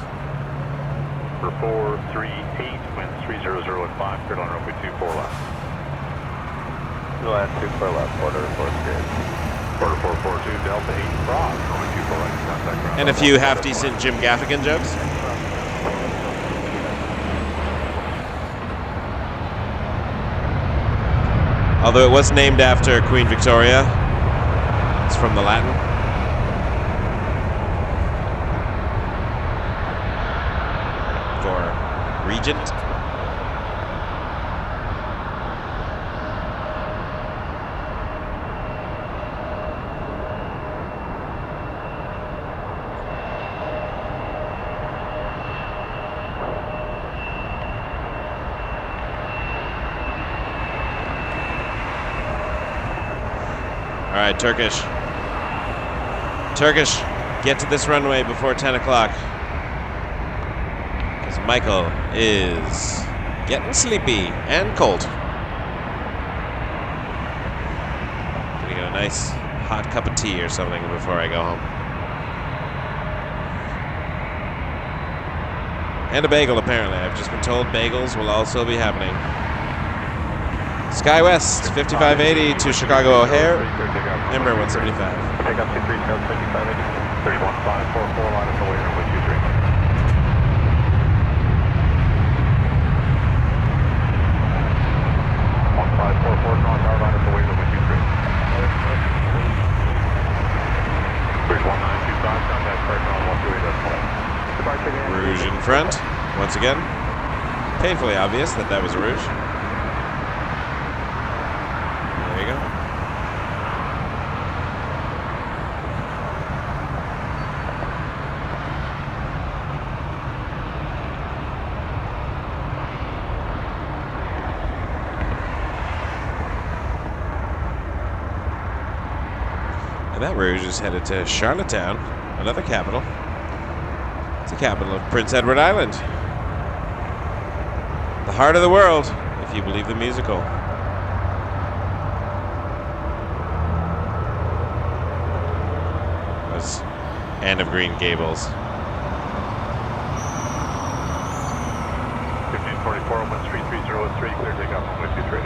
B: For 438, wind 300 at 5, cleared on runway 24 left.
C: Land 24 left, Porter 438.
B: Porter 442, Delta 8 cross, runway 24 right, contact ground.
A: And a few half-decent Jim Gaffigan jokes. Although it was named after Queen Victoria. It's from the Latin. For regent. All right, Turkish. Turkish, get to this runway before 10 o'clock. Because Michael is getting sleepy and cold. Gonna get a nice hot cup of tea or something before I go home. And a bagel, apparently. I've just been told bagels will also be happening. SkyWest 5580 to Chicago O'Hare, Ember 175.
C: Take up 23 South 5580, 31544, line up away runway 23. 1544, Toronto Tower, line up away runway 23. Bridge 1925, contact Pearson on 128.1.
A: Rouge in front, once again. Painfully obvious that that was a Rouge. There you go. And that Rouge is headed to Charlottetown, another capital. It's the capital of Prince Edward Island. The heart of the world, if you believe the musical. Was Anne of Green Gables.
C: 1544, 13303, clear takeoff on 123.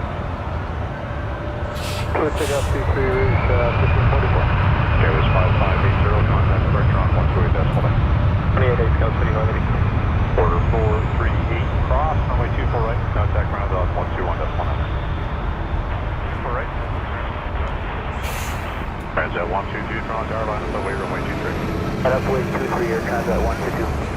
D: Clear takeoff 23 Rouge, 1544.
C: Okay, it was 5580, contact Pearson on 128.1.
D: 28 Scout City, Harmony.
C: Order 438, cross, runway 24 right, contact ground off 121.100. 4 right. Transat 122, Toronto Tower, line up away runway 23.
D: Line up away 23, Air Transat 122.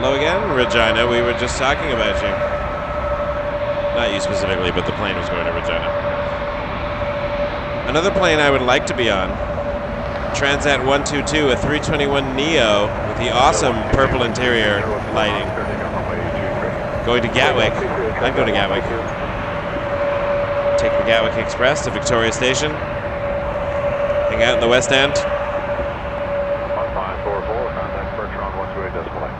A: Hello again, Regina. We were just talking about you. Not you specifically, but the plane was going to Regina. Another plane I would like to be on. Transat 122, a 321 Neo with the awesome purple interior lighting. Going to Gatwick. I'd go to Gatwick. Take the Gatwick Express to Victoria Station. Hang out in the West End.
C: 1544, contact Pearson on 128.1.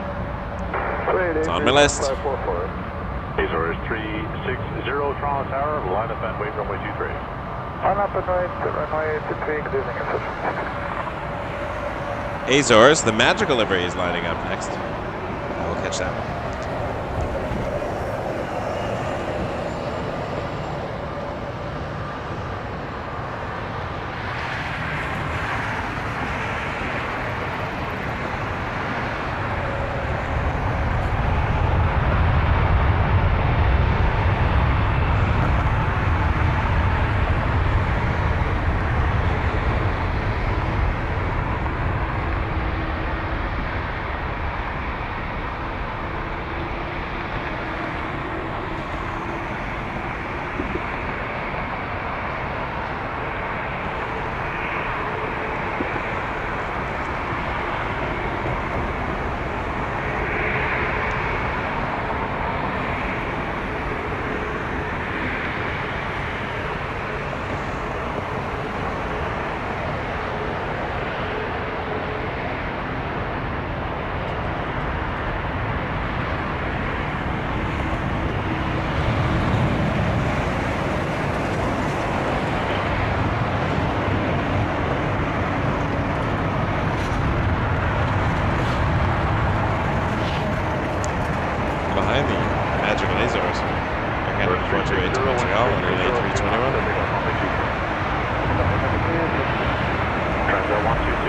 A: It's on my list.
C: Azores 360, Toronto Tower, line up and wait runway 23.
D: Line up and wait, runway 23, good evening, official.
A: Azores, the magical livery is lining up next. I will catch that one.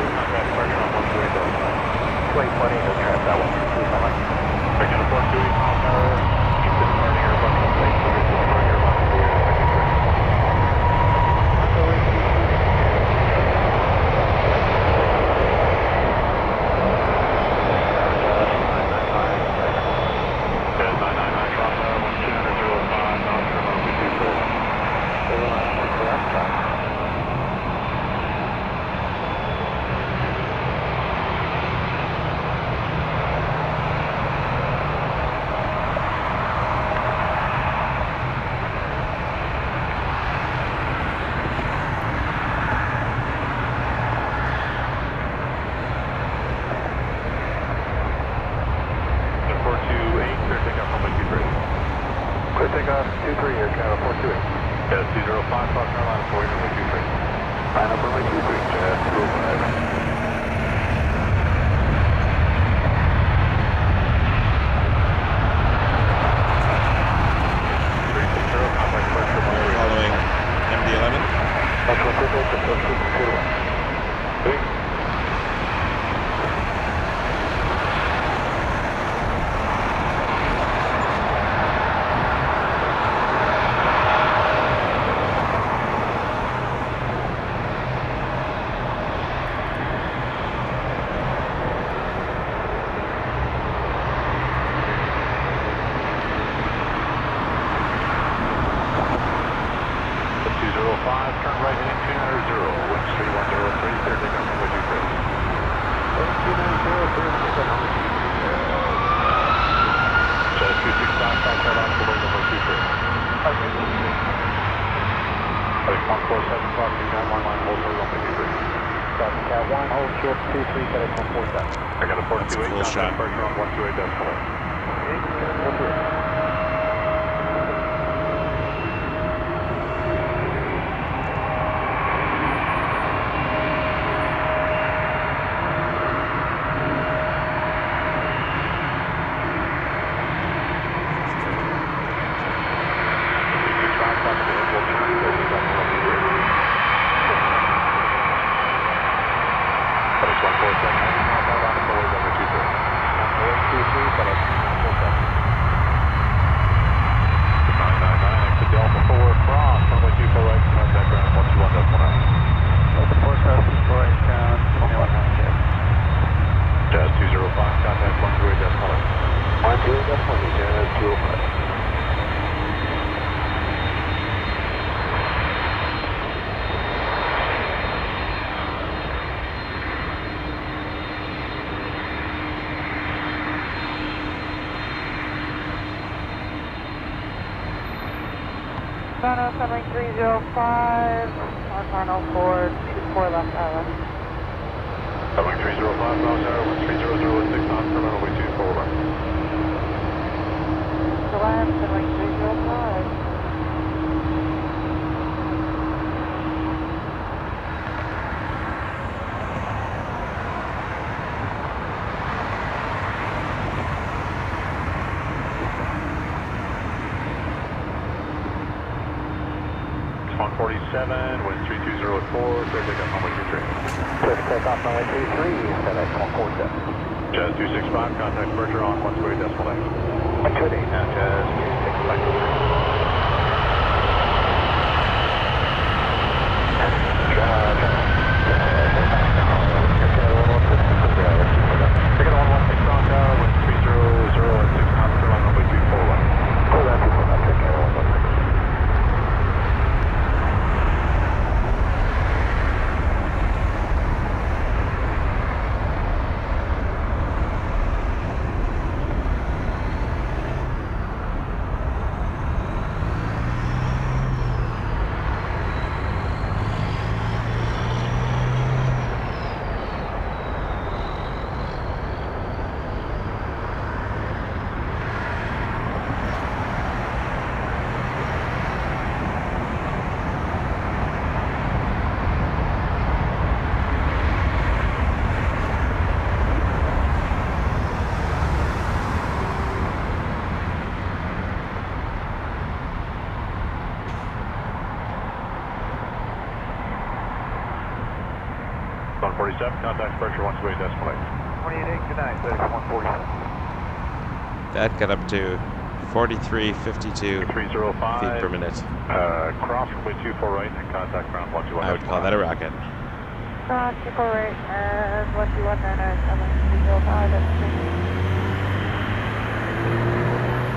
B: contact departure on 128 Delta.
C: 2020, Transat 123, so much.
B: Again, 428 miles per hour. Houston departing Airbus 168, departing Airbus
F: 305, on 04, 24 left island.
B: 305, miles hour, 1300, 6 knots, terminal way 24 left.
F: The last, 305.
B: Wind 3204, clear takeoff runway 23.
C: Clear takeoff runway 23, FedEx 147.
B: Jazz 265, contact departure on 128 decimal A.
C: 128, now Jazz 265. 147, contact departure, one way decimal 8.
B: 28, good night, 147.
A: That got up to 4352
C: 305.
A: feet per minute.
C: Cross runway 24 right and contact ground 121.
A: I would call that a rocket.
F: 24 right and 121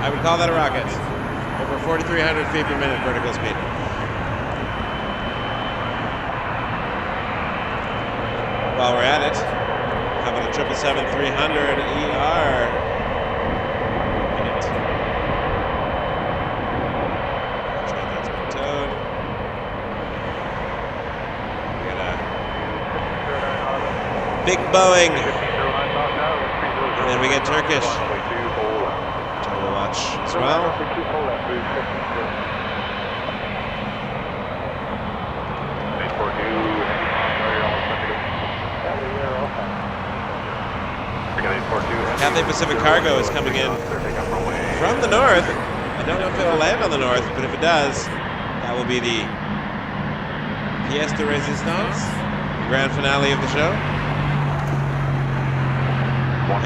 A: I would call that a rocket. Over 4,300 feet per minute vertical speed. While we're at it, how about a 777-300 ER? Minute. Looks like that's been towed. We got a big Boeing. And then we get Turkish. Watch as well. Cathay Pacific Cargo is coming in from the north. I don't know if it'll land on the north, but if it does, that will be the pièce de résistance, the grand finale of the show.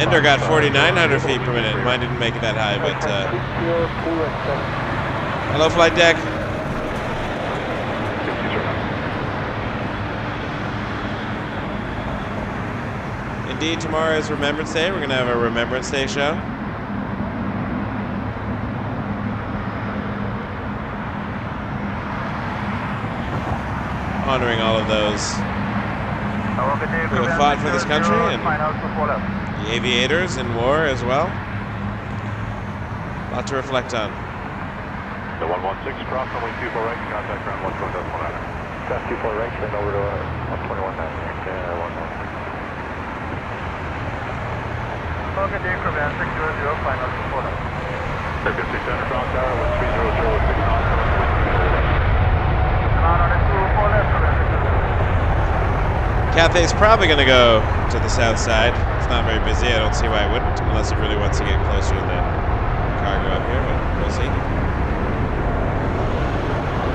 A: Ender got 4,900 feet per minute. Mine didn't make it that high, but hello, flight deck. Indeed, tomorrow is Remembrance Day. We're going to have a Remembrance Day show. Honoring all of those who have fought for this country and the aviators in war as well. A lot to reflect on.
C: The 116 cross runway 24 right, contact ground 121.9.
D: Cross 24 right, then over to 121.9.
B: Okay, day from 600, final support.
C: Circuit 600 cross tower, 1300 with 6 knots.
A: Cathay's probably going to go to the south side. It's not very busy. I don't see why it wouldn't, unless it really wants to get closer to the cargo up here, but we'll see.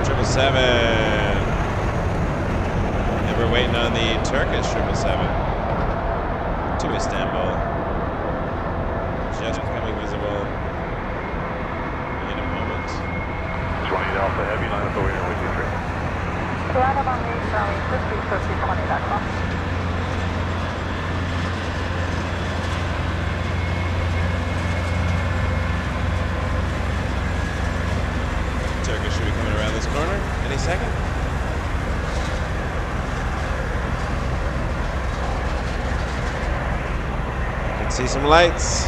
A: 777. And we're waiting on the Turkish 777 to Istanbul. Just becoming visible in a moment.
C: 20 Alpha Heavy, line up the way with you 3.
F: Land on me, Charlie, 5020.com.
A: Turkish should be coming around this corner any second. Can see some lights.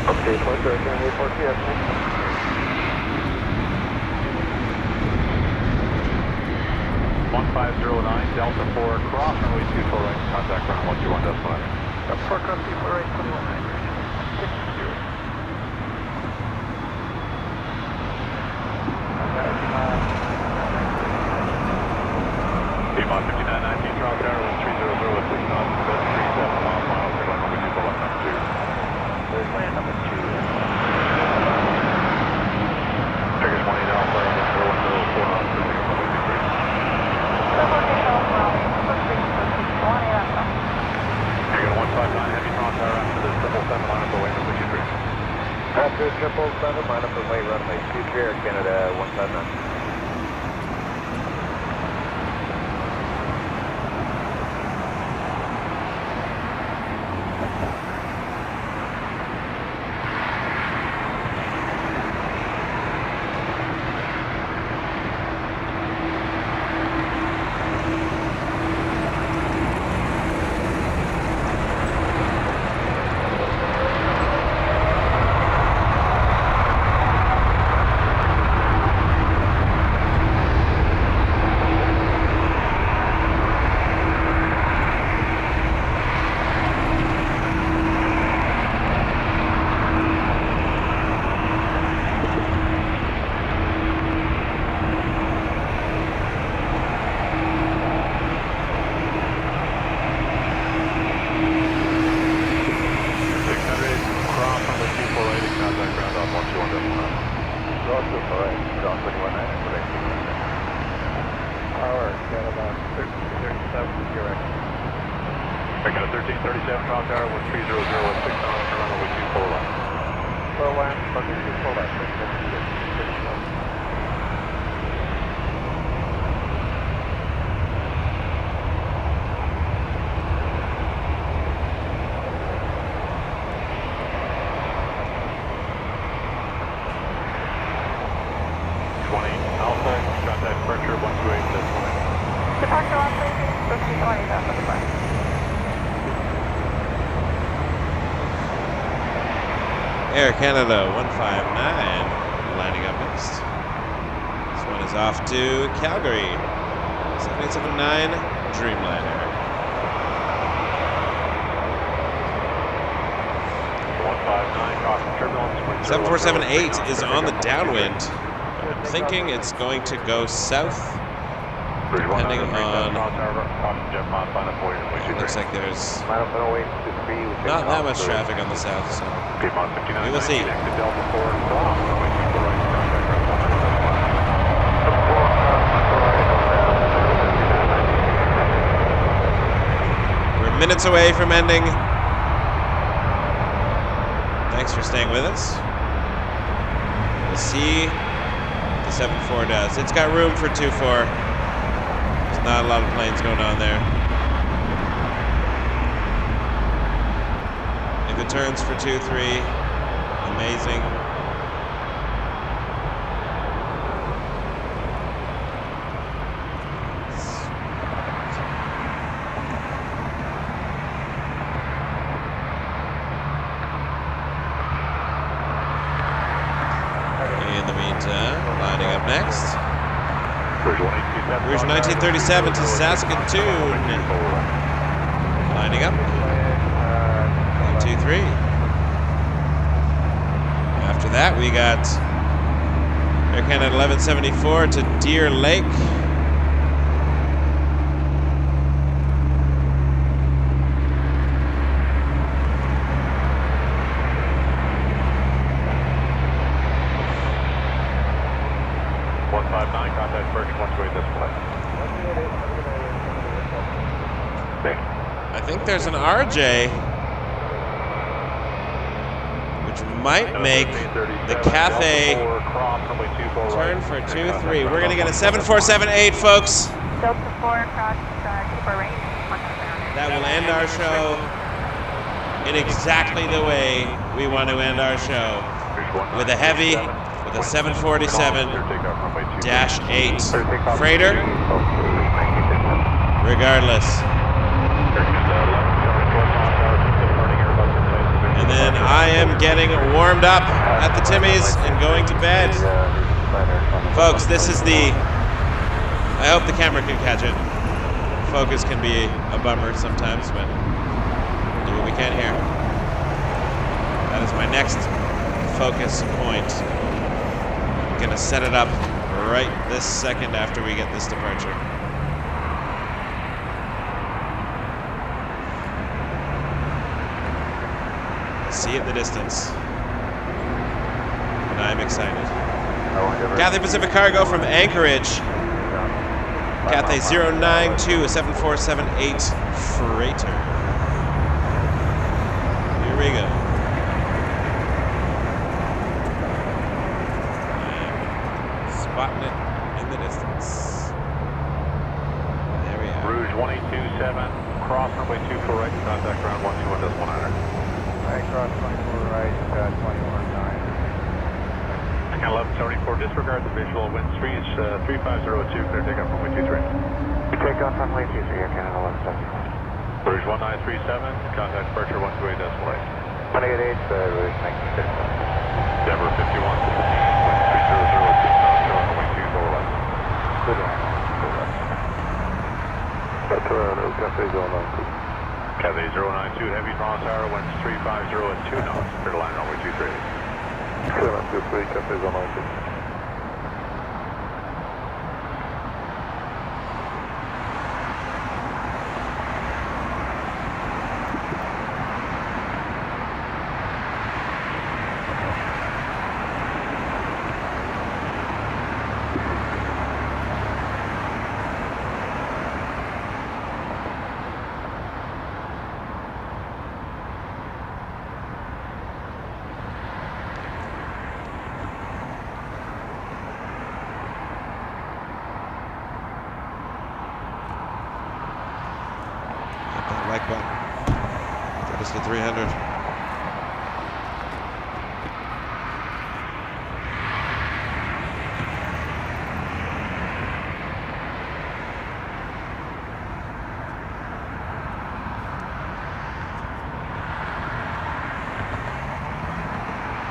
D: Okay, flight director, 842, yes,
C: 1509 Delta 4 cross runway 24 right, contact ground 121.9.
B: Delta 4 cross 24 right, 219.
C: Demon 5919 cross tower 1300 with 6 knots, 37 miles per mile, clear line number 2 for left number 2.
B: There's land number 2.
C: Turkish 18 Alpha, 010 4 knots, clear line number 23. You're going 159 heavy cross tower after the 777 line up the way number 23.
D: After 777, line up the way runway 23, Air Canada 159.
C: ground 121.9.
D: Roger, correct. Ground 21.9, correct. Power, got about 1337 direct.
C: I got a 1337 cross tower, 1300 at 6 knots, runway 24 left.
D: Slow land, runway 24 left.
F: Departure on 5020, that's the flight.
A: Air Canada 159 lining up next. This one is off to Calgary. 7879 Dreamliner.
C: 159 crossing turbulence.
A: 7478 is on the downwind. I'm thinking it's going to go south. Depending on, it looks like there's not that much traffic on the south, so we will see. We're minutes away from ending. Thanks for staying with us. We'll see what the 7-4 does. It's got room for 2-4. Not a lot of planes going on there. If it turns for 2-3, amazing. In the meantime, lining up next. Rouge 1937 to Saskatoon. Lining up. 1, 2, 3. After that, we got Air Canada 1174 to Deer Lake. I think there's an RJ, which might make the Cathay turn for 2-3. We're going to get a 7478, folks.
F: Delta 4 across Cooper Range.
A: That will end our show in exactly the way we want to end our show. With a heavy, with a 747-8 freighter. Regardless. And then I am getting warmed up at the Timmy's and going to bed. Folks, this is the... I hope the camera can catch it. Focus can be a bummer sometimes, but we'll do what we can here. That is my next focus point. I'm going to set it up right this second after we get this departure. See in the distance. And I'm excited. Cathay Pacific Cargo from Anchorage. Cathay 092, a 7478 freighter. Here we go. I'm spotting it in the distance. There we are.
C: Rouge 1827, cross runway 24 right, contact ground 121.9.
D: Right, cross 24 right, 21.9.
C: Again, 1174, disregard the visual, wind speeds 3502, clear takeoff runway 23.
D: Takeoff runway 23, Air Canada 1174.
C: Rouge 1937, contact departure 128 decimal 8.
D: 188, Rouge 1937.
C: Denver 51, wind speed 002, runway 24 left.
D: Good line, good left. That's Toronto, Cathay 092.
C: Cathay 092, heavy cross tower, winds 350 at 2 knots, clear to line runway 23.
D: 723, Cathay 092.
A: 300.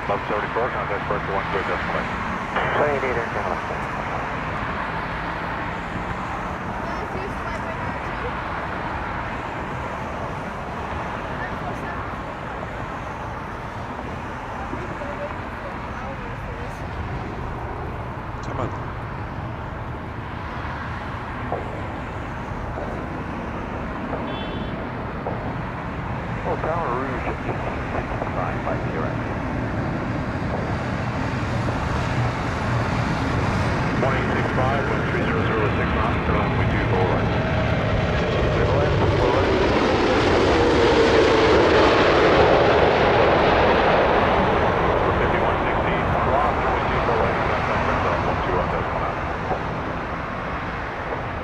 C: Club 74, contact Departure 1 to adjust flight. Plane 8 and 10.
A: Come on.
C: Oh, Tower Rouge, 1565 by QX. 1865, wind 3006 knots, runway 2 full right. Full right. 5116, cross, runway 2 full right, contact ground on 12 on decimal 9.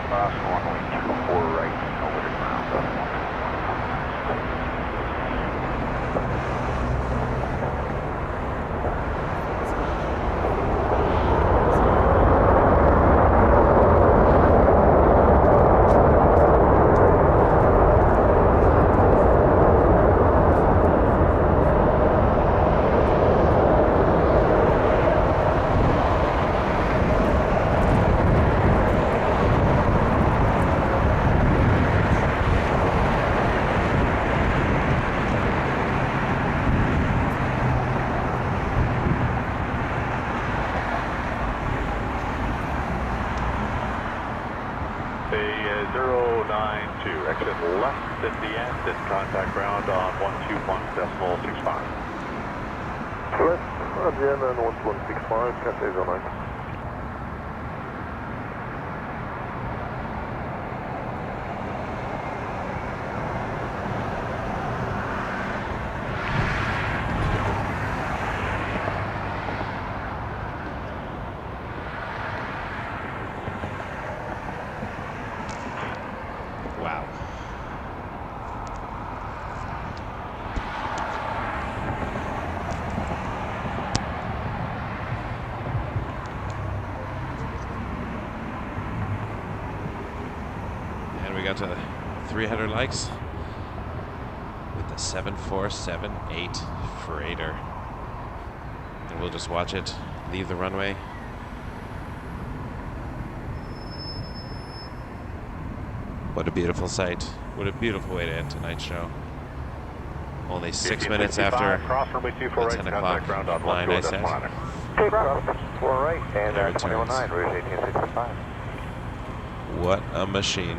C: Cross, runway 2 right, over the ground, decimal 9. At the end and contact ground on 121.65.
D: Left at the end and 1165, Cathay 09.
A: We got to 300 likes with the 7478 freighter. And we'll just watch it leave the runway. What a beautiful sight. What a beautiful way to end tonight's show. Only 6 minutes after the 10 o'clock line I set.
C: Cross 4 right and
A: There it
C: 219, Rouge 1865.
A: What a machine.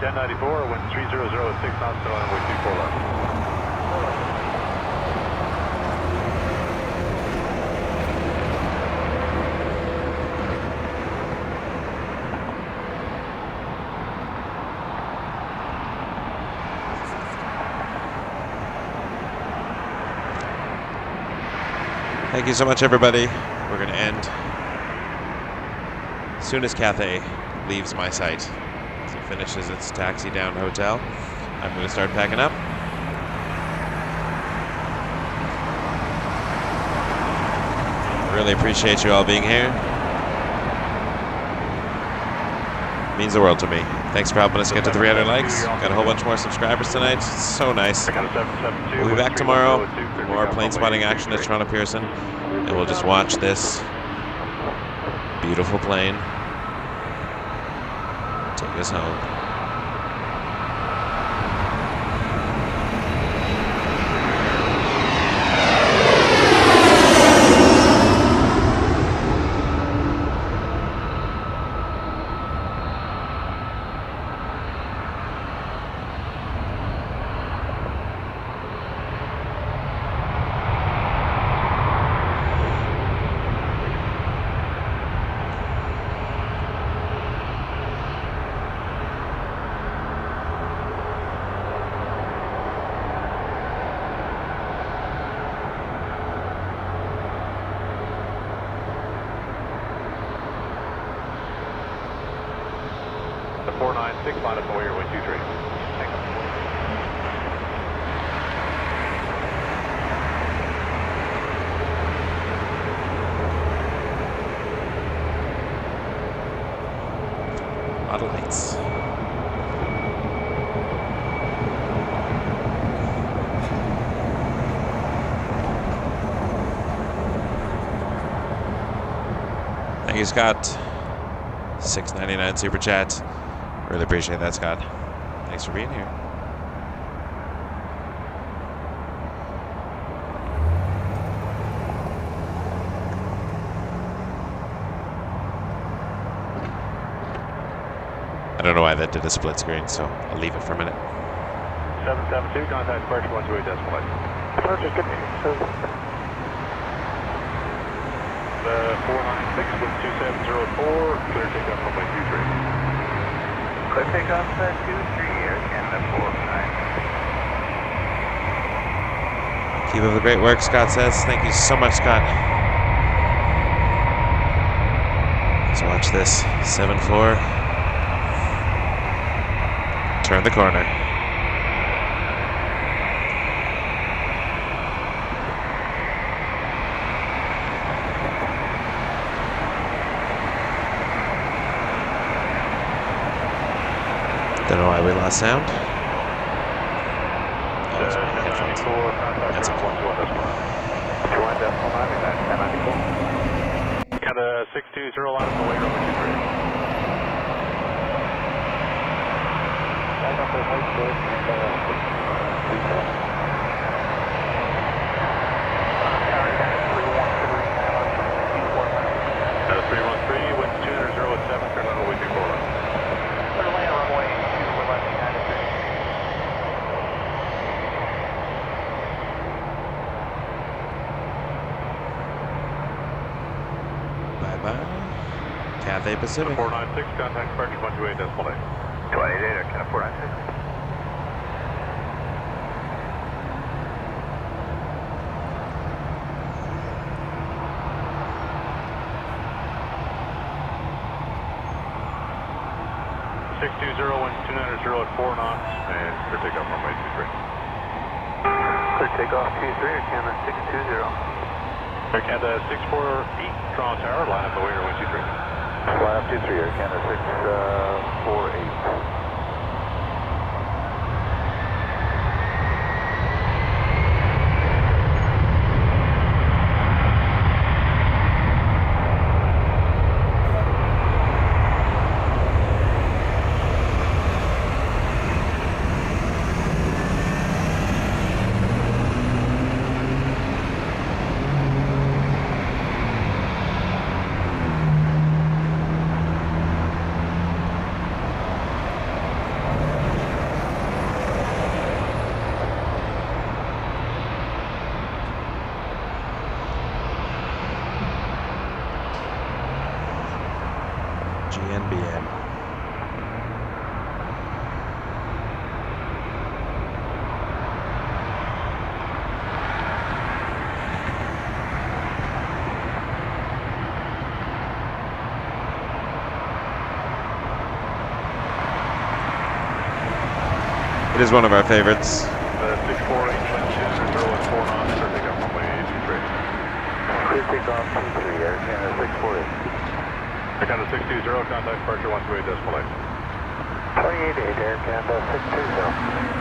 C: Ten 94, wind 3006 knots, so runway 24 left.
A: Thank you so much, everybody. We're going to end as soon as Cathay leaves my site. As it finishes its taxi down hotel, I'm going to start packing up. Really appreciate you all being here. Means the world to me. Thanks for helping us get to 300 likes. Got a whole bunch more subscribers tonight. It's so nice. We'll be back tomorrow for more plane spotting action at Toronto Pearson, and we'll just watch this beautiful plane take us home.
C: The 496, line up away your 123.
A: A lot of lights. Thank you, Scott. $6.99 super chat. Really appreciate that, Scott. Thanks for being here. I don't know why that did a split screen, so I'll leave it for a minute.
C: 772, contact departure 128 decimal 8.
D: Departure, good news.
C: The 496 with 2704, clear takeoff runway 23.
B: Clear takeoff 23, Air Canada 49.
A: Keep up the great work, Scott says. Thank you so much, Scott. Let's watch this. 7-4. Turn the corner. Don't know why we lost sound. Oh, it's my headphones. That's okay.
C: Canada 620, line up away runway 23. Canada 313, wind 200 at 7, turn on runway 24 left.
B: Clear land runway 2 left United 3.
A: Bye-bye. Cathay Pacific.
C: 496, contact departure 128 decimal 8.
B: 28 Air Canada 496.
C: Wind 290 at 4 knots, and clear takeoff runway 23.
B: Clear takeoff 23, Air Canada 620.
C: Air Canada 648, Toronto Tower, line up away runway 23.
D: Line up 23, Air Canada 648.
A: GNBM. It is one of our favorites.
C: 648, wind 200 at 4 knots, clear takeoff runway 23.
D: Clear takeoff 23,
C: Canada 648.
B: Canada 620, contact departure 128.8.
C: 28 Air Canada 620.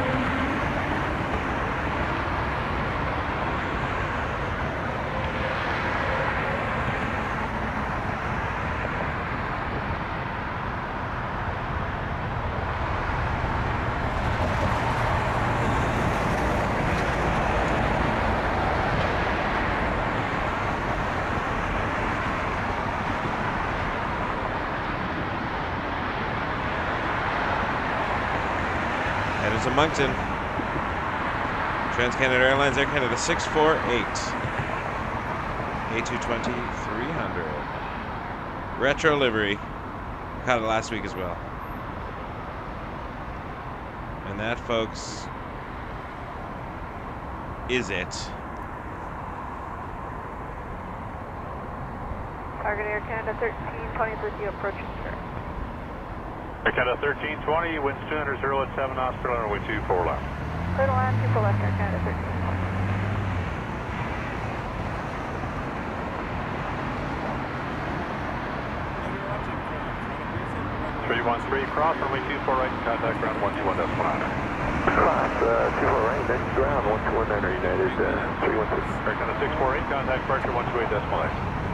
A: Headed to Moncton. Trans-Canada Airlines, Air Canada 648. A220 300. Retro livery. Caught it last week as well. And that, folks, is it.
F: Target Air Canada 1320 with you approaching, sir.
B: Air Canada 1320, winds 200, 0 at 7 knots per runway 24 left.
F: Clear to land, people left Air Canada 1320.
B: 313, cross runway 24 right, contact ground 121.9.
C: Cross 24 right, next ground 1219 United 316.
B: Air Canada 648, contact departure 128.8.